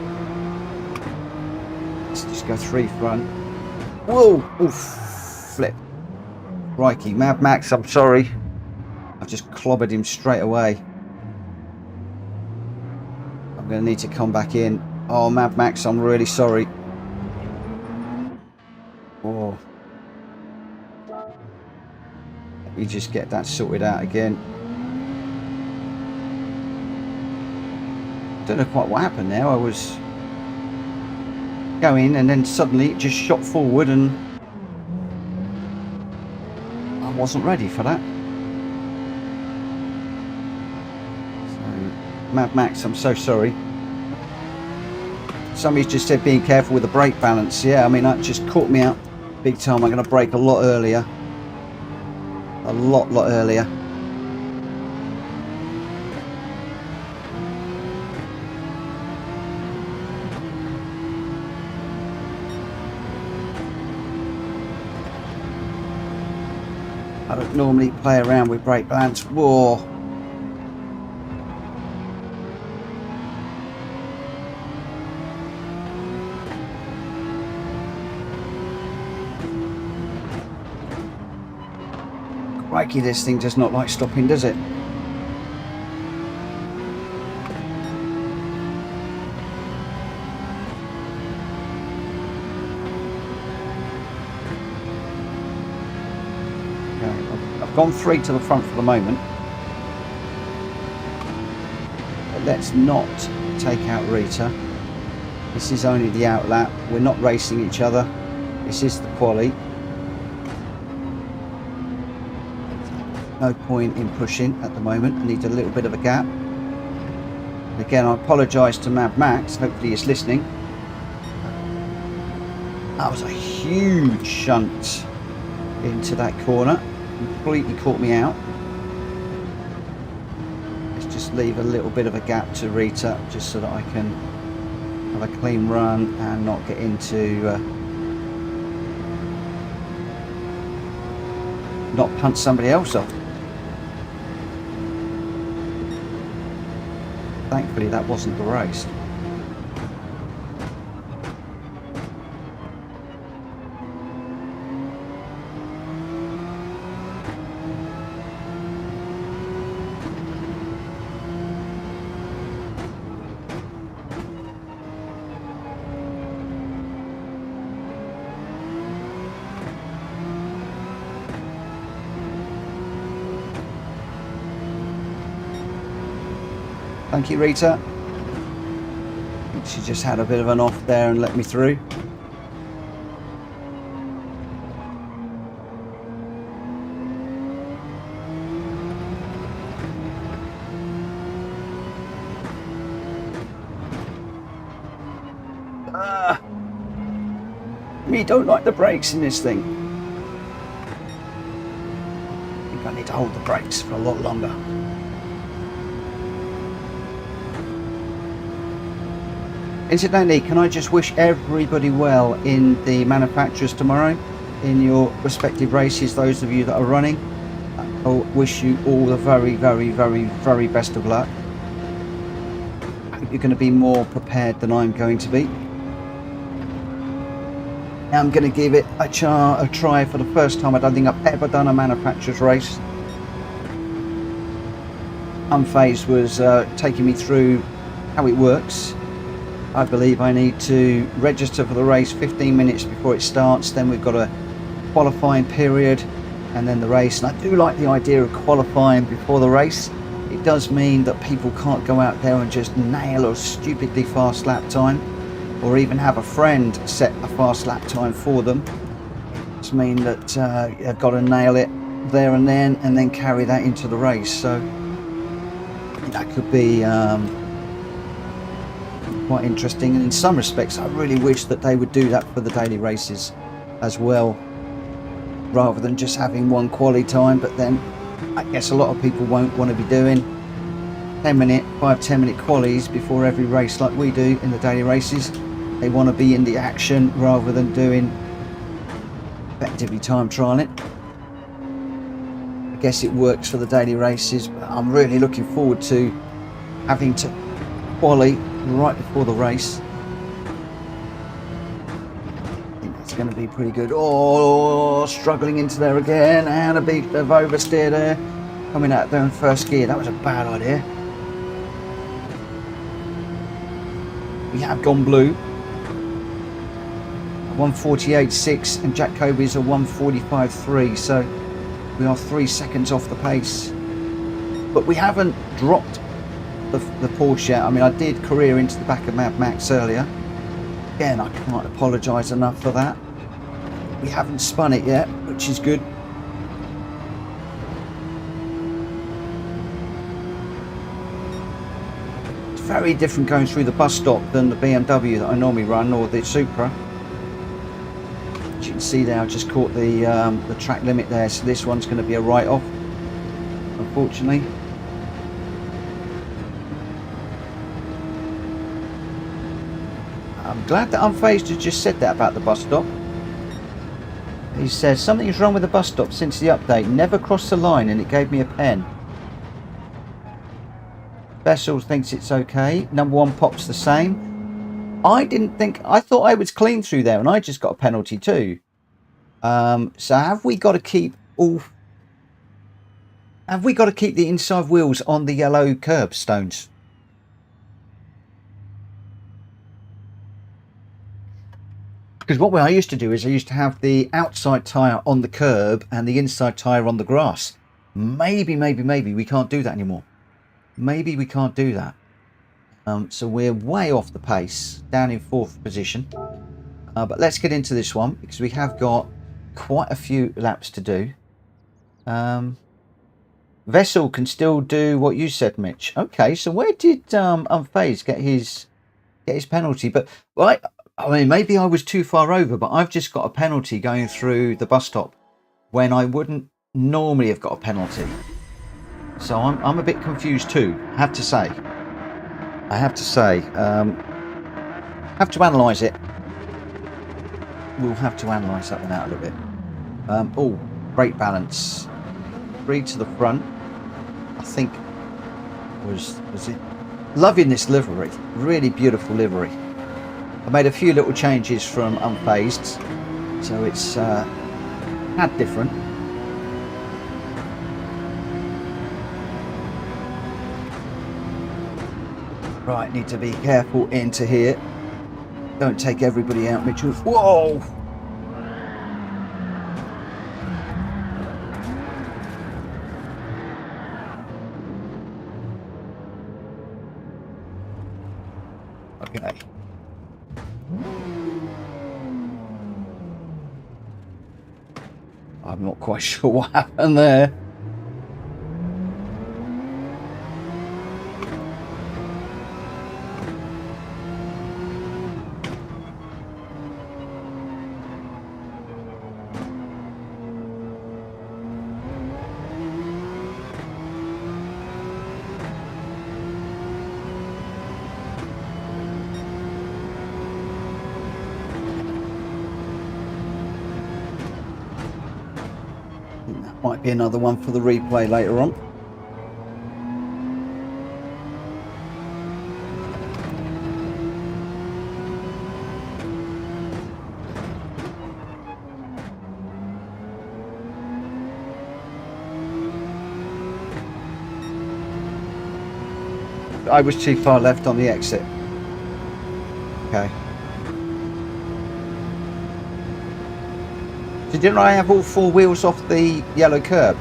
Let's just go 3 front. Whoa! Oof! Flip. Crikey, Mad Max, I'm sorry. I've just clobbered him straight away. I'm going to need to come back in. Oh, Mad Max, I'm really sorry. Oh. Let me just get that sorted out again. Don't know quite what happened there. I was going and then suddenly it just shot forward and I wasn't ready for that. So, Mad Max, I'm so sorry. Somebody's just said being careful with the brake balance. Yeah, I mean, that just caught me out big time. I'm going to brake a lot earlier. A lot earlier. I don't normally play around with brake balance. Whoa. Crikey, this thing does not like stopping, does it? I've gone 3 to the front for the moment. But let's not take out Rita. This is only the out lap. We're not racing each other. This is the quali. No point in pushing at the moment. I need a little bit of a gap. Again, I apologise to Mad Max. Hopefully he's listening. That was a huge shunt into that corner. Completely caught me out. Let's just leave a little bit of a gap to Rita just so that I can have a clean run and not get into not punch somebody else off. Thankfully that wasn't the race. Thank you, Rita. I think she just had a bit of an off there and let me through. Me don't like the brakes in this thing. I think I need to hold the brakes for a lot longer. Incidentally, can I just wish everybody well in the manufacturers tomorrow, in your respective races, those of you that are running. I wish you all the very, very, very, very best of luck. I hope you're going to be more prepared than I'm going to be. I'm going to give it a try for the first time. I don't think I've ever done a manufacturer's race. Unfazed was taking me through how it works. I believe I need to register for the race 15 minutes before it starts. Then we've got a qualifying period and then the race. And I do like the idea of qualifying before the race. It does mean that people can't go out there and just nail a stupidly fast lap time, or even have a friend set a fast lap time for them. It's mean that you've got to nail it there and then carry that into the race. So that could be quite interesting, and in some respects I really wish that they would do that for the daily races as well, rather than just having one quali time. But then I guess a lot of people won't want to be doing 10 minute 5-10 minute qualies before every race like we do in the daily races. They want to be in the action rather than doing effectively time trialing. I guess it works for the daily races, but I'm really looking forward to having to quali right before the race. I think that's going to be pretty good. Oh, struggling into there again, and a bit of oversteer there, coming out there in first gear. That was a bad idea. We have gone blue. 1:48.6 and Jack Kobe's a 1:45.3, so we are 3 seconds off the pace. But we haven't dropped the Porsche yet. I mean, I did career into the back of Mad Max earlier. Again, I can't apologise enough for that. We haven't spun it yet, which is good. It's very different going through the bus stop than the BMW that I normally run, or the Supra. As you can see there, I just caught the track limit there, so this one's going to be a write-off, unfortunately. I'm glad that Unfazed has just said that about the bus stop. He says, something is wrong with the bus stop since the update. Never crossed the line and it gave me a pen. Bessel thinks it's okay. Number one pops the same. I thought I was clean through there and I just got a penalty too. So have we got to keep the inside wheels on the yellow curbstones? Because what I used to do is I used to have the outside tyre on the curb and the inside tyre on the grass. Maybe we can't do that anymore. Maybe we can't do that. So we're way off the pace, down in 4th position. But let's get into this one because we have got quite a few laps to do. Vessel can still do what you said, Mitch. Okay, so where did Unfazed get his penalty? But I mean, maybe I was too far over, but I've just got a penalty going through the bus stop when I wouldn't normally have got a penalty. So I'm a bit confused too, I have to say. Have to analyse it. We'll have to analyse that one out a little bit. Oh, great balance. 3 to the front. I think was it. Loving this livery. Really beautiful livery. I made a few little changes from Unfazed, so it's had different. Right, need to be careful into here. Don't take everybody out, Mitchell. Whoa! Okay. I'm not quite sure what happened there. Might be another one for the replay later on. I was too far left on the exit. Okay. So didn't I have all 4 wheels off the yellow curb?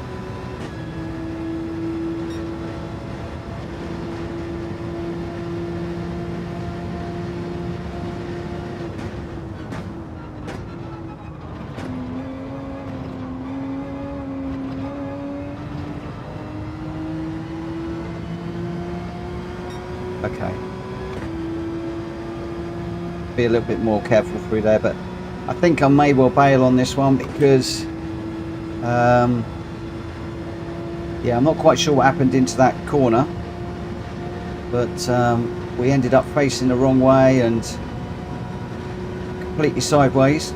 Okay. Be a little bit more careful through there, but I think I may well bail on this one because yeah, I'm not quite sure what happened into that corner, but we ended up facing the wrong way and completely sideways.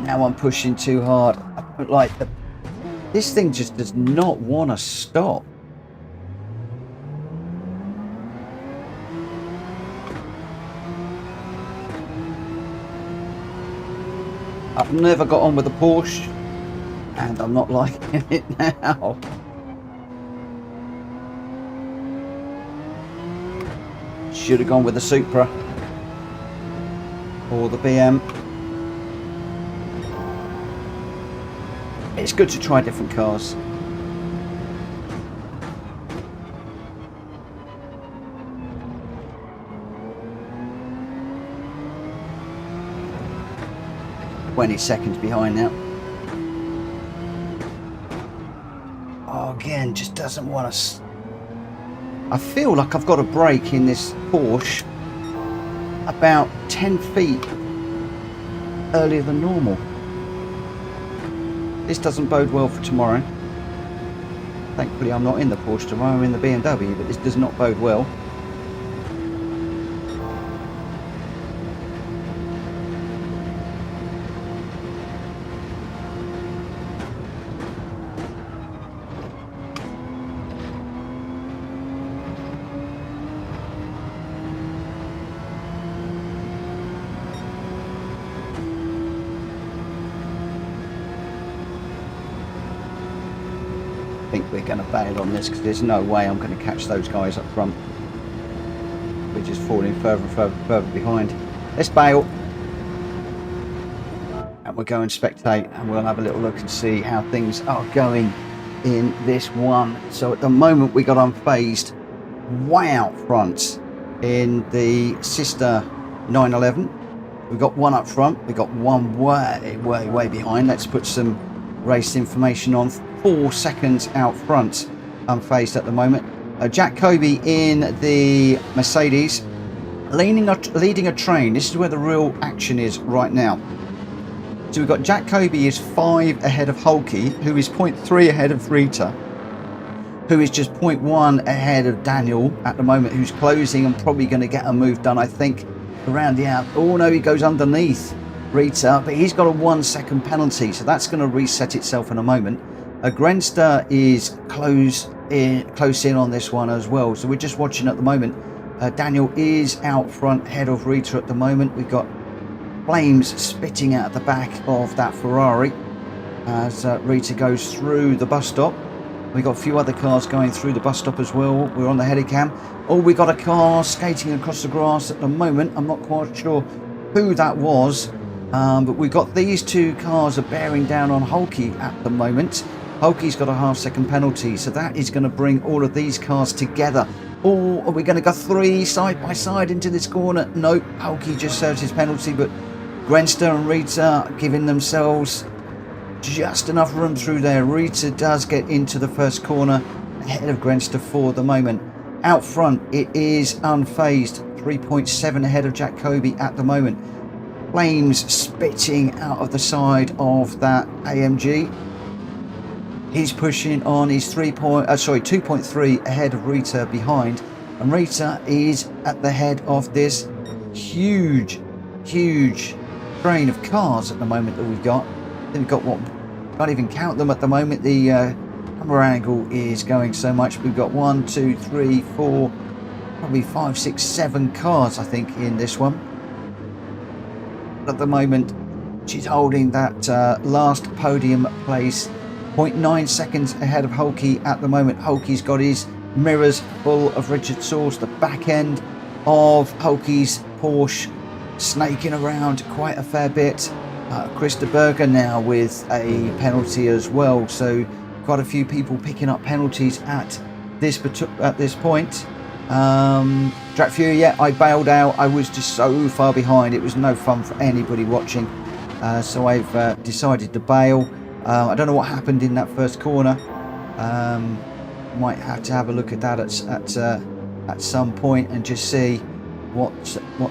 Now I'm pushing too hard. I don't like this thing just does not want to stop. I've never got on with the Porsche and I'm not liking it now. Should have gone with the Supra or the BM. It's good to try different cars. "20 seconds behind now." Oh, again, just doesn't want to. I feel like I've got a brake in this Porsche about 10 feet earlier than normal. This doesn't bode well for tomorrow. Thankfully I'm not in the Porsche tomorrow, I'm in the BMW, but this does not bode well. I think we're going to bail on this because there's no way I'm going to catch those guys up front. We're just falling further and further behind. Let's bail. And we'll go and spectate and we'll have a little look and see how things are going in this one. So at the moment we got unfazed way out front in the sister 911. We've got one up front, we've got one way behind. Let's put some race information on. 4 seconds out front, unfazed at the moment. Jack Kobe in the Mercedes, leading a train. This is where the real action is right now. So we've got Jack Kobe is 5 ahead of Hulky, who is 0.3 ahead of Rita, who is just 0.1 ahead of Daniel at the moment, who's closing and probably going to get a move done, I think, around the out. Oh no, he goes underneath Rita, but he's got a 1 second penalty, so that's going to reset itself in a moment. Grenster is close in on this one as well, so we're just watching at the moment. Daniel is out front ahead of Rita at the moment. We've got flames spitting out the back of that Ferrari as Rita goes through the bus stop. We've got a few other cars going through the bus stop as well. We're on the headicam. Oh, we got a car skating across the grass at the moment. I'm not quite sure who that was, but we've got these two cars are bearing down on Hulky at the moment. Hulky's got a half-second penalty, so that is going to bring all of these cars together. Or are we going to go 3 side by side into this corner? No, Hulky just serves his penalty, but Grenster and Rita giving themselves just enough room through there. Rita does get into the first corner ahead of Grenster for the moment. Out front, it is unfazed, 3.7 ahead of Jack Kobe at the moment. Flames spitting out of the side of that AMG. He's pushing on. He's 2.3 ahead of Rita behind, and Rita is at the head of this huge train of cars at the moment that we've got. We've got what? Can't even count them at the moment. The camera angle is going so much. We've got 1, 2, 3, 4, probably 5, 6, 7 cars, I think, in this one. At the moment, she's holding that last podium place. 0.9 seconds ahead of Hulky at the moment. Hulky's got his mirrors full of Richard sauce. The back end of Hulky's Porsche snaking around quite a fair bit. Chris de Berger now with a penalty as well. So quite a few people picking up penalties at this point. Track Fury, yeah, I bailed out. I was just so far behind. It was no fun for anybody watching. So I've decided to bail. I don't know what happened in that first corner. Might have to have a look at that at some point and just see what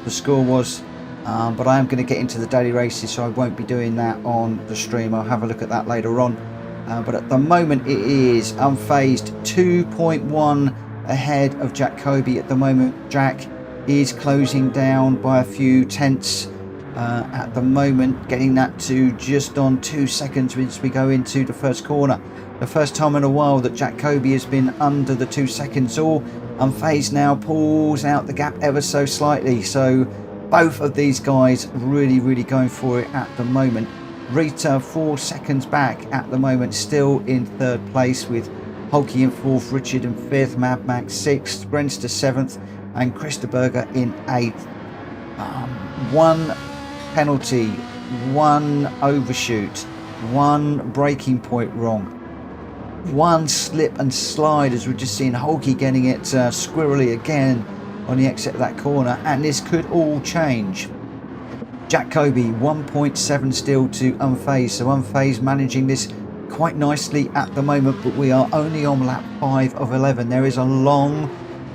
the score was. But I am going to get into the daily races, so I won't be doing that on the stream. I'll have a look at that later on. But at the moment it is unfazed, 2.1 ahead of Jack Kobe at the moment. Jack is closing down by a few tenths at the moment, getting that to just on 2 seconds as we go into the first corner. The first time in a while that Jack Kobe has been under the 2 seconds. All unfazed now, pulls out the gap ever so slightly. So both of these guys really going for it at the moment. Rita 4 seconds back at the moment, still in third place with Hulky in fourth, Richard in fifth, Mad Max sixth, Grenster seventh, and Christenberger in 8th. One penalty, one overshoot, one braking point wrong, one slip and slide, as we're just seeing Holke getting it squirrely again on the exit of that corner, and this could all change. Jack Kobe 1.7 still to Unfazed, so Unfazed managing this quite nicely at the moment, but we are only on lap 5 of 11. There is a long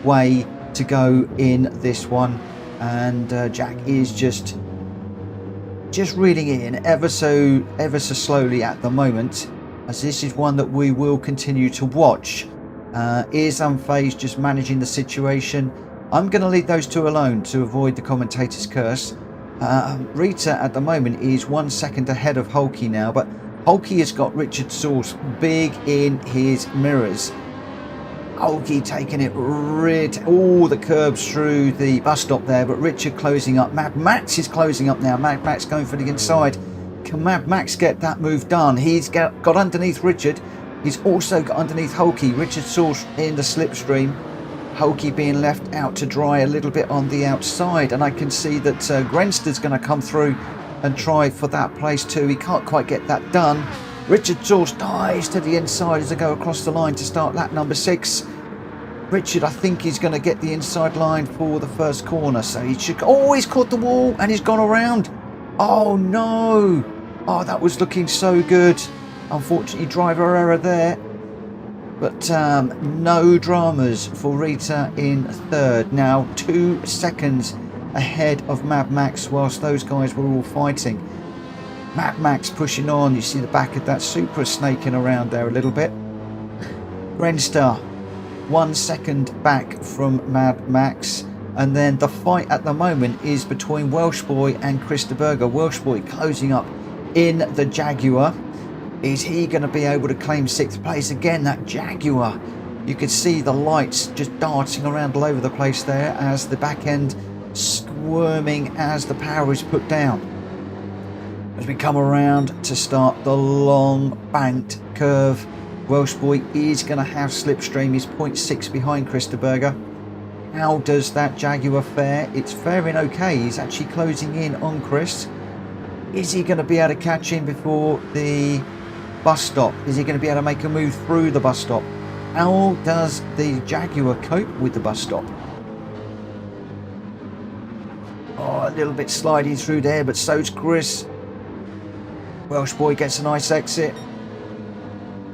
way to go in this one, and Jack is just reeling it in ever so slowly at the moment, as this is one that we will continue to watch. Is Unfazed just managing the situation? I'm going to leave those two alone to avoid the commentator's curse. Rita at the moment is 1 second ahead of Holke now, but Holke has got Richard Sauce big in his mirrors. Holke taking it all the curbs through the bus stop there, but Richard closing up. Mad Max is closing up now. Mad Max going for the inside. Can Mad Max get that move done? He's got underneath Richard. He's also got underneath Holke. Richard Sauce in the slipstream. Holke being left out to dry a little bit on the outside, and I can see that Grenster's going to come through and try for that place too. He can't quite get that done. Richard Sauce dives to the inside as they go across the line to start lap number 6. Richard, I think he's going to get the inside line for the first corner, so he should... Oh, he's caught the wall and he's gone around. Oh no. Oh, that was looking so good. Unfortunately, driver error there. But no dramas for Rita in 3rd. Now 2 seconds ahead of Mad Max whilst those guys were all fighting. Mad Max pushing on. You see the back of that Supra snaking around there a little bit. Grenster 1 second back from Mad Max. And then the fight at the moment is between Welsh Boy and Christenberger. Welsh Boy closing up in the Jaguar. Is he going to be able to claim 6th place again? That Jaguar, you could see the lights just darting around all over the place there as the back end squirming as the power is put down. As we come around to start the long banked curve, Welsh Boy is going to have slipstream. He's 0.6 behind Christenberger. How does that Jaguar fare? It's faring okay. He's actually closing in on Chris. Is he going to be able to catch him before the bus stop? Is he going to be able to make a move through the bus stop? How does the Jaguar cope with the bus stop? Oh, a little bit sliding through there, but so's Chris. Welsh Boy gets a nice exit.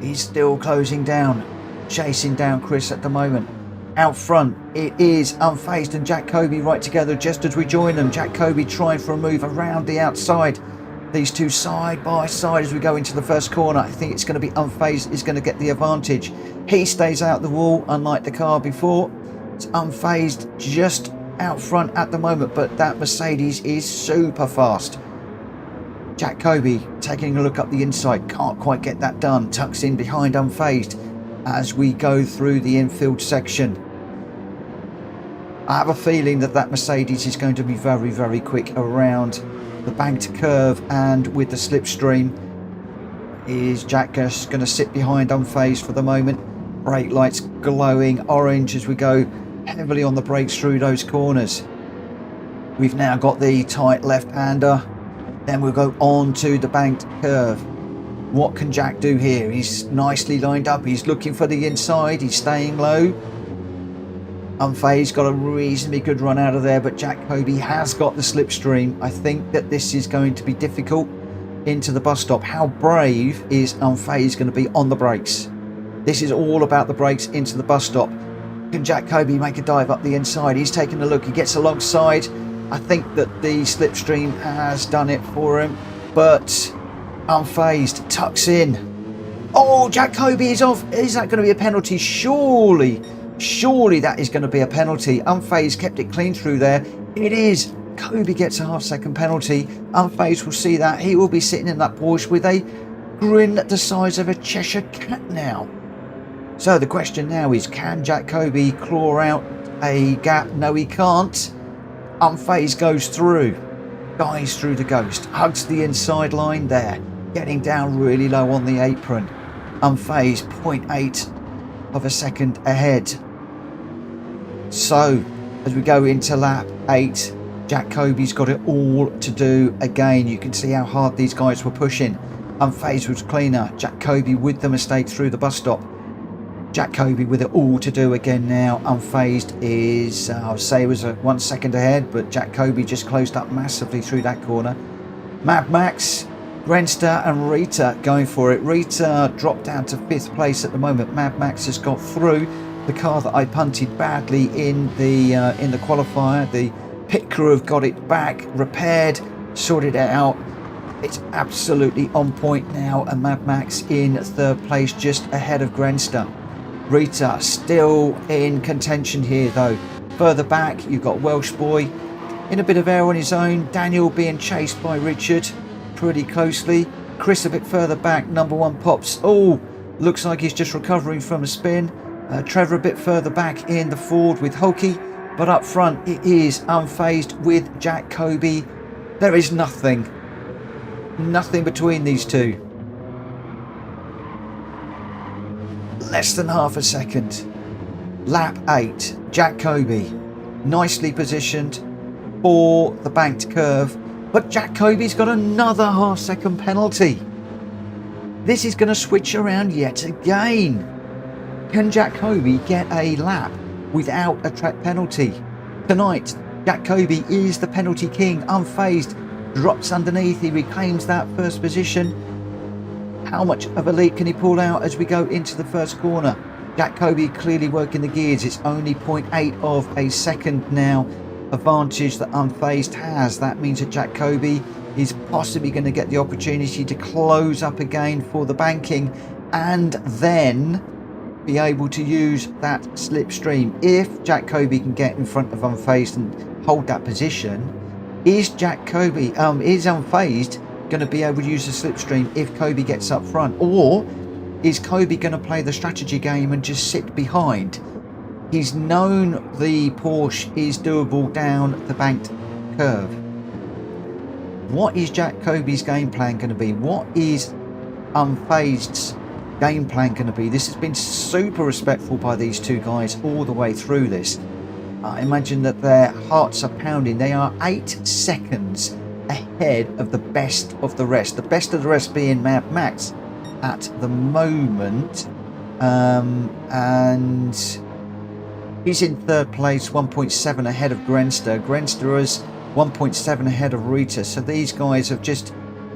He's still closing down, chasing down Chris at the moment. Out front, it is Unfazed and Jack Kobe right together just as we join them. Jack Kobe trying for a move around the outside. These two side by side as we go into the first corner. I think it's going to be Unfazed is going to get the advantage. He stays out the wall, unlike the car before. It's Unfazed just out front at the moment, but that Mercedes is super fast. Jack Kobe taking a look up the inside, can't quite get that done. Tucks in behind Unfazed as we go through the infield section. I have a feeling that that Mercedes is going to be very, very quick around the banked curve, and with the slipstream. Is Jack just going to sit behind Unfazed for the moment? Brake lights glowing orange as we go heavily on the brakes through those corners. We've now got the tight left-hander. Then we'll go on to the banked curve. What can Jack do here? He's nicely lined up. He's looking for the inside. He's staying low. Unfazed got a reasonably good run out of there, but Jack Kobe has got the slipstream. I think that this is going to be difficult into the bus stop. How brave is Unfazed going to be on the brakes? This is all about the brakes into the bus stop. Can Jack Kobe make a dive up the inside? He's taking a look. He gets alongside. I think that the slipstream has done it for him, but Unfazed tucks in. Oh, Jack Kobe is off. Is that going to be a penalty? Surely that is going to be a penalty. Unfazed kept it clean through there. It is. Kobe gets a half-second penalty. Unfazed will see that. He will be sitting in that Porsche with a grin the size of a Cheshire cat now. So the question now is, can Jack Kobe claw out a gap? No, he can't. Unfazed goes through. Dives through the ghost. Hugs the inside line there. Getting down really low on the apron. Unfazed 0.8 of a second ahead. So as we go into lap 8. Jack Kobe's got it all to do again. You can see how hard these guys were pushing. Unfazed was cleaner. Jack Kobe with the mistake through the bus stop. Jack Kobe with it all to do again now. Unfazed is, I would say, was 1 second ahead, but Jack Kobe just closed up massively through that corner. Mad Max, Grenster and Rita going for it. Rita dropped down to 5th place at the moment. Mad Max has got through. The car that I punted badly in the qualifier, the pit crew have got it back, repaired, sorted it out. It's absolutely on point now, and Mad Max in 3rd place, just ahead of Grenster. Rita still in contention here though. Further back, you've got Welsh Boy in a bit of air on his own. Daniel being chased by Richard pretty closely. Chris a bit further back. Number 1 Pops. Oh, looks like he's just recovering from a spin. Trevor a bit further back in the Ford with Hulky. But up front, it is Unfazed with Jack Kobe. There is nothing between these two. Less than half a second. Lap 8, Jack Kobe nicely positioned for the banked curve, but Jack Kobe's got another half-second penalty. This is going to switch around yet again. Can Jack Kobe get a lap without a track penalty? Tonight, Jack Kobe is the penalty king. Unfazed, drops underneath, he reclaims that first position. How much of a lead can he pull out as we go into the first corner? Jack Kobe clearly working the gears. It's only 0.8 of a second now advantage that Unfazed has. That means that Jack Kobe is possibly going to get the opportunity to close up again for the banking and then be able to use that slipstream. If Jack Kobe can get in front of Unfazed and hold that position, is Unfazed going to be able to use the slipstream if Kobe gets up front, or is Kobe going to play the strategy game and just sit behind? He's known the Porsche is doable down the banked curve. What is Jack Kobe's game plan going to be? What is Unfazed's game plan going to be? This has been super respectful by these two guys all the way through this. I imagine that their hearts are pounding. They are 8 seconds ahead of the best of the rest. The best of the rest being Mad Max at the moment. And he's in 3rd place, 1.7 ahead of Grenster. Grenster is 1.7 ahead of Rita. So these guys have just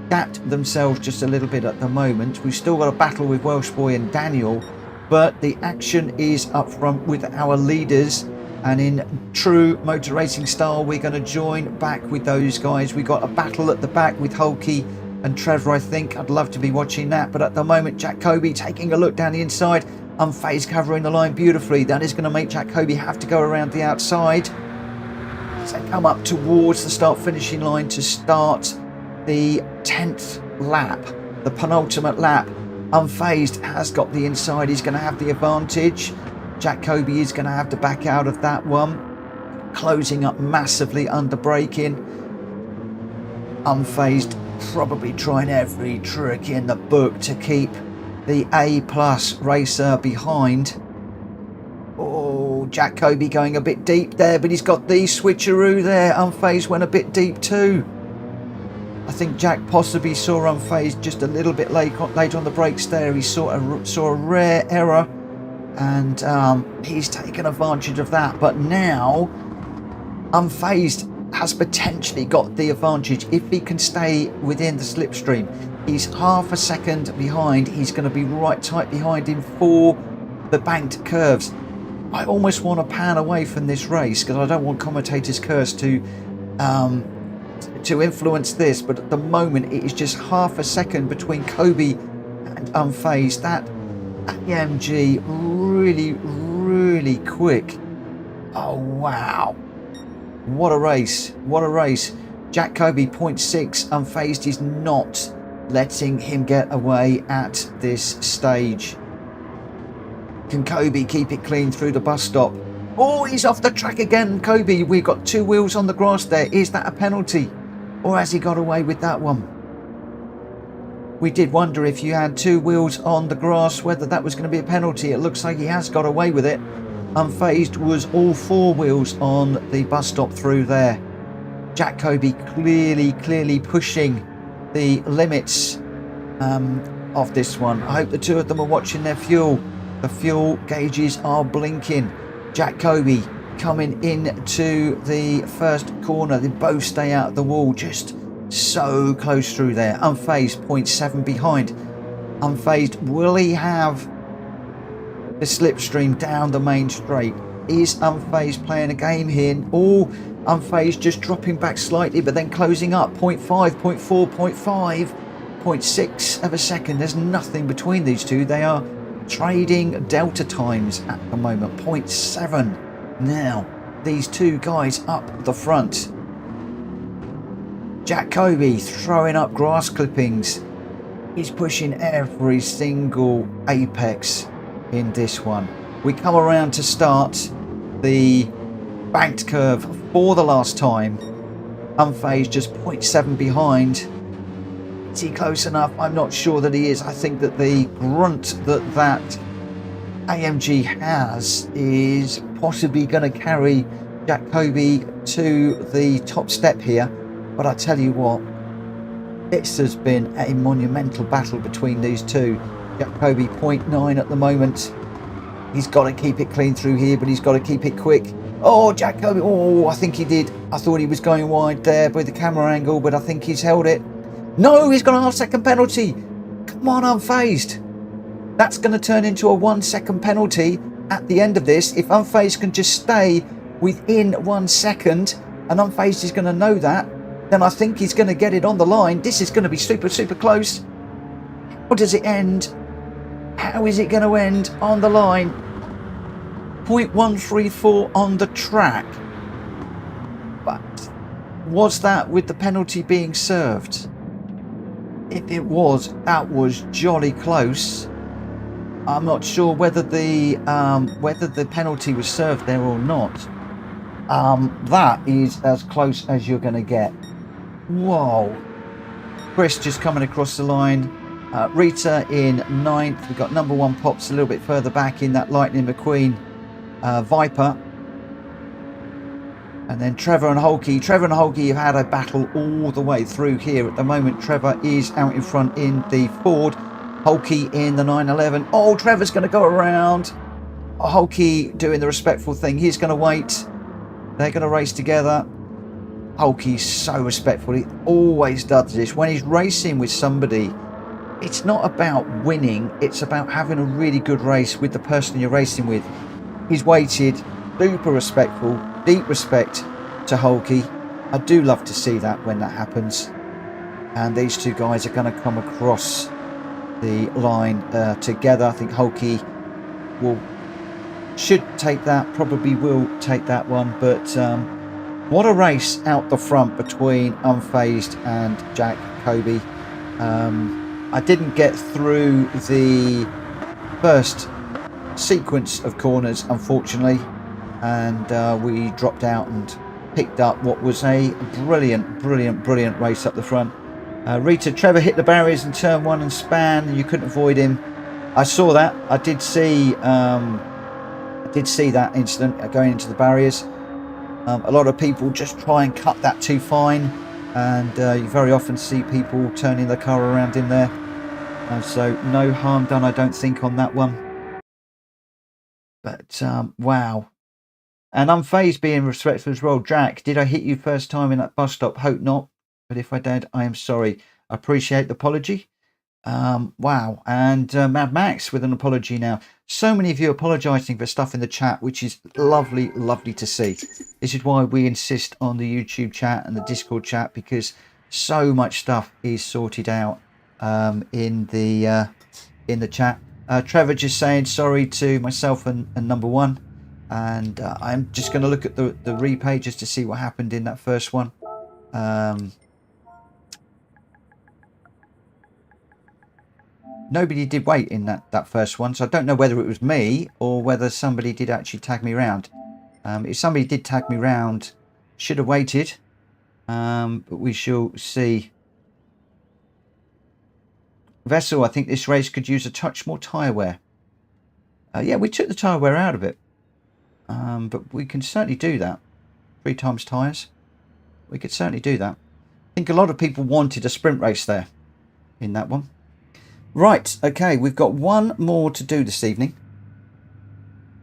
gapped themselves just a little bit at the moment. We've still got a battle with Welsh Boy and Daniel, but the action is up front with our leaders. And in true motor racing style, we're going to join back with those guys. We got a battle at the back with Hulky and Trevor, I think. I'd love to be watching that. But at the moment, Jack Kobe taking a look down the inside. Unfazed covering the line beautifully. That is going to make Jack Kobe have to go around the outside. So come up towards the start-finishing line to start the 10th lap, the penultimate lap. Unfazed has got the inside. He's going to have the advantage. Jack Kobe is going to have to back out of that one. Closing up massively under braking. Unfazed probably trying every trick in the book to keep the A+ racer behind. Oh, Jack Kobe going a bit deep there, but he's got the switcheroo there. Unfazed went a bit deep too. I think Jack possibly saw Unfazed just a little bit late on the brakes there. He saw a rare error. And he's taken advantage of that. But now Unfazed has potentially got the advantage if he can stay within the slipstream. He's half a second behind. He's going to be right tight behind him for the banked curves. I almost want to pan away from this race because I don't want commentators' curse to influence this. But at the moment, it is just half a second between Kobe and Unfazed. That AMG really quick. Oh wow, what a race, what a race. Jack Kobe 0.6. Unfazed is not letting him get away at this stage. Can Kobe keep it clean through the bus stop? Oh, he's off the track again. Kobe, we've got 2 wheels on the grass there. Is that a penalty, or has he got away with that one? We did wonder if you had 2 wheels on the grass whether that was going to be a penalty. It looks like he has got away with it. Unfazed was all four wheels on the bus stop through there. Jack Kobe clearly pushing the limits of this one. I hope the two of them are watching their fuel. The fuel gauges are blinking. Jack Kobe coming into the first corner. They both stay out of the wall, just so close through there. Unfazed 0.7 behind. Unfazed, will he have the slipstream down the main straight? Is Unfazed playing a game here? Oh, Unfazed just dropping back slightly, but then closing up. 0.5, 0.4, 0.5, 0.6 of a second. There's nothing between these two. They are trading delta times at the moment. 0.7. Now, these two guys up the front. Jack Kobe throwing up grass clippings. He's pushing every single apex in this one. We come around to start the banked curve for the last time. Unfazed just 0.7 behind. Is he close enough? I'm not sure that he is. I think that the grunt that AMG has is possibly going to carry Jack Kobe to the top step here. But I tell you what, this has been a monumental battle between these two. Jack Kobe 0.9 at the moment. He's got to keep it clean through here, but he's got to keep it quick. Oh, Jack Kobe. Oh, I think he did. I thought he was going wide there with the camera angle, but I think he's held it. No, he's got a half-second penalty. Come on, Unfazed. That's going to turn into a 1 second penalty at the end of this. If Unfazed can just stay within 1 second, and Unfazed is going to know that, then I think he's going to get it on the line. This is going to be super close. How does it end? How is it going to end on the line? 0.134 on the track. But was that with the penalty being served? If it was, that was jolly close. I'm not sure whether the penalty was served there or not. That is as close as you're going to get. Whoa. Chris just coming across the line. Rita in 9th. We've got number 1 Pops a little bit further back in that Lightning McQueen Viper. And then Trevor and Holkey. Trevor and Holkey have had a battle all the way through here. At the moment, Trevor is out in front in the Ford. Holkey in the 911. Oh, Trevor's going to go around. Holkey doing the respectful thing. He's going to wait. They're going to race together. Holkey's so respectful. He always does this. When he's racing with somebody, it's not about winning. It's about having a really good race with the person you're racing with. He's waited. Super respectful. Deep respect to Holkey. I do love to see that when that happens. And these two guys are going to come across the line together. I think Holkey should take that. Probably will take that one. But what a race out the front between Unfazed and Jack Kobe. I didn't get through the first sequence of corners, unfortunately, and we dropped out and picked up what was a brilliant race up the front. Rita, Trevor hit the barriers in turn 1 and span. You couldn't avoid him. I saw that. I did see that incident going into the barriers. A lot of people just try and cut that too fine, and you very often see people turning the car around in there. So no harm done, I don't think, on that one. But wow. And Unfazed being respectful as well. Jack, did I hit you first time in that bus stop? Hope not. But if I did, I am sorry. I appreciate the apology. Wow. And Mad Max with an apology now. So many of you apologising for stuff in the chat, which is lovely to see. This is why we insist on the YouTube chat and the Discord chat, because so much stuff is sorted out in the chat. Trevor just saying sorry to myself and number 1. And I'm just going to look at the replay just to see what happened in that first one. Nobody did wait in that first one, so I don't know whether it was me or whether somebody did actually tag me round. If somebody did tag me round, should have waited, but we shall see. Vessel, I think this race could use a touch more tyre wear. Yeah, we took the tyre wear out of it. But we can certainly do that. 3 times tyres. We could certainly do that. I think a lot of people wanted a sprint race there in that one. Right, okay, we've got one more to do this evening.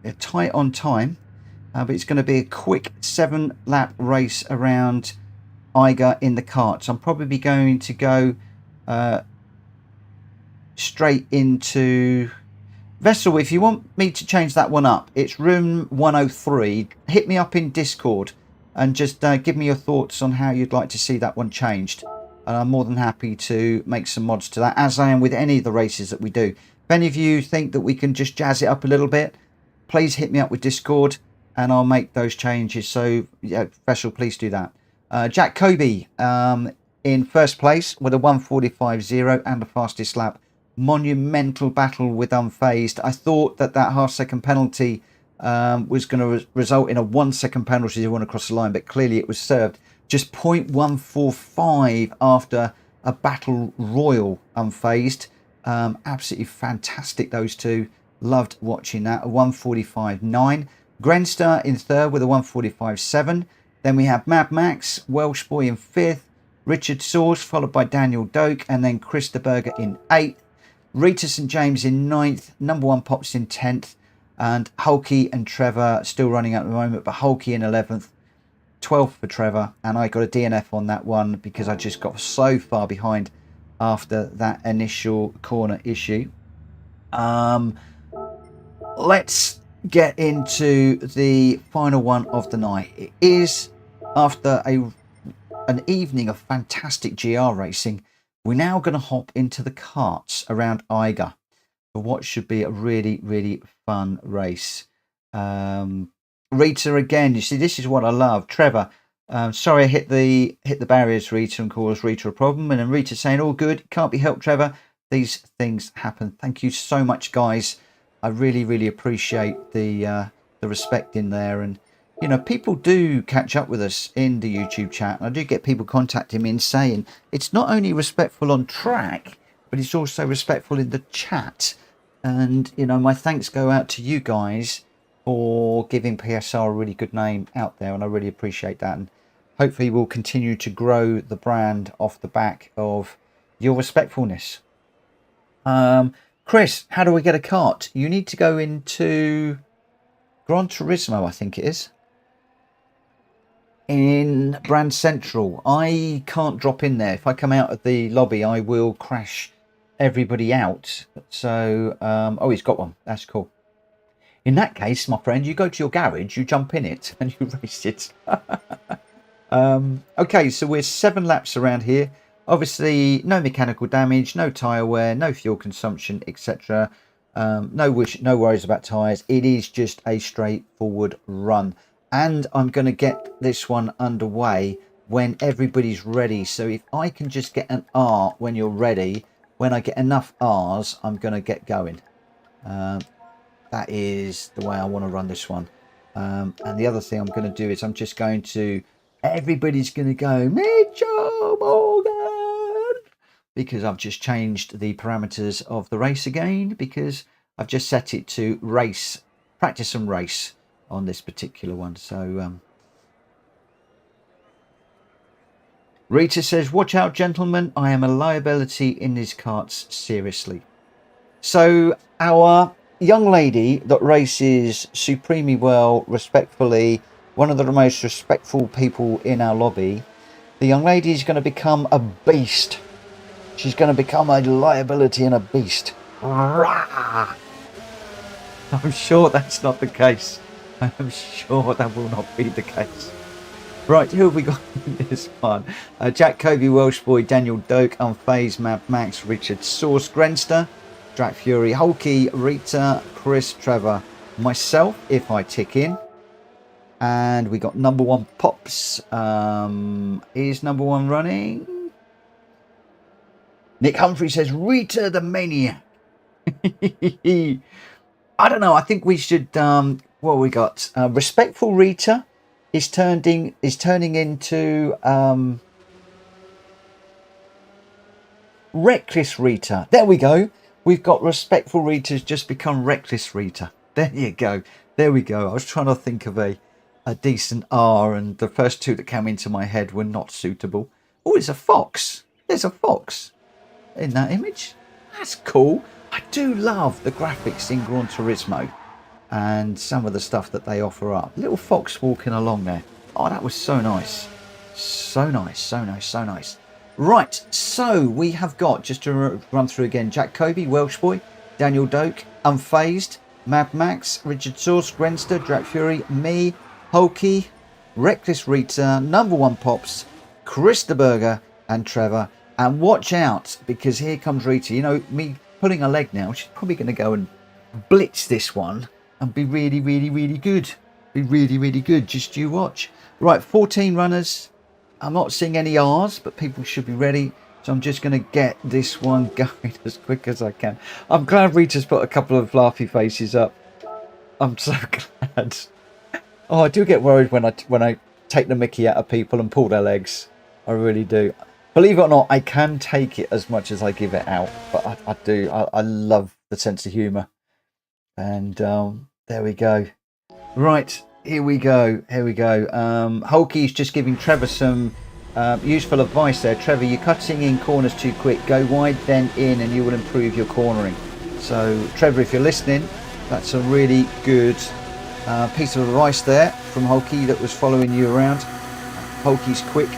They're tight on time, but it's going to be a quick 7-lap race around Eiger in the karts. I'm probably going to go straight into Vessel. If you want me to change that one up, it's room 103. Hit me up in Discord and just give me your thoughts on how you'd like to see that one changed. And I'm more than happy to make some mods to that, as I am with any of the races that we do. If any of you think that we can just jazz it up a little bit, please hit me up with Discord and I'll make those changes. So, yeah, Vessel, please do that. Jack Kobe in first place with a 1:45.0 and the fastest lap. Monumental battle with Unfazed. I thought that half-second penalty was going to result in a 1-second penalty to run across the line, but clearly it was served. Just 0.145 after a battle royal. Unfazed. Absolutely fantastic, those two. Loved watching that. A 1:45.9. Grenster in third with a 1:45.7. Then we have Mad Max, Welsh Boy in 5th, Richard Sauce followed by Daniel Doak, and then Chris de Berger in 8th. Rita St James in 9th, number 1 Pops in 10th, and Hulky and Trevor still running at the moment, but Hulky in 11th, 12th for Trevor, and I got a DNF on that one because I just got so far behind after that initial corner issue. Let's get into the final one of the night. It is after an evening of fantastic GR racing. We're now going to hop into the karts around Eiger for what should be a really, really fun race. Rita again, you see, this is what I love. Trevor, sorry I hit the barriers, Rita, and caused Rita a problem. And then Rita saying, all good, can't be helped, Trevor. These things happen. Thank you so much, guys. I really, really appreciate the respect in there. And, you know, people do catch up with us in the YouTube chat. And I do get people contacting me and saying it's not only respectful on track, but it's also respectful in the chat. And, you know, my thanks go out to you guys for giving PSR a really good name out there. And I really appreciate that. And hopefully we'll continue to grow the brand off the back of your respectfulness. Chris, how do we get a kart? You need to go into Gran Turismo, I think it is, in Brand Central. I can't drop in there. If I come out of the lobby, I will crash everybody out. So, oh, he's got one. That's cool. In that case, my friend, you go to your garage, you jump in it, and you race it. Okay, so we're 7 laps around here. Obviously, no mechanical damage, no tyre wear, no fuel consumption, etc. No worries about tyres. It is just a straightforward run. And I'm going to get this one underway when everybody's ready. So if I can just get an R when you're ready, when I get enough R's, I'm going to get going. That is the way I want to run this one. And the other thing I'm going to do is I'm just going to... Everybody's going to go, Mitchell Morgan, because I've just changed the parameters of the race again, because I've just set it to race, practice and race on this particular one. So Rita says, watch out, gentlemen. I am a liability in these karts, seriously. So our young lady that races supremely well, respectfully, one of the most respectful people in our lobby, the young lady is going to become a beast. She's going to become a liability and a beast. I'm sure that's not the case. I'm sure that will not be the case. Right, who have we got in this one? Jack Covey, Welsh Boy, Daniel Doak, Unfazed, Mad Max, Richard Source, Grenster, Drac Fury, Hulky, Rita, Chris, Trevor, myself, if I tick in. And we got number 1 Pops. Is number 1 running? Nick Humphrey says, Rita the Maniac. I don't know. I think we should... what we got? Respectful Rita is turning into Reckless Rita. There we go. We've got Respectful Rita's just become Reckless Rita. There you go. There we go. I was trying to think of a decent R, and the first two that came into my head were not suitable. Oh, it's a fox. There's a fox in that image. That's cool. I do love the graphics in Gran Turismo and some of the stuff that they offer up. Little fox walking along there. Oh, that was so nice. So nice, so nice, so nice. Right, so we have got, just to run through again, Jack Kobe, Welsh Boy, Daniel Doak, Unfazed, Mad Max, Richard Source, Grenster, Drac Fury, me, Hulky, Reckless Rita, Number One Pops, Krista Berger, and Trevor. And watch out, because here comes Rita. You know, me pulling a leg now, she's probably going to go and blitz this one and be really, really, really good. Be really, really good. Just you watch. Right, 14 runners. I'm not seeing any R's, but people should be ready. So I'm just going to get this one going as quick as I can. I'm glad Rita's put a couple of laughy faces up. I'm so glad. Oh, I do get worried when I take the mickey out of people and pull their legs. I really do. Believe it or not, I can take it as much as I give it out. But I do. I love the sense of humour. And there we go. Right. Here we go. Here we go. Hulky's just giving Trevor some useful advice there. Trevor, you're cutting in corners too quick. Go wide, then in, and you will improve your cornering. So, Trevor, if you're listening, that's a really good piece of advice there from Hulky that was following you around. Hulky's quick.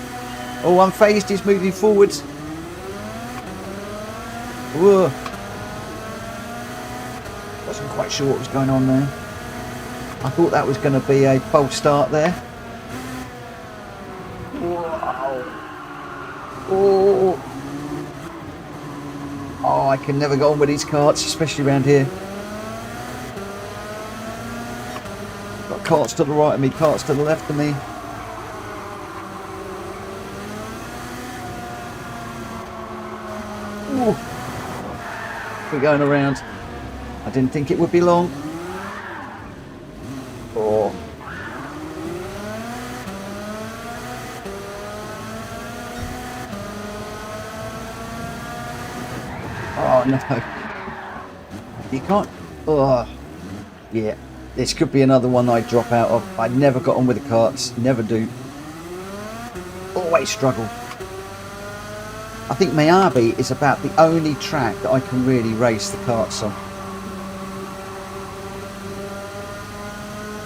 Oh, Unfazed is moving forwards. Whoa. Wasn't quite sure what was going on there. I thought that was going to be a false start there. Wow. Oh, I can never go on with these carts, especially around here. Got carts to the right of me, carts to the left of me. Ooh. We're going around. I didn't think it would be long. Oh. Oh no. You can't. Oh. Yeah. This could be another one I drop out of. I never got on with the carts. Never do. Always struggle. I think Miyabi is about the only track that I can really race the karts on.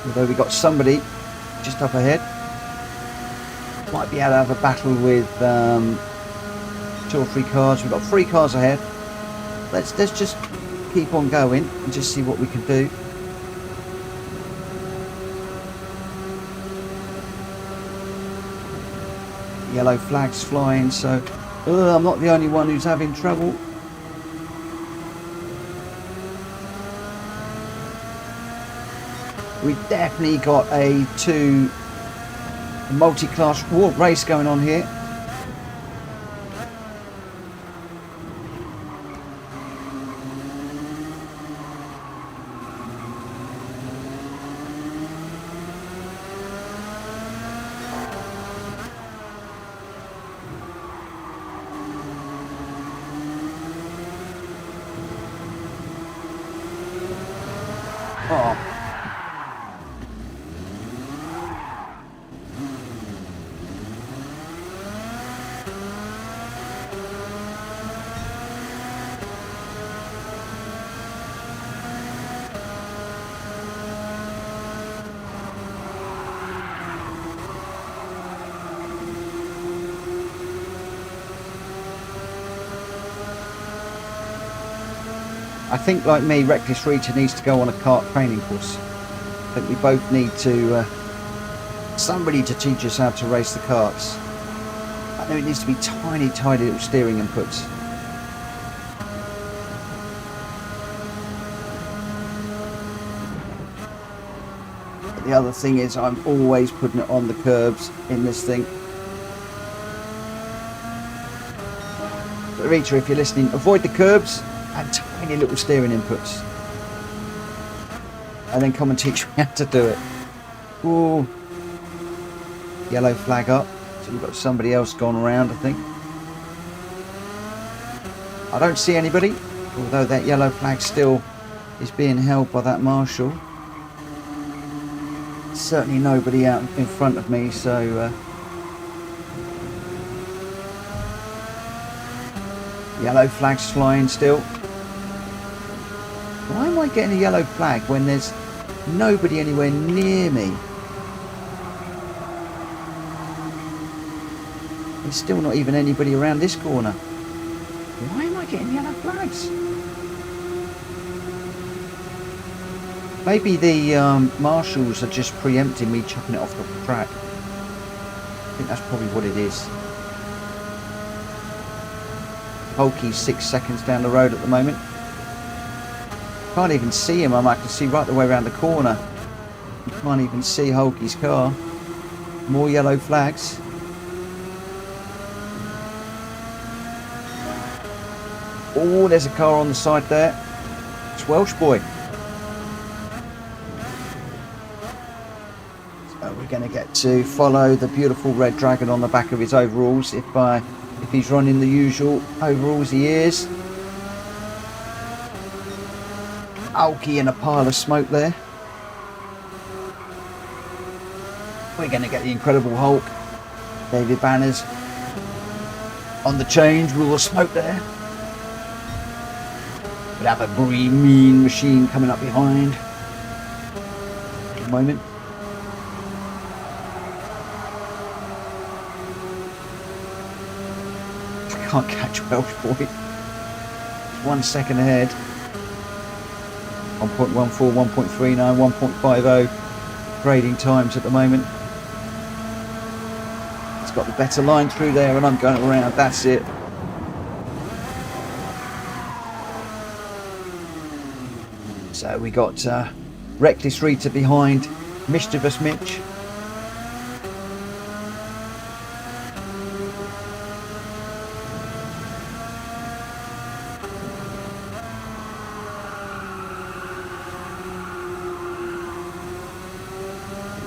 Although we got somebody just up ahead. Might be able to have a battle with 2 or 3 cars. We've got 3 cars ahead. Let's just keep on going and just see what we can do. Yellow flags flying, so I'm not the only one who's having trouble. We've definitely got a 2 multi-class walk race going on here. Oh. I think, like me, Reckless Rita needs to go on a kart training course. I think we both need to somebody to teach us how to race the karts. I know it needs to be tiny, tiny little steering inputs. But the other thing is, I'm always putting it on the curbs in this thing. But Rita, if you're listening, avoid the curbs and tiny little steering inputs. And then come and teach me how to do it. Ooh. Yellow flag up. So we've got somebody else gone around, I think. I don't see anybody, although that yellow flag still is being held by that marshal. certainly nobody out in front of me, so yellow flags flying still. Why am I getting a yellow flag when there's nobody anywhere near me? There's still not even anybody around this corner. Why am I getting yellow flags? Maybe the marshals are just preempting me chucking it off the track. I think that's probably what it is. Hulky's 6 seconds down the road at the moment. Can't even see him. I can see right the way around the corner. You can't even see Hulky's car. More yellow flags. Oh, there's a car on the side there. It's Welsh boy. So we're going to get to follow the beautiful red dragon on the back of his overalls if he's running the usual overalls he is. Alky in a pile of smoke there. We're going to get the Incredible Hulk. David Banner's on the change with all the smoke there. We'll have a very mean machine coming up behind at the moment. I can't catch Welsh boy. It's 1 second ahead. 1.14, 1.39, 1.50 grading times at the moment. It's got the better line through there and I'm going around, that's it. So we got Reckless Rita behind Mischievous Mitch.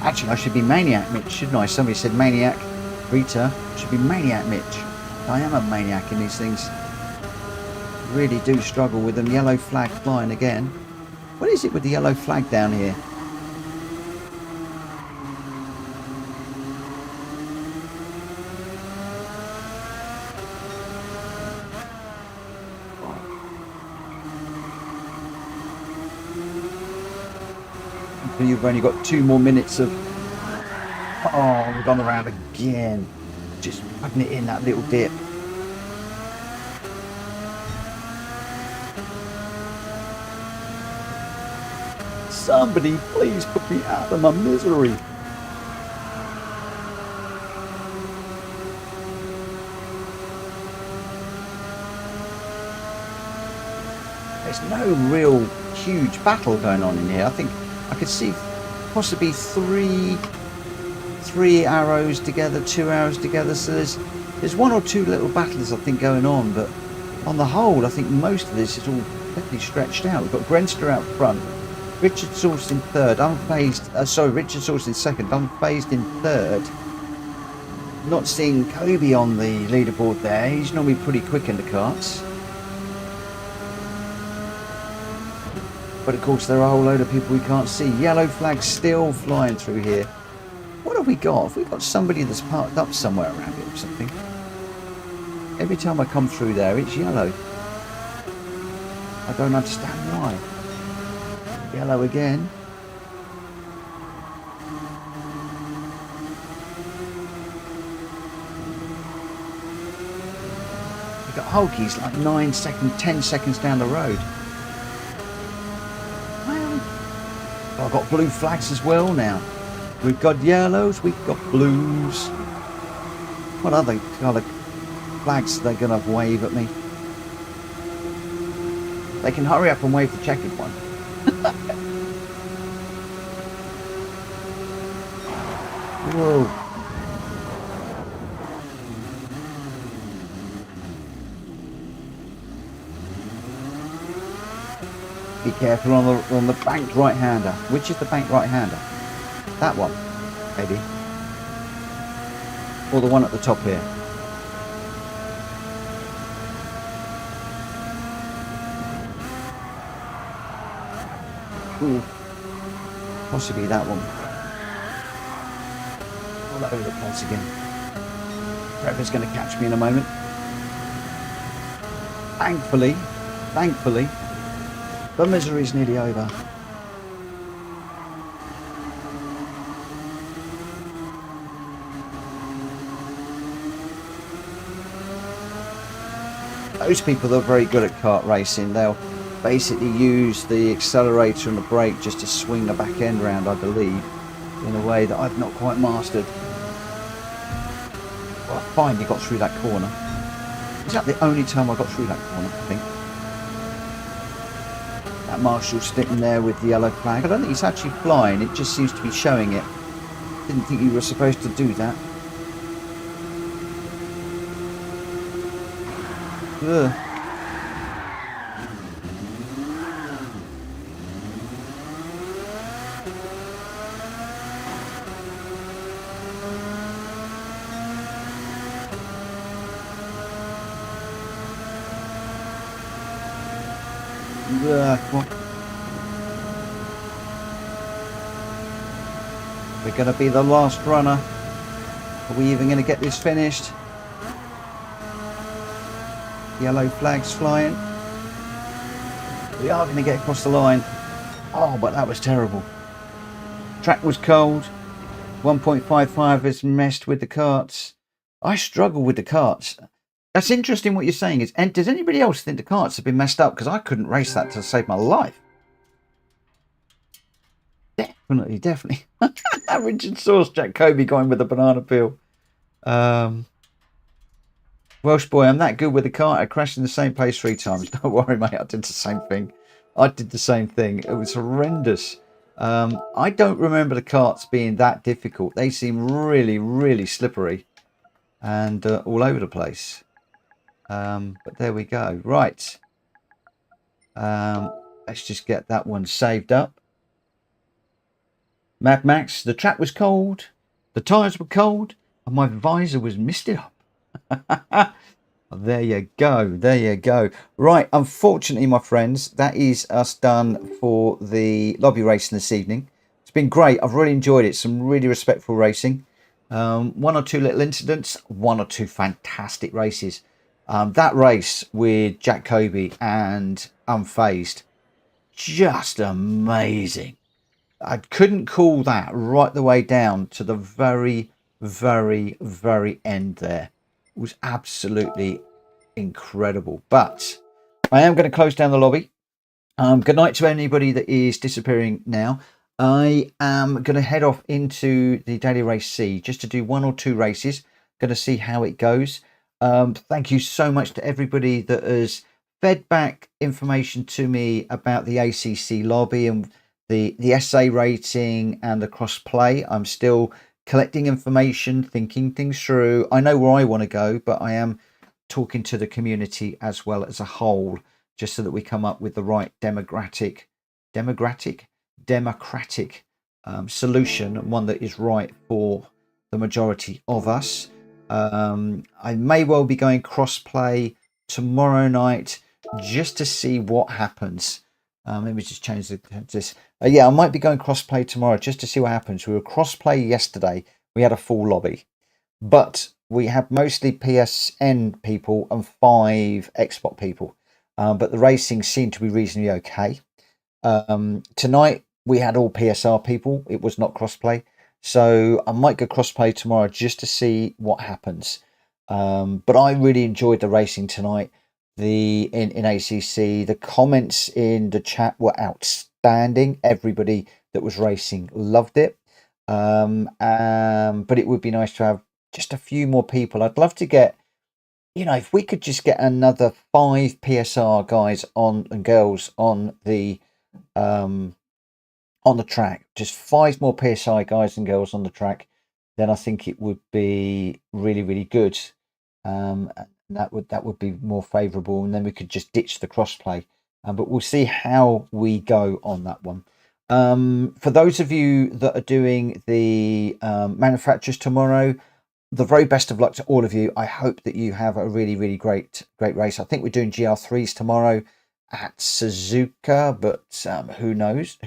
Actually, I should be Maniac Mitch, shouldn't I? Somebody said Maniac Rita. I should be Maniac Mitch. I am a maniac in these things. Really do struggle with them. Yellow flag flying again. What is it with the yellow flag down here? You've only got 2 more minutes of... Oh, we've gone around again. Just putting it in that little dip. Somebody please put me out of my misery. There's no real huge battle going on in here. I think I could see possibly three arrows together, 2 arrows together. So there's 1 or 2 little battles I think going on, but on the whole I think most of this is all definitely stretched out. We've got Grenster out front, Richard Sauce in third, unfazed. Richard Sauce in second, unfazed in third. Not seeing Kobe on the leaderboard there. He's normally pretty quick in the karts. But of course there are a whole load of people we can't see. Yellow flags still flying through here. What have we got? Have we got somebody that's parked up somewhere around here or something? Every time I come through there it's yellow. I don't understand why. Yellow again. We've got Hulky's like 9 seconds, 10 seconds down the road. I've got blue flags as well now. We've got yellows, we've got blues. What other colour flags are they going to wave at me? They can hurry up and wave the checkered one. Whoa. Be careful on the banked right-hander. Which is the banked right-hander? That one, maybe. Or the one at the top here. Ooh. Possibly that one. over the place again. Trevor's going to catch me in a moment. Thankfully, the misery is nearly over. Those people that are very good at kart racing, they'll basically use the accelerator and the brake just to swing the back end round, I believe, in a way that I've not quite mastered. Well, I finally got through that corner. Is that the only time I got through that corner, I think? That marshal's sitting there with the yellow flag. I don't think it's actually flying, it just seems to be showing it. Didn't think you were supposed to do that. Ugh. Come on. We're going to be the last runner. Are we even going to get this finished? Yellow flags flying. We are going to get across the line. Oh, but that was terrible. Track was cold. 1.55 has messed with the karts. I struggle with the karts. That's interesting what you're saying. Is, and does anybody else think the karts have been messed up? Because I couldn't race that to save my life. Definitely. Richard Sauce, Jack Kobe going with the banana peel. Welsh boy, I'm that good with the kart. I crashed in the same place 3 times. Don't worry, mate. I did the same thing. It was horrendous. I don't remember the karts being that difficult. They seem really, really slippery and all over the place. But there we go. Right. Let's just get that one saved up. Mad Max, the track was cold, the tyres were cold, and my visor was misted up. There you go. Right, unfortunately, my friends, that is us done for the lobby racing this evening. It's been great. I've really enjoyed it. Some really respectful racing. 1 or 2 little incidents, 1 or 2 fantastic races. That race with Jack Kobe and Unfazed, just amazing. I couldn't call that right the way down to the very, very, very end there. It was absolutely incredible. But I am going to close down the lobby. Good night to anybody that is disappearing now. I am going to head off into the Daily Race C just to do 1 or 2 races. Going to see how it goes. Thank you so much to everybody that has fed back information to me about the ACC lobby and the SA rating and the crossplay. I'm still collecting information, thinking things through. I know where I want to go, but I am talking to the community as well as a whole, just so that we come up with the right democratic solution, one that is right for the majority of us. I may well be going crossplay tomorrow night just to see what happens. Let me just change this. Yeah, I might be going crossplay tomorrow just to see what happens. We were crossplay yesterday. We had a full lobby, but we had mostly PSN people and 5 Xbox people. But the racing seemed to be reasonably okay. Tonight we had all PSR people. It was not crossplay. So I might go crossplay tomorrow just to see what happens. But I really enjoyed the racing tonight. In ACC, the comments in the chat were outstanding. Everybody that was racing loved it. But it would be nice to have just a few more people. I'd love to get, if we could just get another 5 PSR guys on and girls on the track, just 5 more PSI guys and girls on the track, then I think it would be really, really good. That would be more favourable, and then we could just ditch the crossplay. But we'll see how we go on that one. For those of you that are doing the manufacturers tomorrow, the very best of luck to all of you. I hope that you have a really, really great race. I think we're doing GR3s tomorrow at Suzuka, but who knows?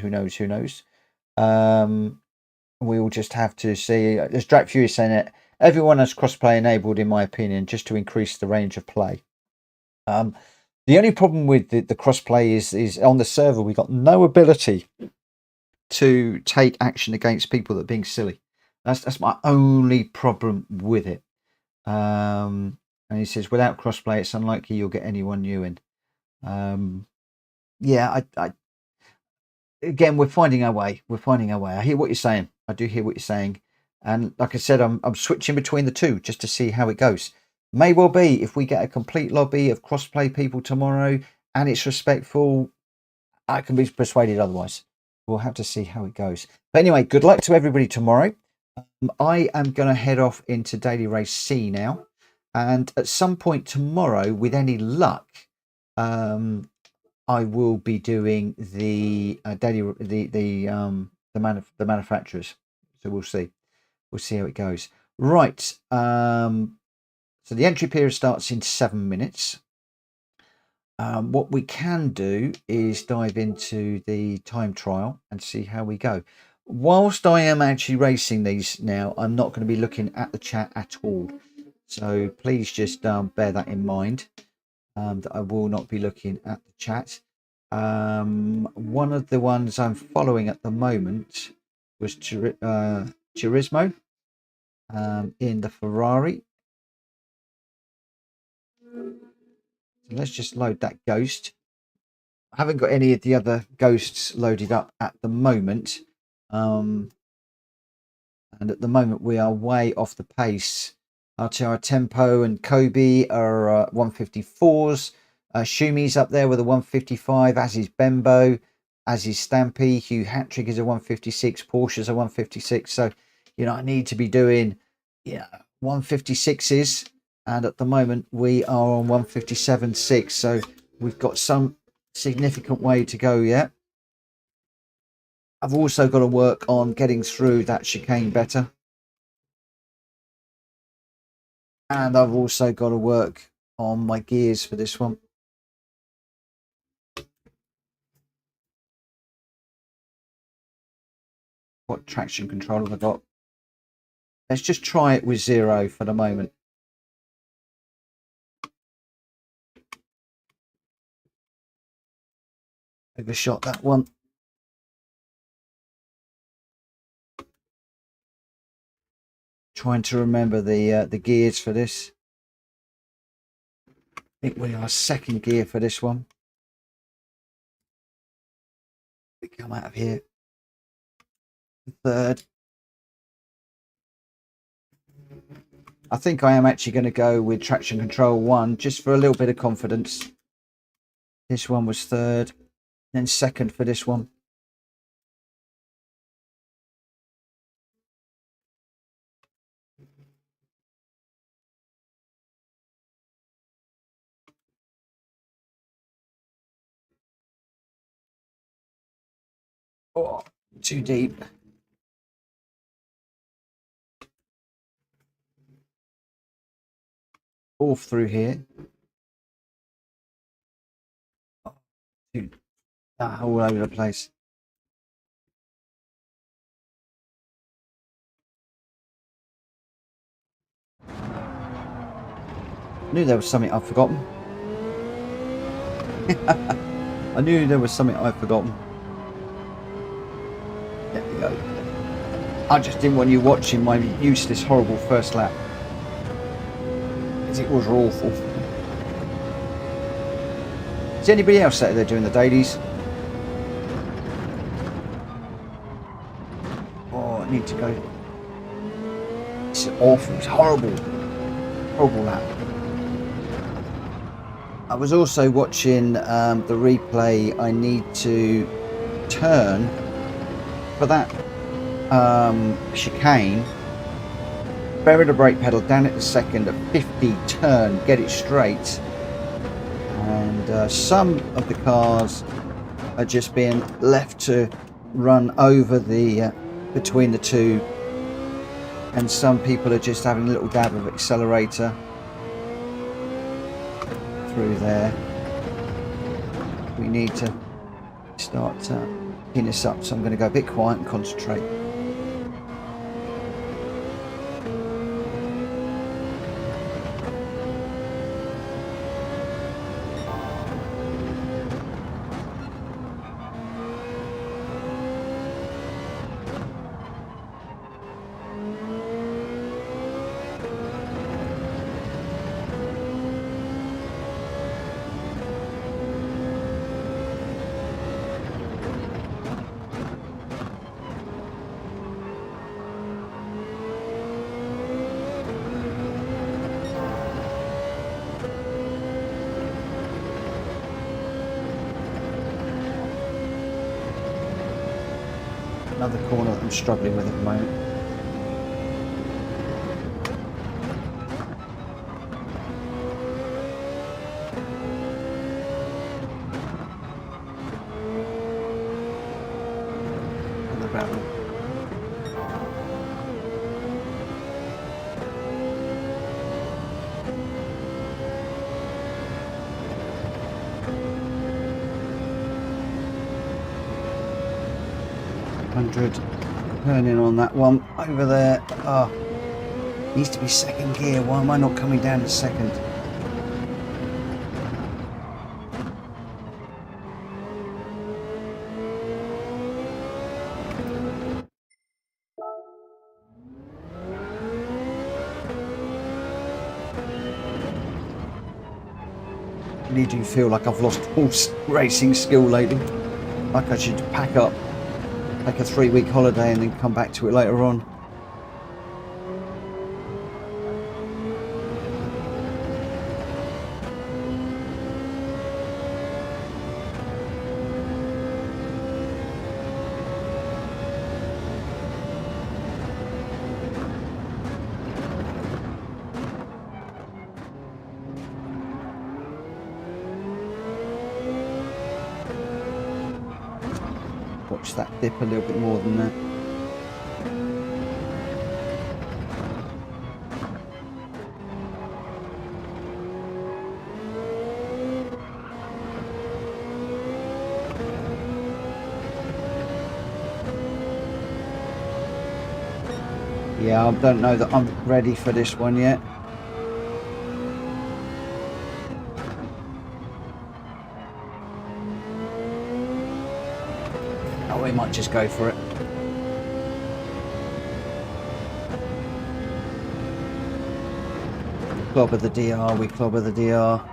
we'll just have to see. As Drac Fury saying it, everyone has crossplay enabled, in my opinion, just to increase the range of play. The only problem with the crossplay is on the server we got no ability to take action against people that are being silly. That's my only problem with it. And he says without crossplay, it's unlikely you'll get anyone new in. Yeah, again, we're finding our way. I hear what you're saying. I do hear what you're saying. And like I said, I'm switching between the two just to see how it goes. May well be if we get a complete lobby of crossplay people tomorrow and it's respectful, I can be persuaded otherwise. We'll have to see how it goes. But anyway, good luck to everybody tomorrow. I am going to head off into Daily Race C now. And at some point tomorrow, with any luck, I will be doing the manufacturers. So we'll see how it goes. Right. So the entry period starts in 7 minutes. What we can do is dive into the time trial and see how we go. Whilst I am actually racing these now, I'm not going to be looking at the chat at all. So please just bear that in mind. That I will not be looking at the chat. One of the ones I'm following at the moment was Turismo in the Ferrari. So let's just load that ghost. I haven't got any of the other ghosts loaded up at the moment. And at the moment we are way off the pace. Our Tempo and Kobe are 154s. Shumi's up there with a 155, as is Bembo, as is Stampy. Hugh Hattrick is a 156. Porsche's a 156. So, I need to be doing 156s. And at the moment we are on 157.6. So we've got some significant way to go yet. I've also got to work on getting through that chicane better. And I've also got to work on my gears for this one. What traction control have I got? Let's just try it with 0 for the moment. Overshot that one. Trying to remember the gears for this. I think we are second gear for this one. We come out of here. Third. I think I am actually going to go with traction control 1 just for a little bit of confidence. This one was third, then second for this one. Oh, too deep. Off through here. Oh, all over the place. I knew there was something I've forgotten. I knew there was something I've forgotten. There we go. I just didn't want you watching my useless, horrible first lap. Because it was awful. Is anybody else out there doing the dailies? Oh, I need to go. It's awful. It's horrible. Horrible lap. I was also watching the replay. I need to turn for that chicane, bury the brake pedal down at the second, a 50 turn, get it straight, and some of the cars are just being left to run over the between the two, and some people are just having a little dab of accelerator through there. We need to start picking this up, so I'm going to go a bit quiet and concentrate. Another corner that I'm struggling with at the moment. And the gravel. Turning on that one over there. Ah, needs to be second gear. Why am I not coming down to second? I really do feel like I've lost all racing skill lately. Like I should pack up, take a 3-week holiday and then come back to it later on. Watch that dip a little bit more than that. Yeah, I don't know that I'm ready for this one yet. Oh, we might just go for it. Clobber the DR, we clobber the DR.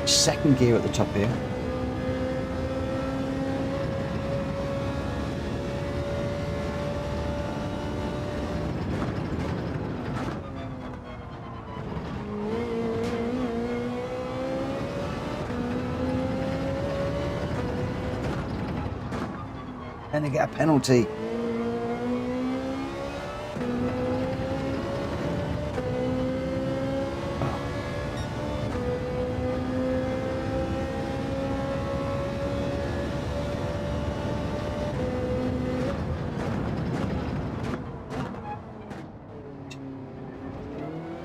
Second gear at the top here. And they get a penalty.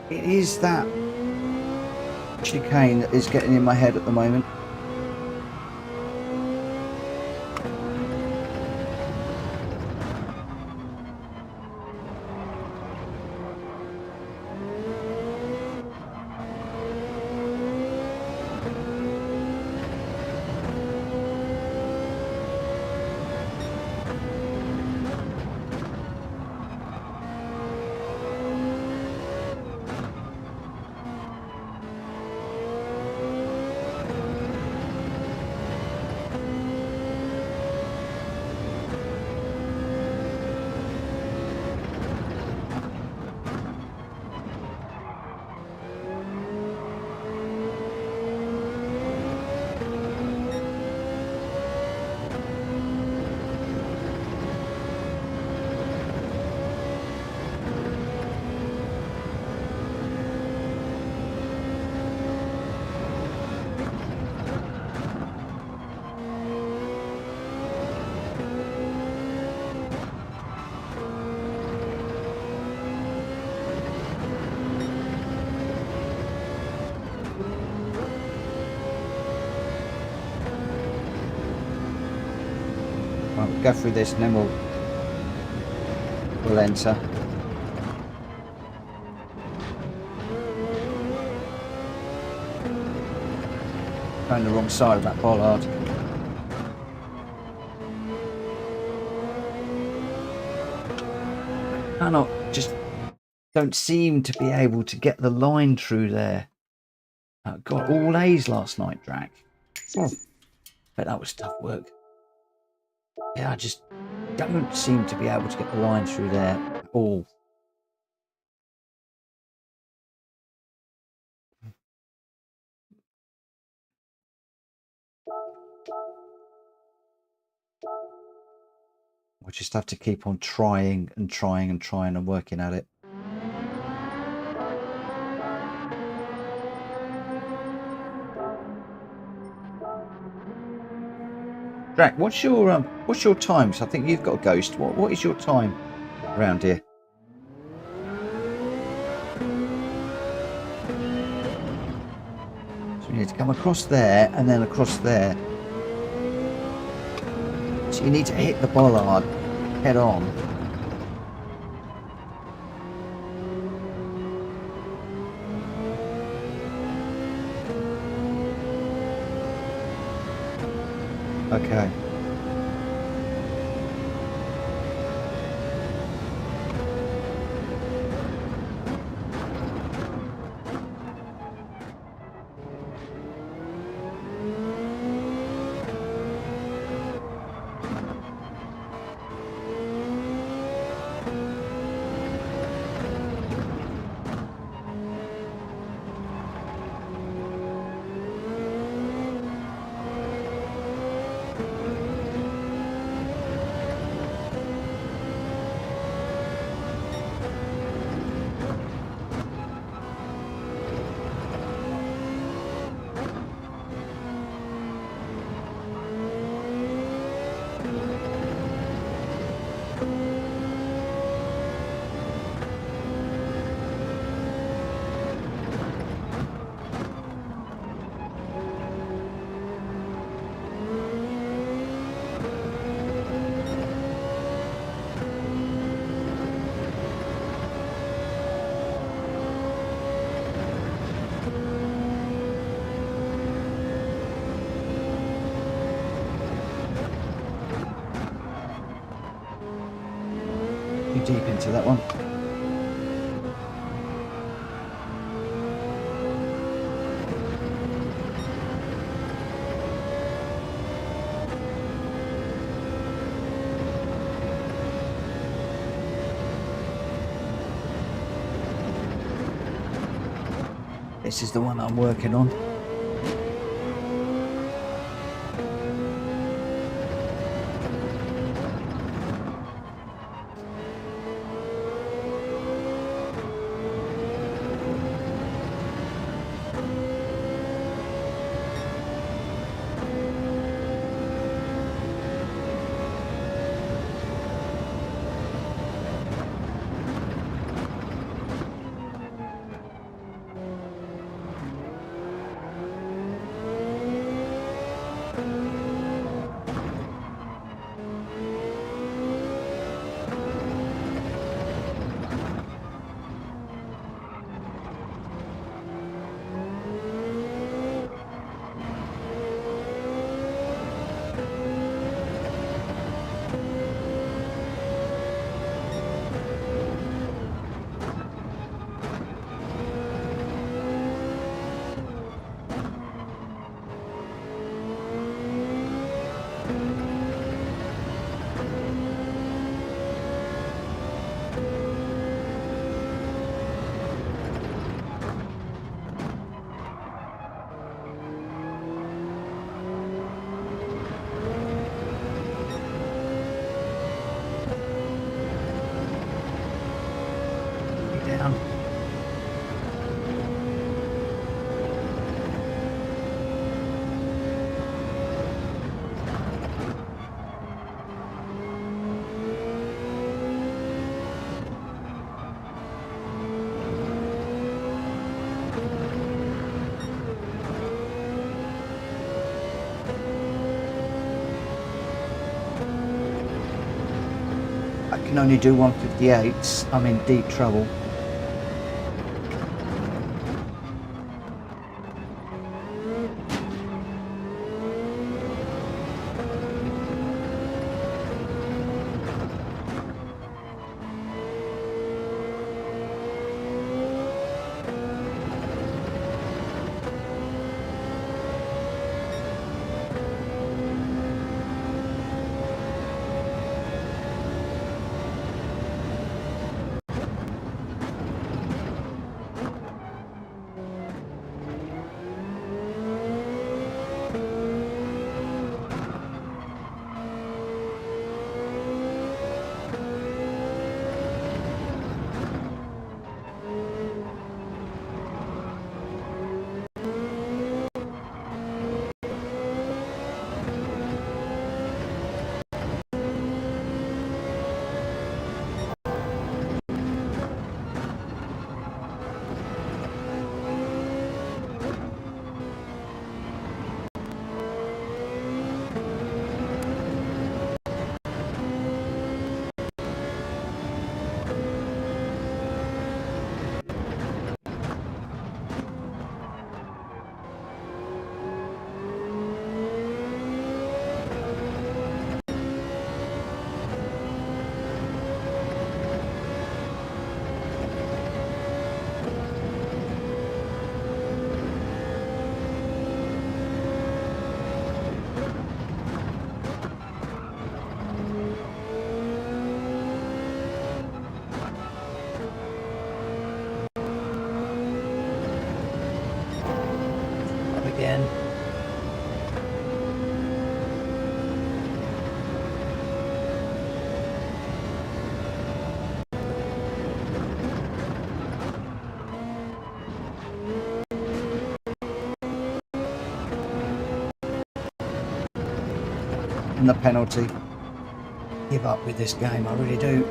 It is that chicane that is getting in my head at the moment. Right, we'll go through this and then we'll enter. Going the wrong side of that bollard. just don't seem to be able to get the line through there. Got all A's last night, Drac. Oh, bet that was tough work. Yeah, I just don't seem to be able to get the line through there at all. I just have to keep on trying and trying and trying and working at it. Drac, what's your time? So I think you've got a ghost. What is your time around here? So you need to come across there and then across there. So you need to hit the bollard head on. Okay. Deep into that one. This is the one I'm working on. Can only do 158s, I'm in deep trouble. than the penalty. Give up with this game, I really do.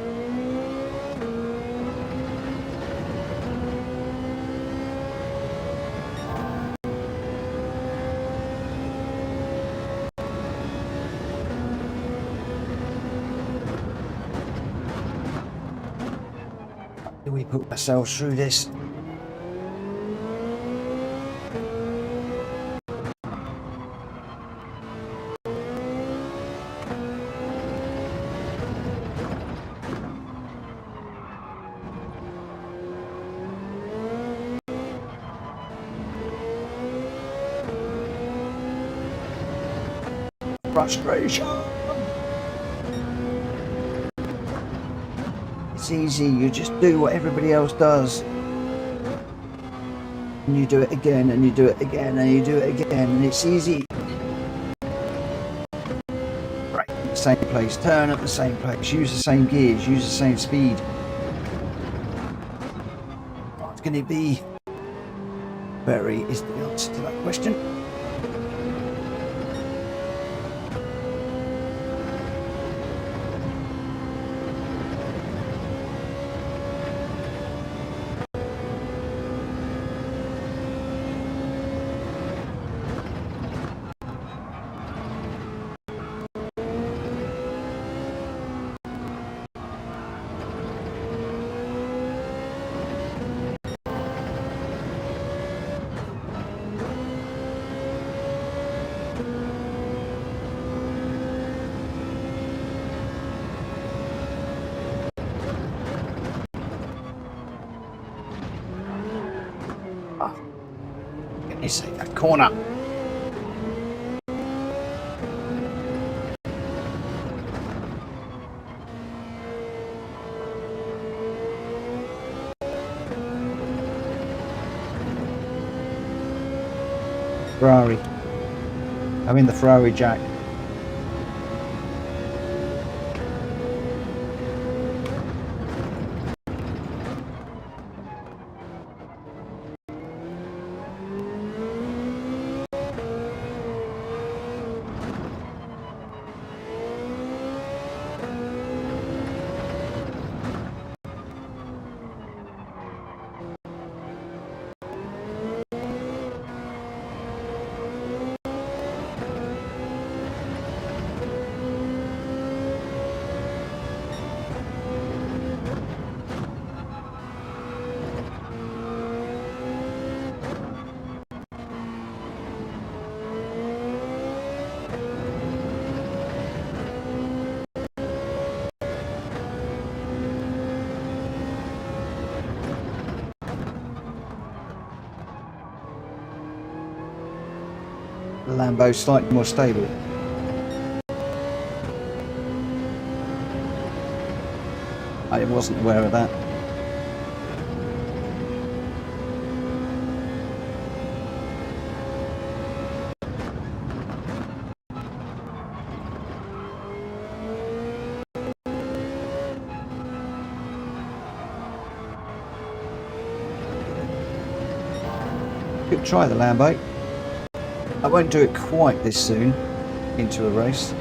Do we put ourselves through this? Frustration. It's easy, you just do what everybody else does. And you do it again, and you do it again, and you do it again, and it's easy. Right, in the same place, turn at the same place, use the same gears, use the same speed. What's going to be? Very is the answer to that question. Let me see that corner. Ferrari. I'm in the Ferrari, Jack. Lambo slightly more stable. I wasn't aware of that. Could try the Lambo. I won't do it quite this soon into a race.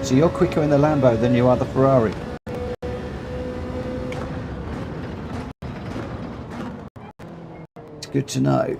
So you're quicker in the Lambo than you are the Ferrari. It's good to know.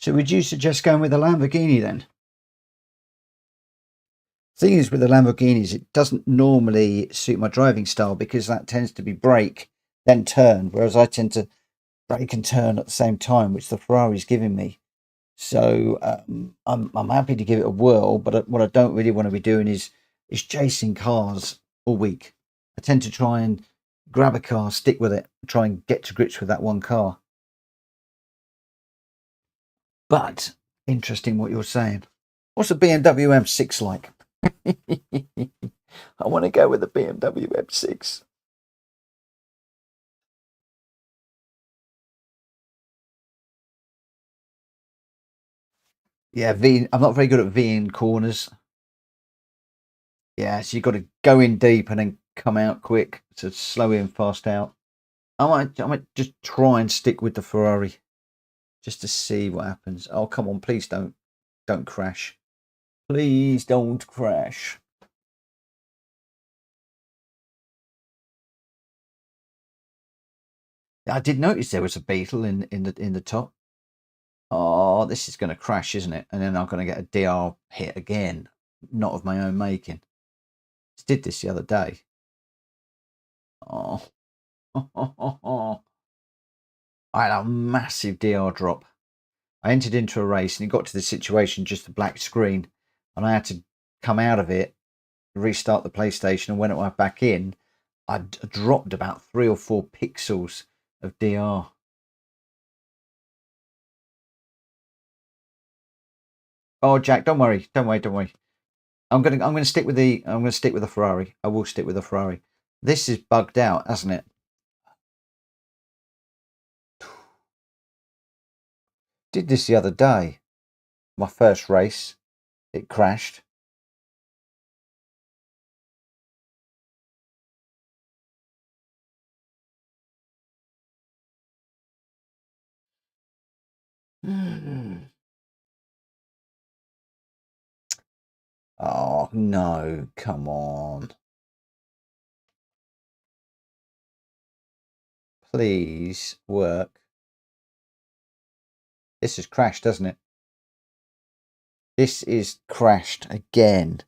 So would you suggest going with a Lamborghini then? Thing is with the Lamborghinis, it doesn't normally suit my driving style because that tends to be brake, then turn, whereas I tend to brake and turn at the same time, which the Ferrari's giving me. So I'm happy to give it a whirl, but what I don't really want to be doing is chasing cars all week. I tend to try and grab a car, stick with it, try and get to grips with that one car. But interesting what you're saying. What's a BMW M6 like? I want to go with the BMW M6. Yeah, I'm not very good at V in corners. Yeah, so you've got to go in deep and then come out quick to slow in, fast out. I might just try and stick with the Ferrari just to see what happens. Oh, come on, please don't crash. Please don't crash. I did notice there was a beetle in the top. Oh, this is going to crash, isn't it? And then I'm going to get a DR hit again, not of my own making. Just did this the other day. Oh. I had a massive DR drop. I entered into a race and it got to the situation, just a black screen, and I had to come out of it, restart the PlayStation, and when it went back in, I dropped about 3 or 4 pixels of DR. Oh, Jack, don't worry. I'm gonna stick with the Ferrari. I will stick with the Ferrari. This is bugged out, hasn't it? Did this the other day. My first race, it crashed. Oh no, come on. Please work. This has crashed, doesn't it? This is crashed again.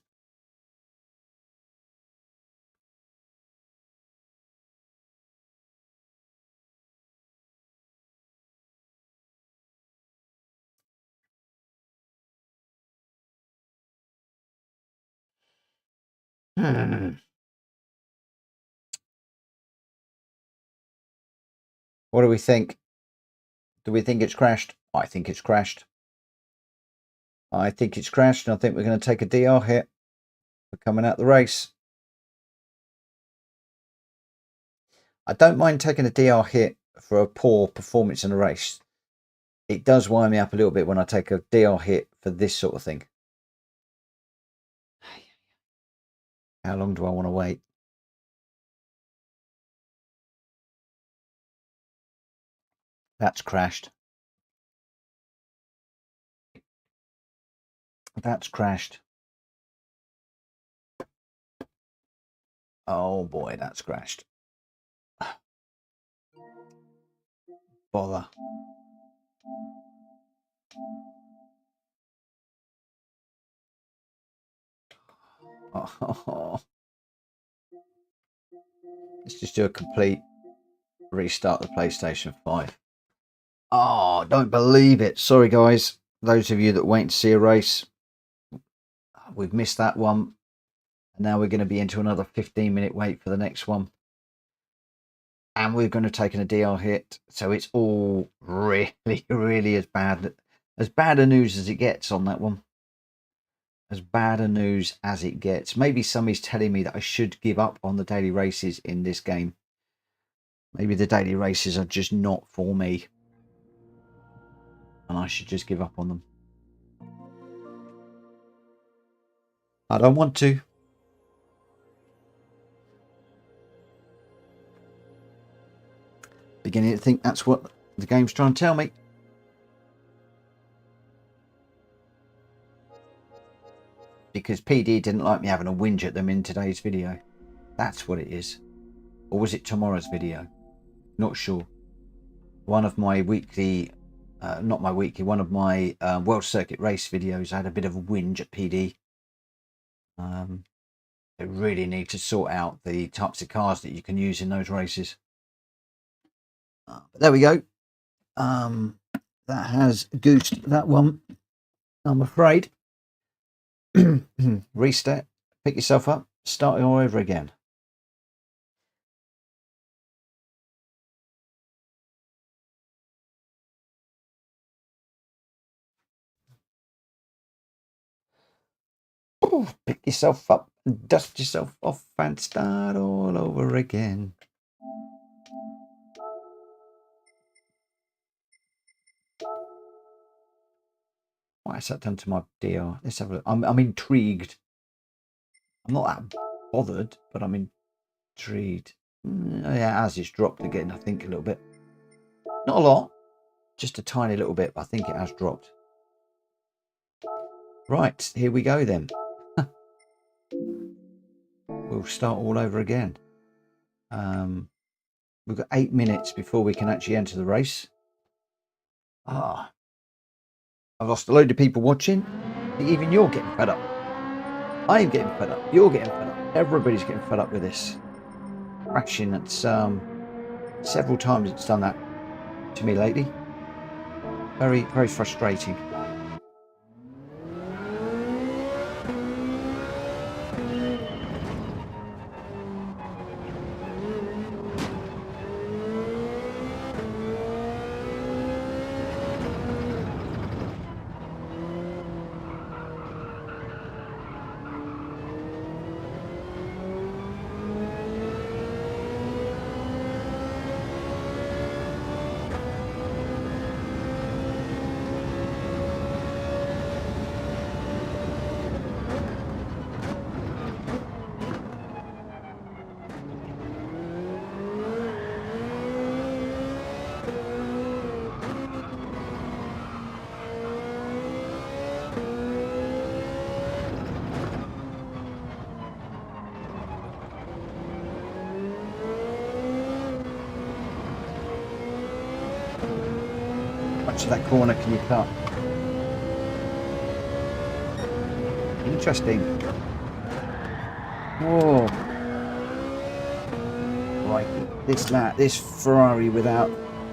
What do we think? Do we think it's crashed? I think it's crashed. I think it's crashed, and I think we're going to take a DR hit for coming out the race. I don't mind taking a DR hit for a poor performance in a race. It does wind me up a little bit when I take a DR hit for this sort of thing. How long do I want to wait? That's crashed. That's crashed. Oh boy, that's crashed. Bother. Oh. Let's just do a complete restart the PlayStation 5. Oh, don't believe it. Sorry, guys. Those of you that wait to see a race, we've missed that one. And now we're going to be into another 15-minute wait for the next one. And we're going to take a DR hit. So it's all really, really as bad a news as it gets on that one. As bad a news as it gets. Maybe somebody's telling me that I should give up on the daily races in this game. Maybe the daily races are just not for me. And I should just give up on them. I don't want to. Beginning to think that's what the game's trying to tell me. Because PD didn't like me having a whinge at them in today's video. That's what it is. Or was it tomorrow's video? Not sure. One of my weekly not my weekly, one of my World Circuit race videos. I had a bit of a whinge at PD. They really need to sort out the types of cars that you can use in those races. But there we go. That has goosed that one, I'm afraid. Reset, pick yourself up, start it all over again. Pick yourself up, dust yourself off, and start all over again. Why has that done to my DR? Let's have a look. I'm intrigued. I'm not that bothered, but I'm intrigued. Yeah, as it's dropped again, I think a little bit. Not a lot, just a tiny little bit, but I think it has dropped. Right, here we go then. We'll start all over again. We've got 8 minutes before we can actually enter the race. I've lost a load of people watching. Even you're getting fed up. I'm getting fed up. You're getting fed up. Everybody's getting fed up with this. Crashing. It's several times it's done that to me lately. Very, very frustrating. Much of that corner can you cut? Interesting. Oh, right. This Ferrari without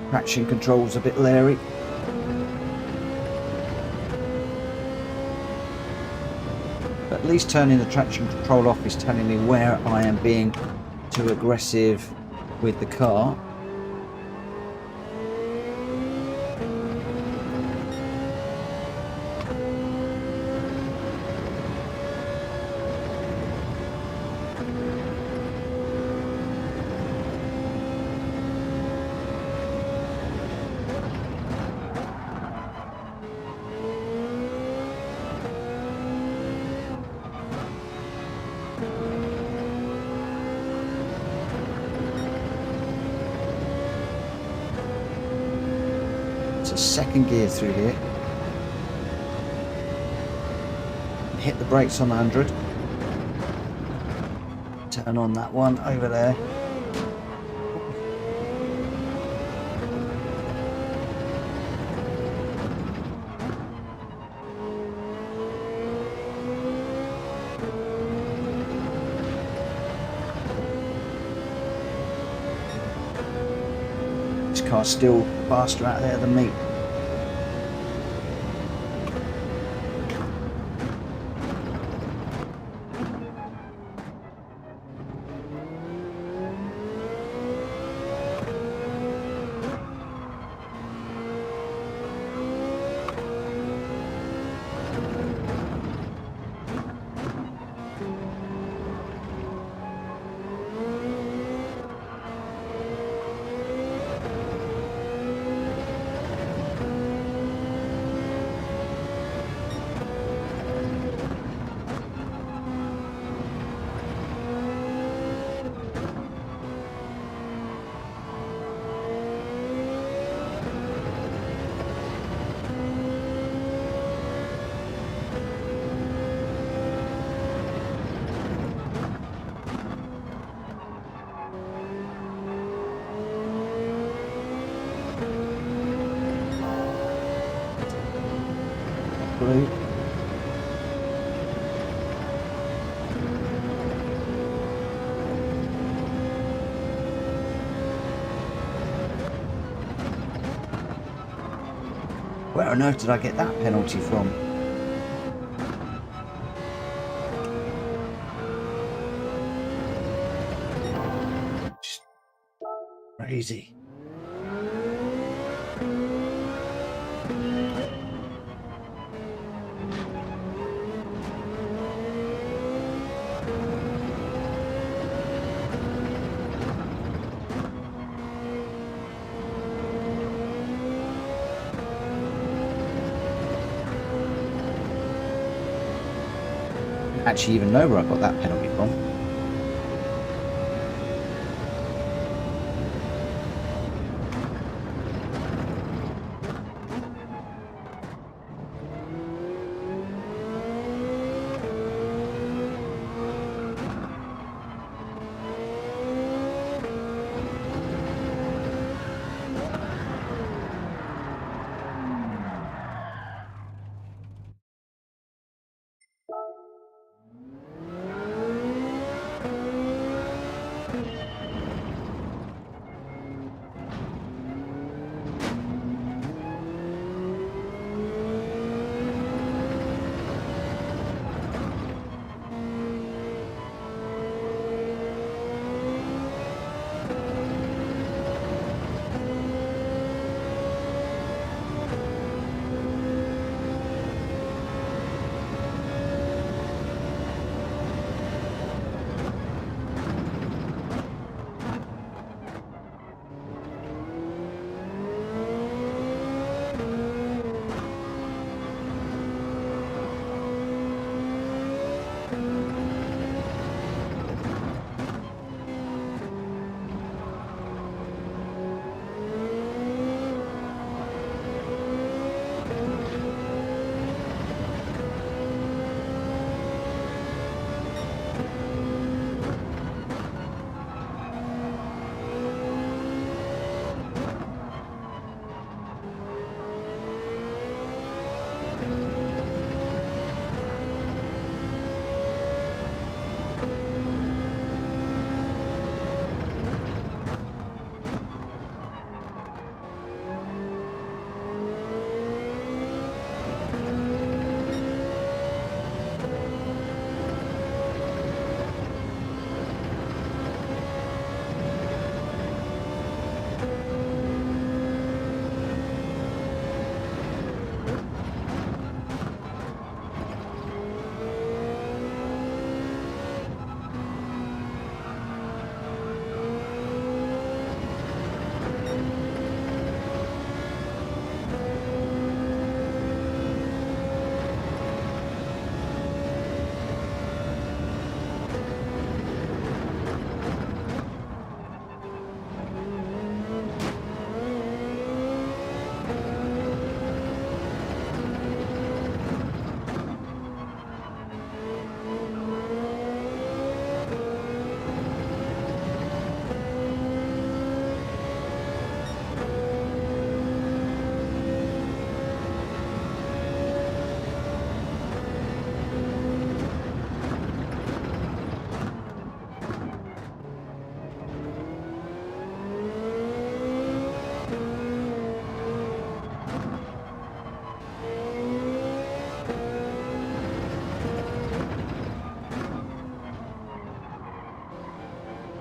traction control is a bit leery. But at least turning the traction control off is telling me where I am being too aggressive with the car. Second gear through here. Hit the brakes on the 100. Turn on that one over there. This car's still faster out there than me. Where on earth did I get that penalty from? Just crazy. Actually even know where I got that penalty from.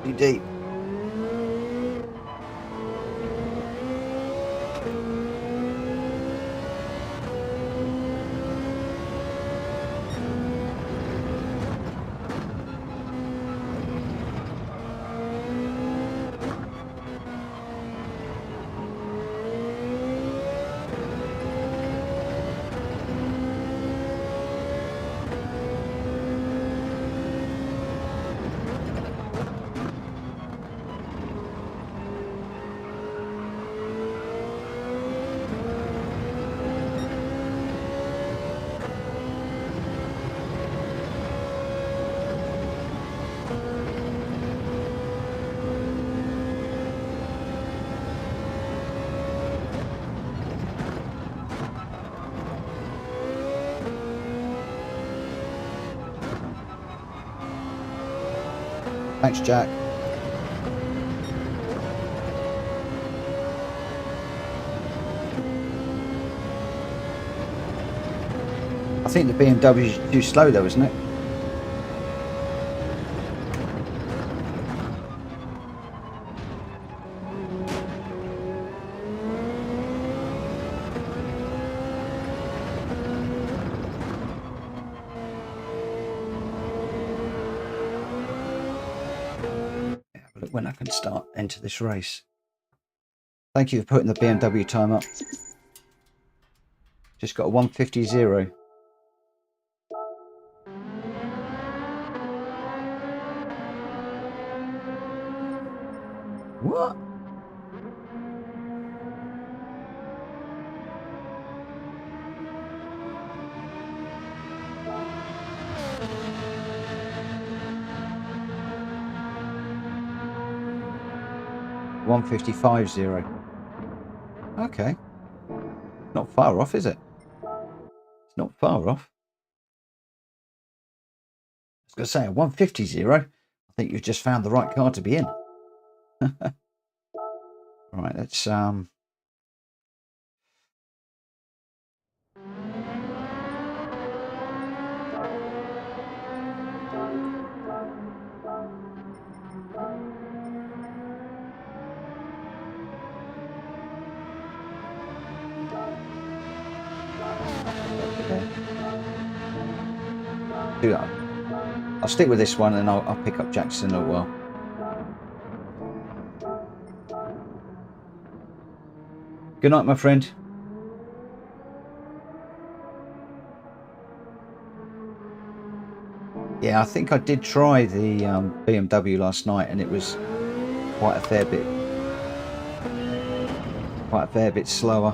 Too deep. Thanks, Jack. I think the BMW is too slow though, isn't it? Have a look when I can start enter this race. Thank you for putting the BMW time up. Just got a 150.0. What? $155.0. Okay. Not far off, is it? It's not far off. I was going to say a 150.0. I think you've just found the right car to be in. Right, let's do that. I'll stick with this one and I'll pick up Jackson as well. Good night, my friend. Yeah, I think I did try the BMW last night, and it was quite a fair bit slower.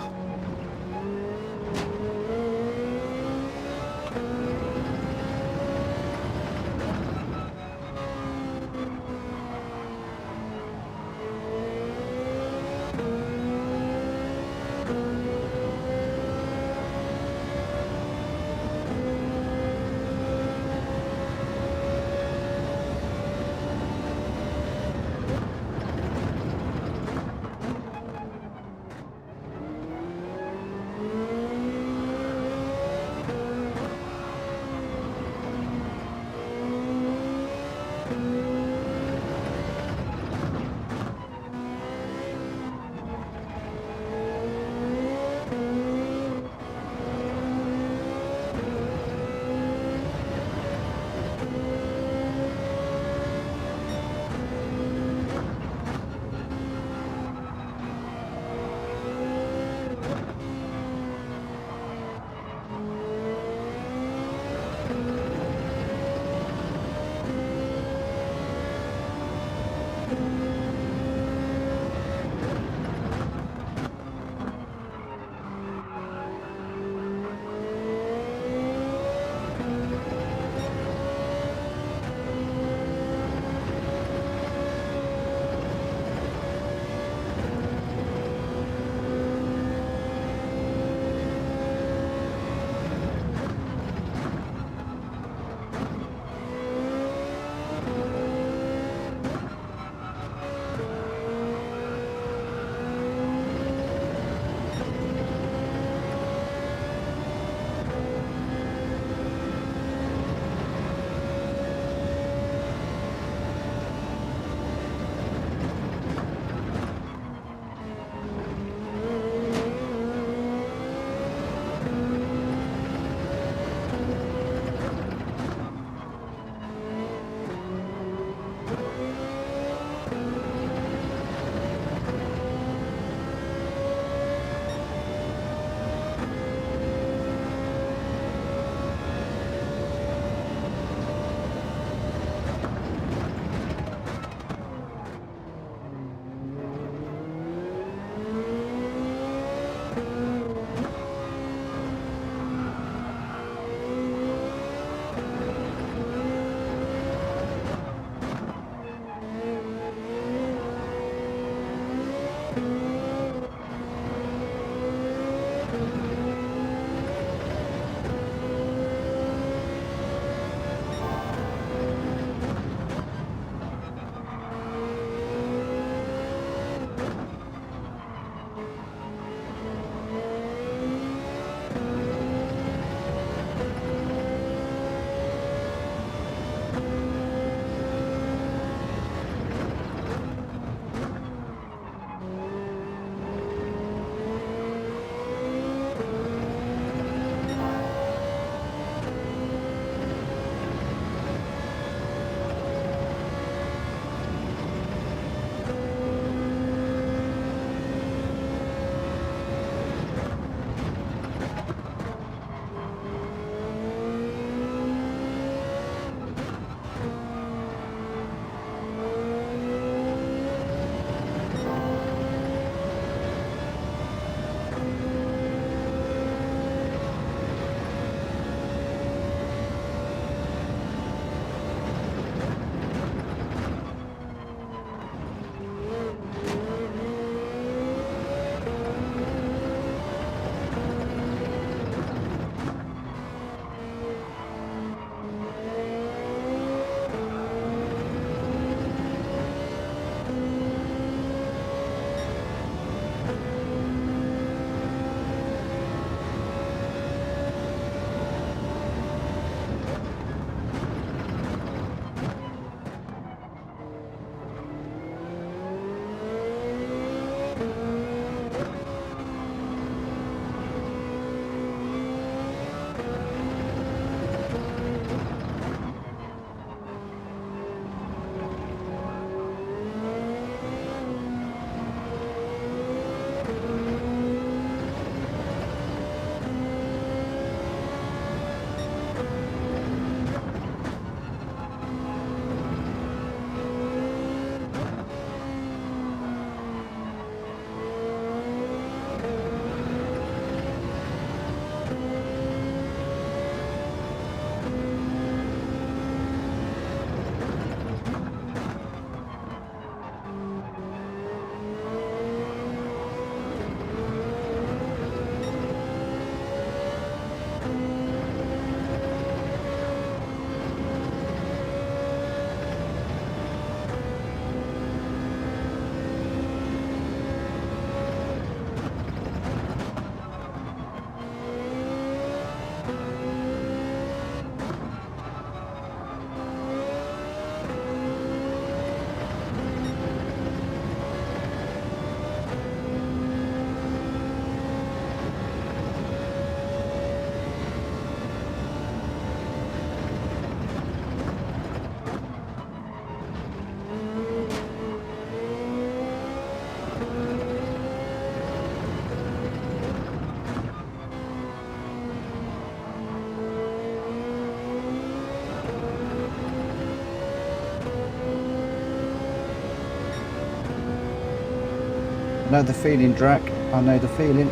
know the feeling, Drac. I know the feeling.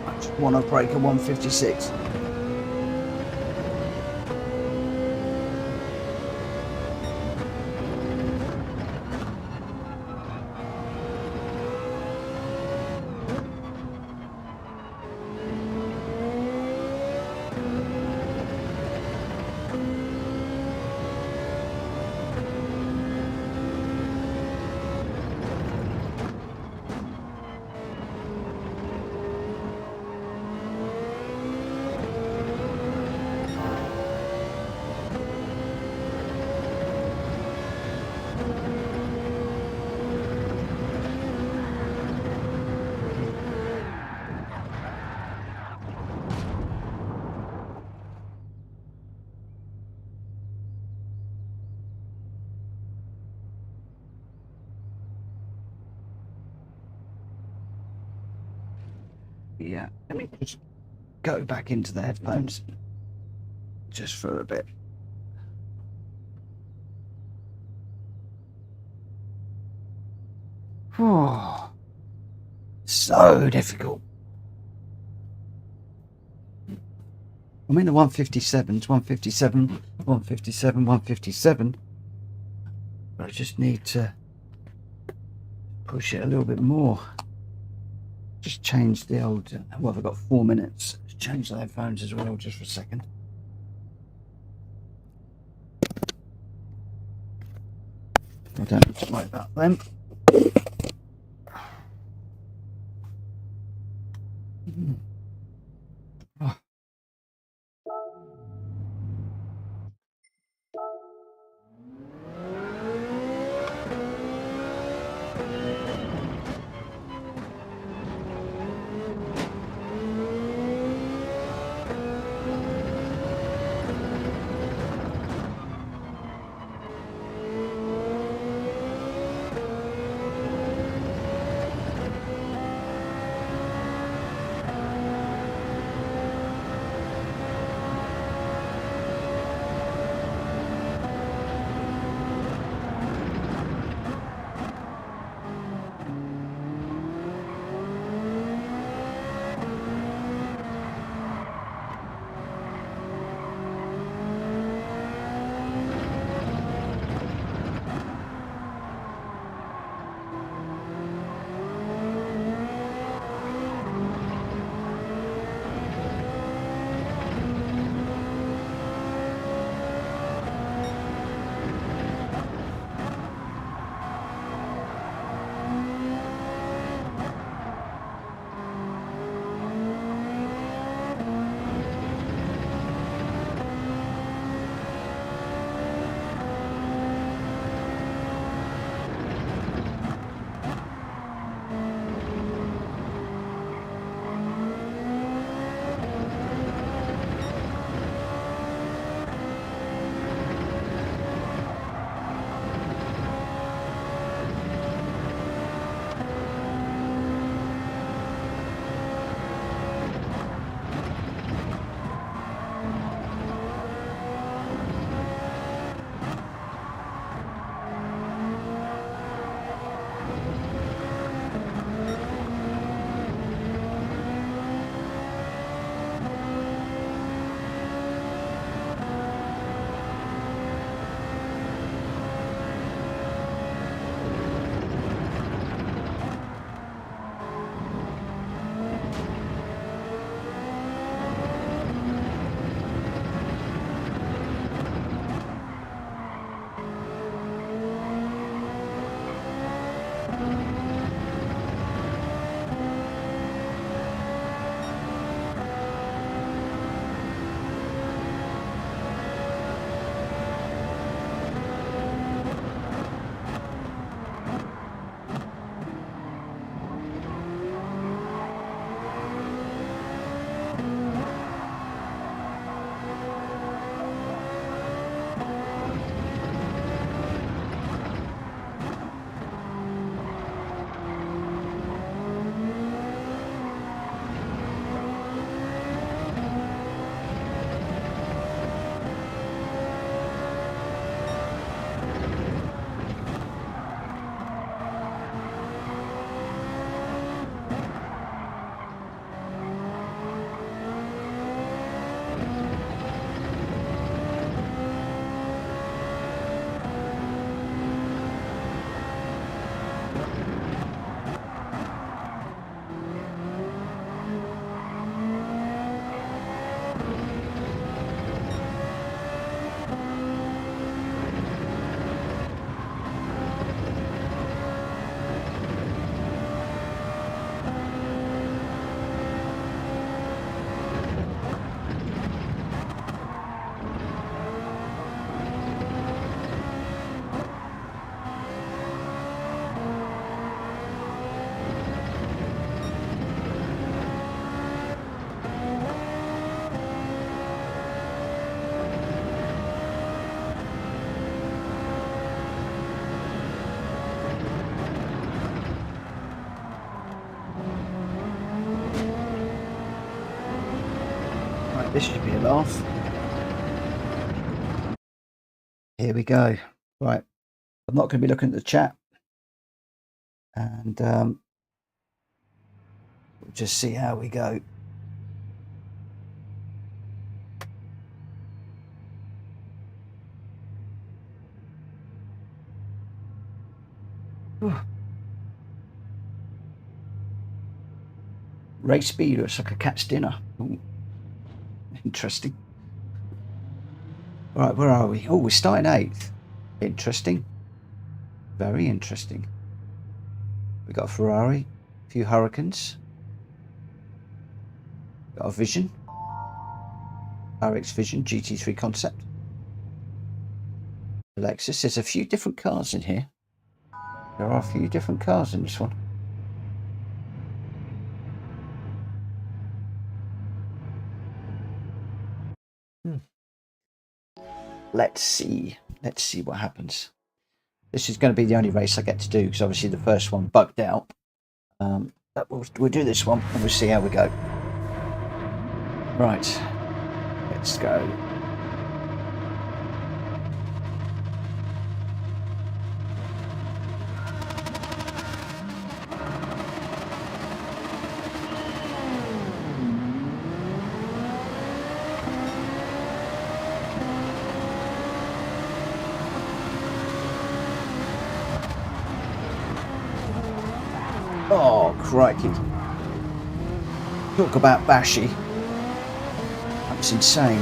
I just want to break a 156. Yeah, let me just go back into the headphones just for a bit. Oh, so difficult. I'm in the 157s, 157, 157, 157. But I just need to push it a little bit more. Just change the old, well, I've got 4 minutes. Let's change the headphones as well, just for a second. I don't have to worry about them. Oh. This should be a laugh. Here we go. Right. I'm not going to be looking at the chat. And we'll just see how we go. Race speed looks like a cat's dinner. Ooh. Interesting. Right, where are we? Oh, we're starting 8th. Interesting. Very interesting. We got a Ferrari, a few Hurricanes. Got a Vision. RX Vision GT3 concept. Lexus. There's a few different cars in here. There are a few different cars in this one. Let's see what happens. This is going to be the only race I get to do because obviously the first one bugged out. But we'll do this one and we'll see how we go. Right, let's go. Oh, crikey. Talk about bashy. That was insane.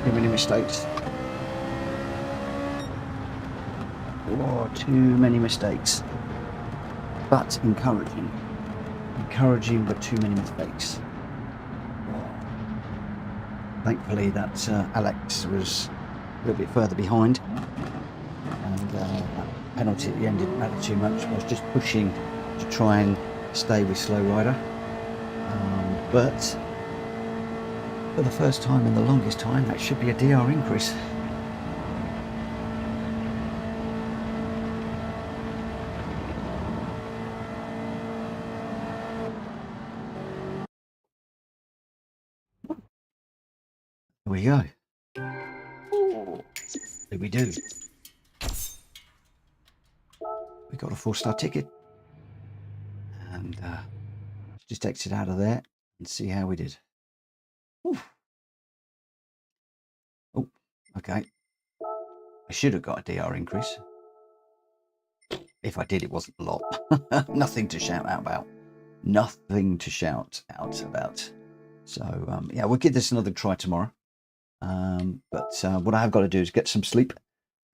Too many mistakes. Oh, too many mistakes. But encouraging. Encouraging, but too many mistakes. Thankfully, that Alex was a little bit further behind, and that penalty at the end didn't matter too much. I was just pushing to try and stay with slow rider, but for the first time in the longest time, that should be a DR increase. Here we go. Here we do. We got a 4-star ticket, and just exit out of there and see how we did. Oof. Oh, okay. I should have got a DR increase. If I did, it wasn't a lot. Nothing to shout out about. Nothing to shout out about. So yeah, we'll give this another try tomorrow. But what I have got to do is get some sleep,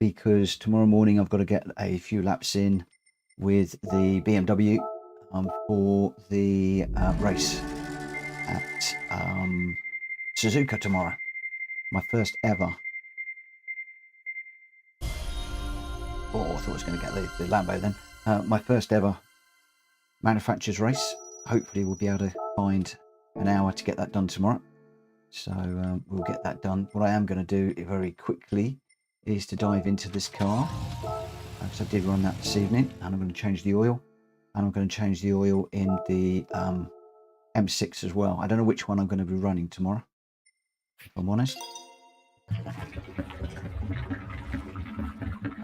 because tomorrow morning I've got to get a few laps in with the BMW for the race at Suzuka tomorrow. My first ever. Oh, I thought I was going to get the Lambo then. My first ever manufacturer's race. Hopefully we'll be able to find an hour to get that done tomorrow. So we'll get that done. What I am going to do very quickly is to dive into this car, because I did run that this evening, and I'm going to change the oil, and I'm going to change the oil in the M6 as well. I don't know which one I'm going to be running tomorrow, if I'm honest. I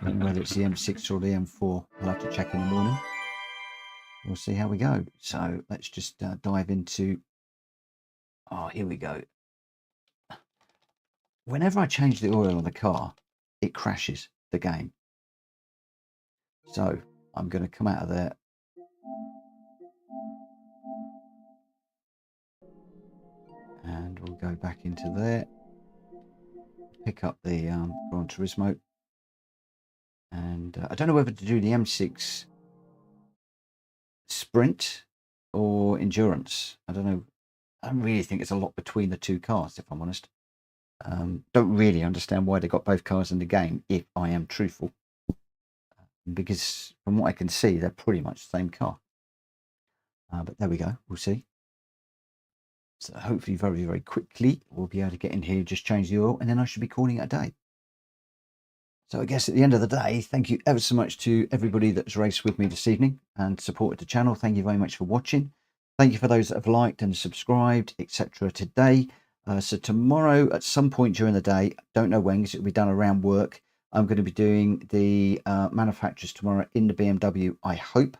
don't know whether it's the M6 or the M4. I'll have to check in the morning. We'll see how we go. So let's just dive into... Oh, here we go. Whenever I change the oil on the car, it crashes the game. So I'm going to come out of there. And we'll go back into there. Pick up the Gran Turismo. And I don't know whether to do the M6 sprint or endurance. I don't know. I don't really think it's a lot between the two cars, if I'm honest. Don't really understand why they got both cars in the game, if I am truthful, because from what I can see, they're pretty much the same car. But there we go. We'll see. So hopefully very, very quickly we'll be able to get in here, just change the oil, and then I should be calling it a day. So I guess at the end of the day, thank you ever so much to everybody that's raced with me this evening and supported the channel. Thank you very much for watching. Thank you for those that have liked and subscribed, etc. today. So tomorrow at some point during the day, don't know when, because it'll be done around work, I'm going to be doing the manufacturers tomorrow in the BMW, I hope.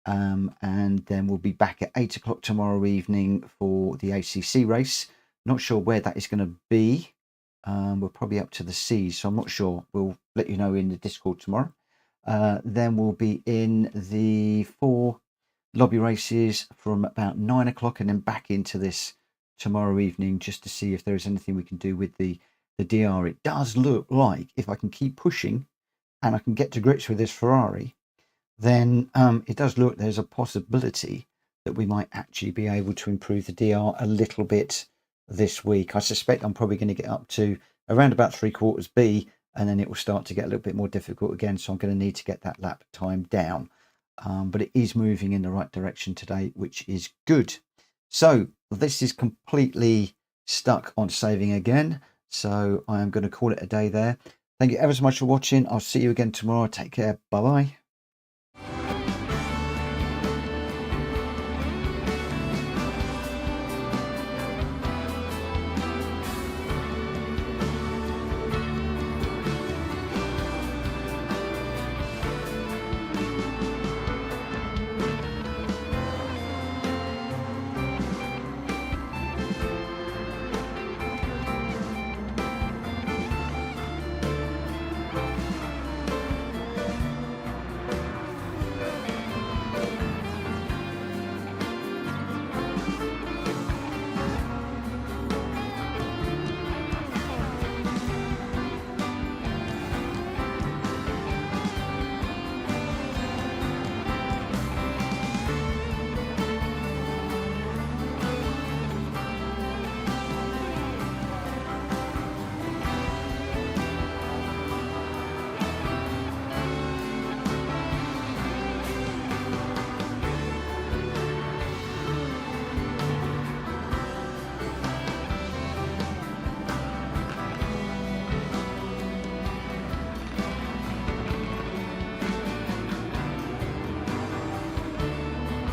And then we'll be back at 8 o'clock tomorrow evening for the ACC race. Not sure where that is going to be. We're probably up to the seas, so I'm not sure. We'll let you know in the Discord tomorrow. Then we'll be in the 4 lobby races from about 9 o'clock, and then back into this tomorrow evening, just to see if there is anything we can do with the DR. It does look like if I can keep pushing and I can get to grips with this Ferrari, then it does look there's a possibility that we might actually be able to improve the DR a little bit this week. I suspect I'm probably going to get up to around about 3/4 B, and then it will start to get a little bit more difficult again, so I'm going to need to get that lap time down. But it is moving in the right direction today, which is good. So this is completely stuck on saving again, so I am going to call it a day there. Thank you ever so much for watching. I'll see you again tomorrow. Take care. Bye bye.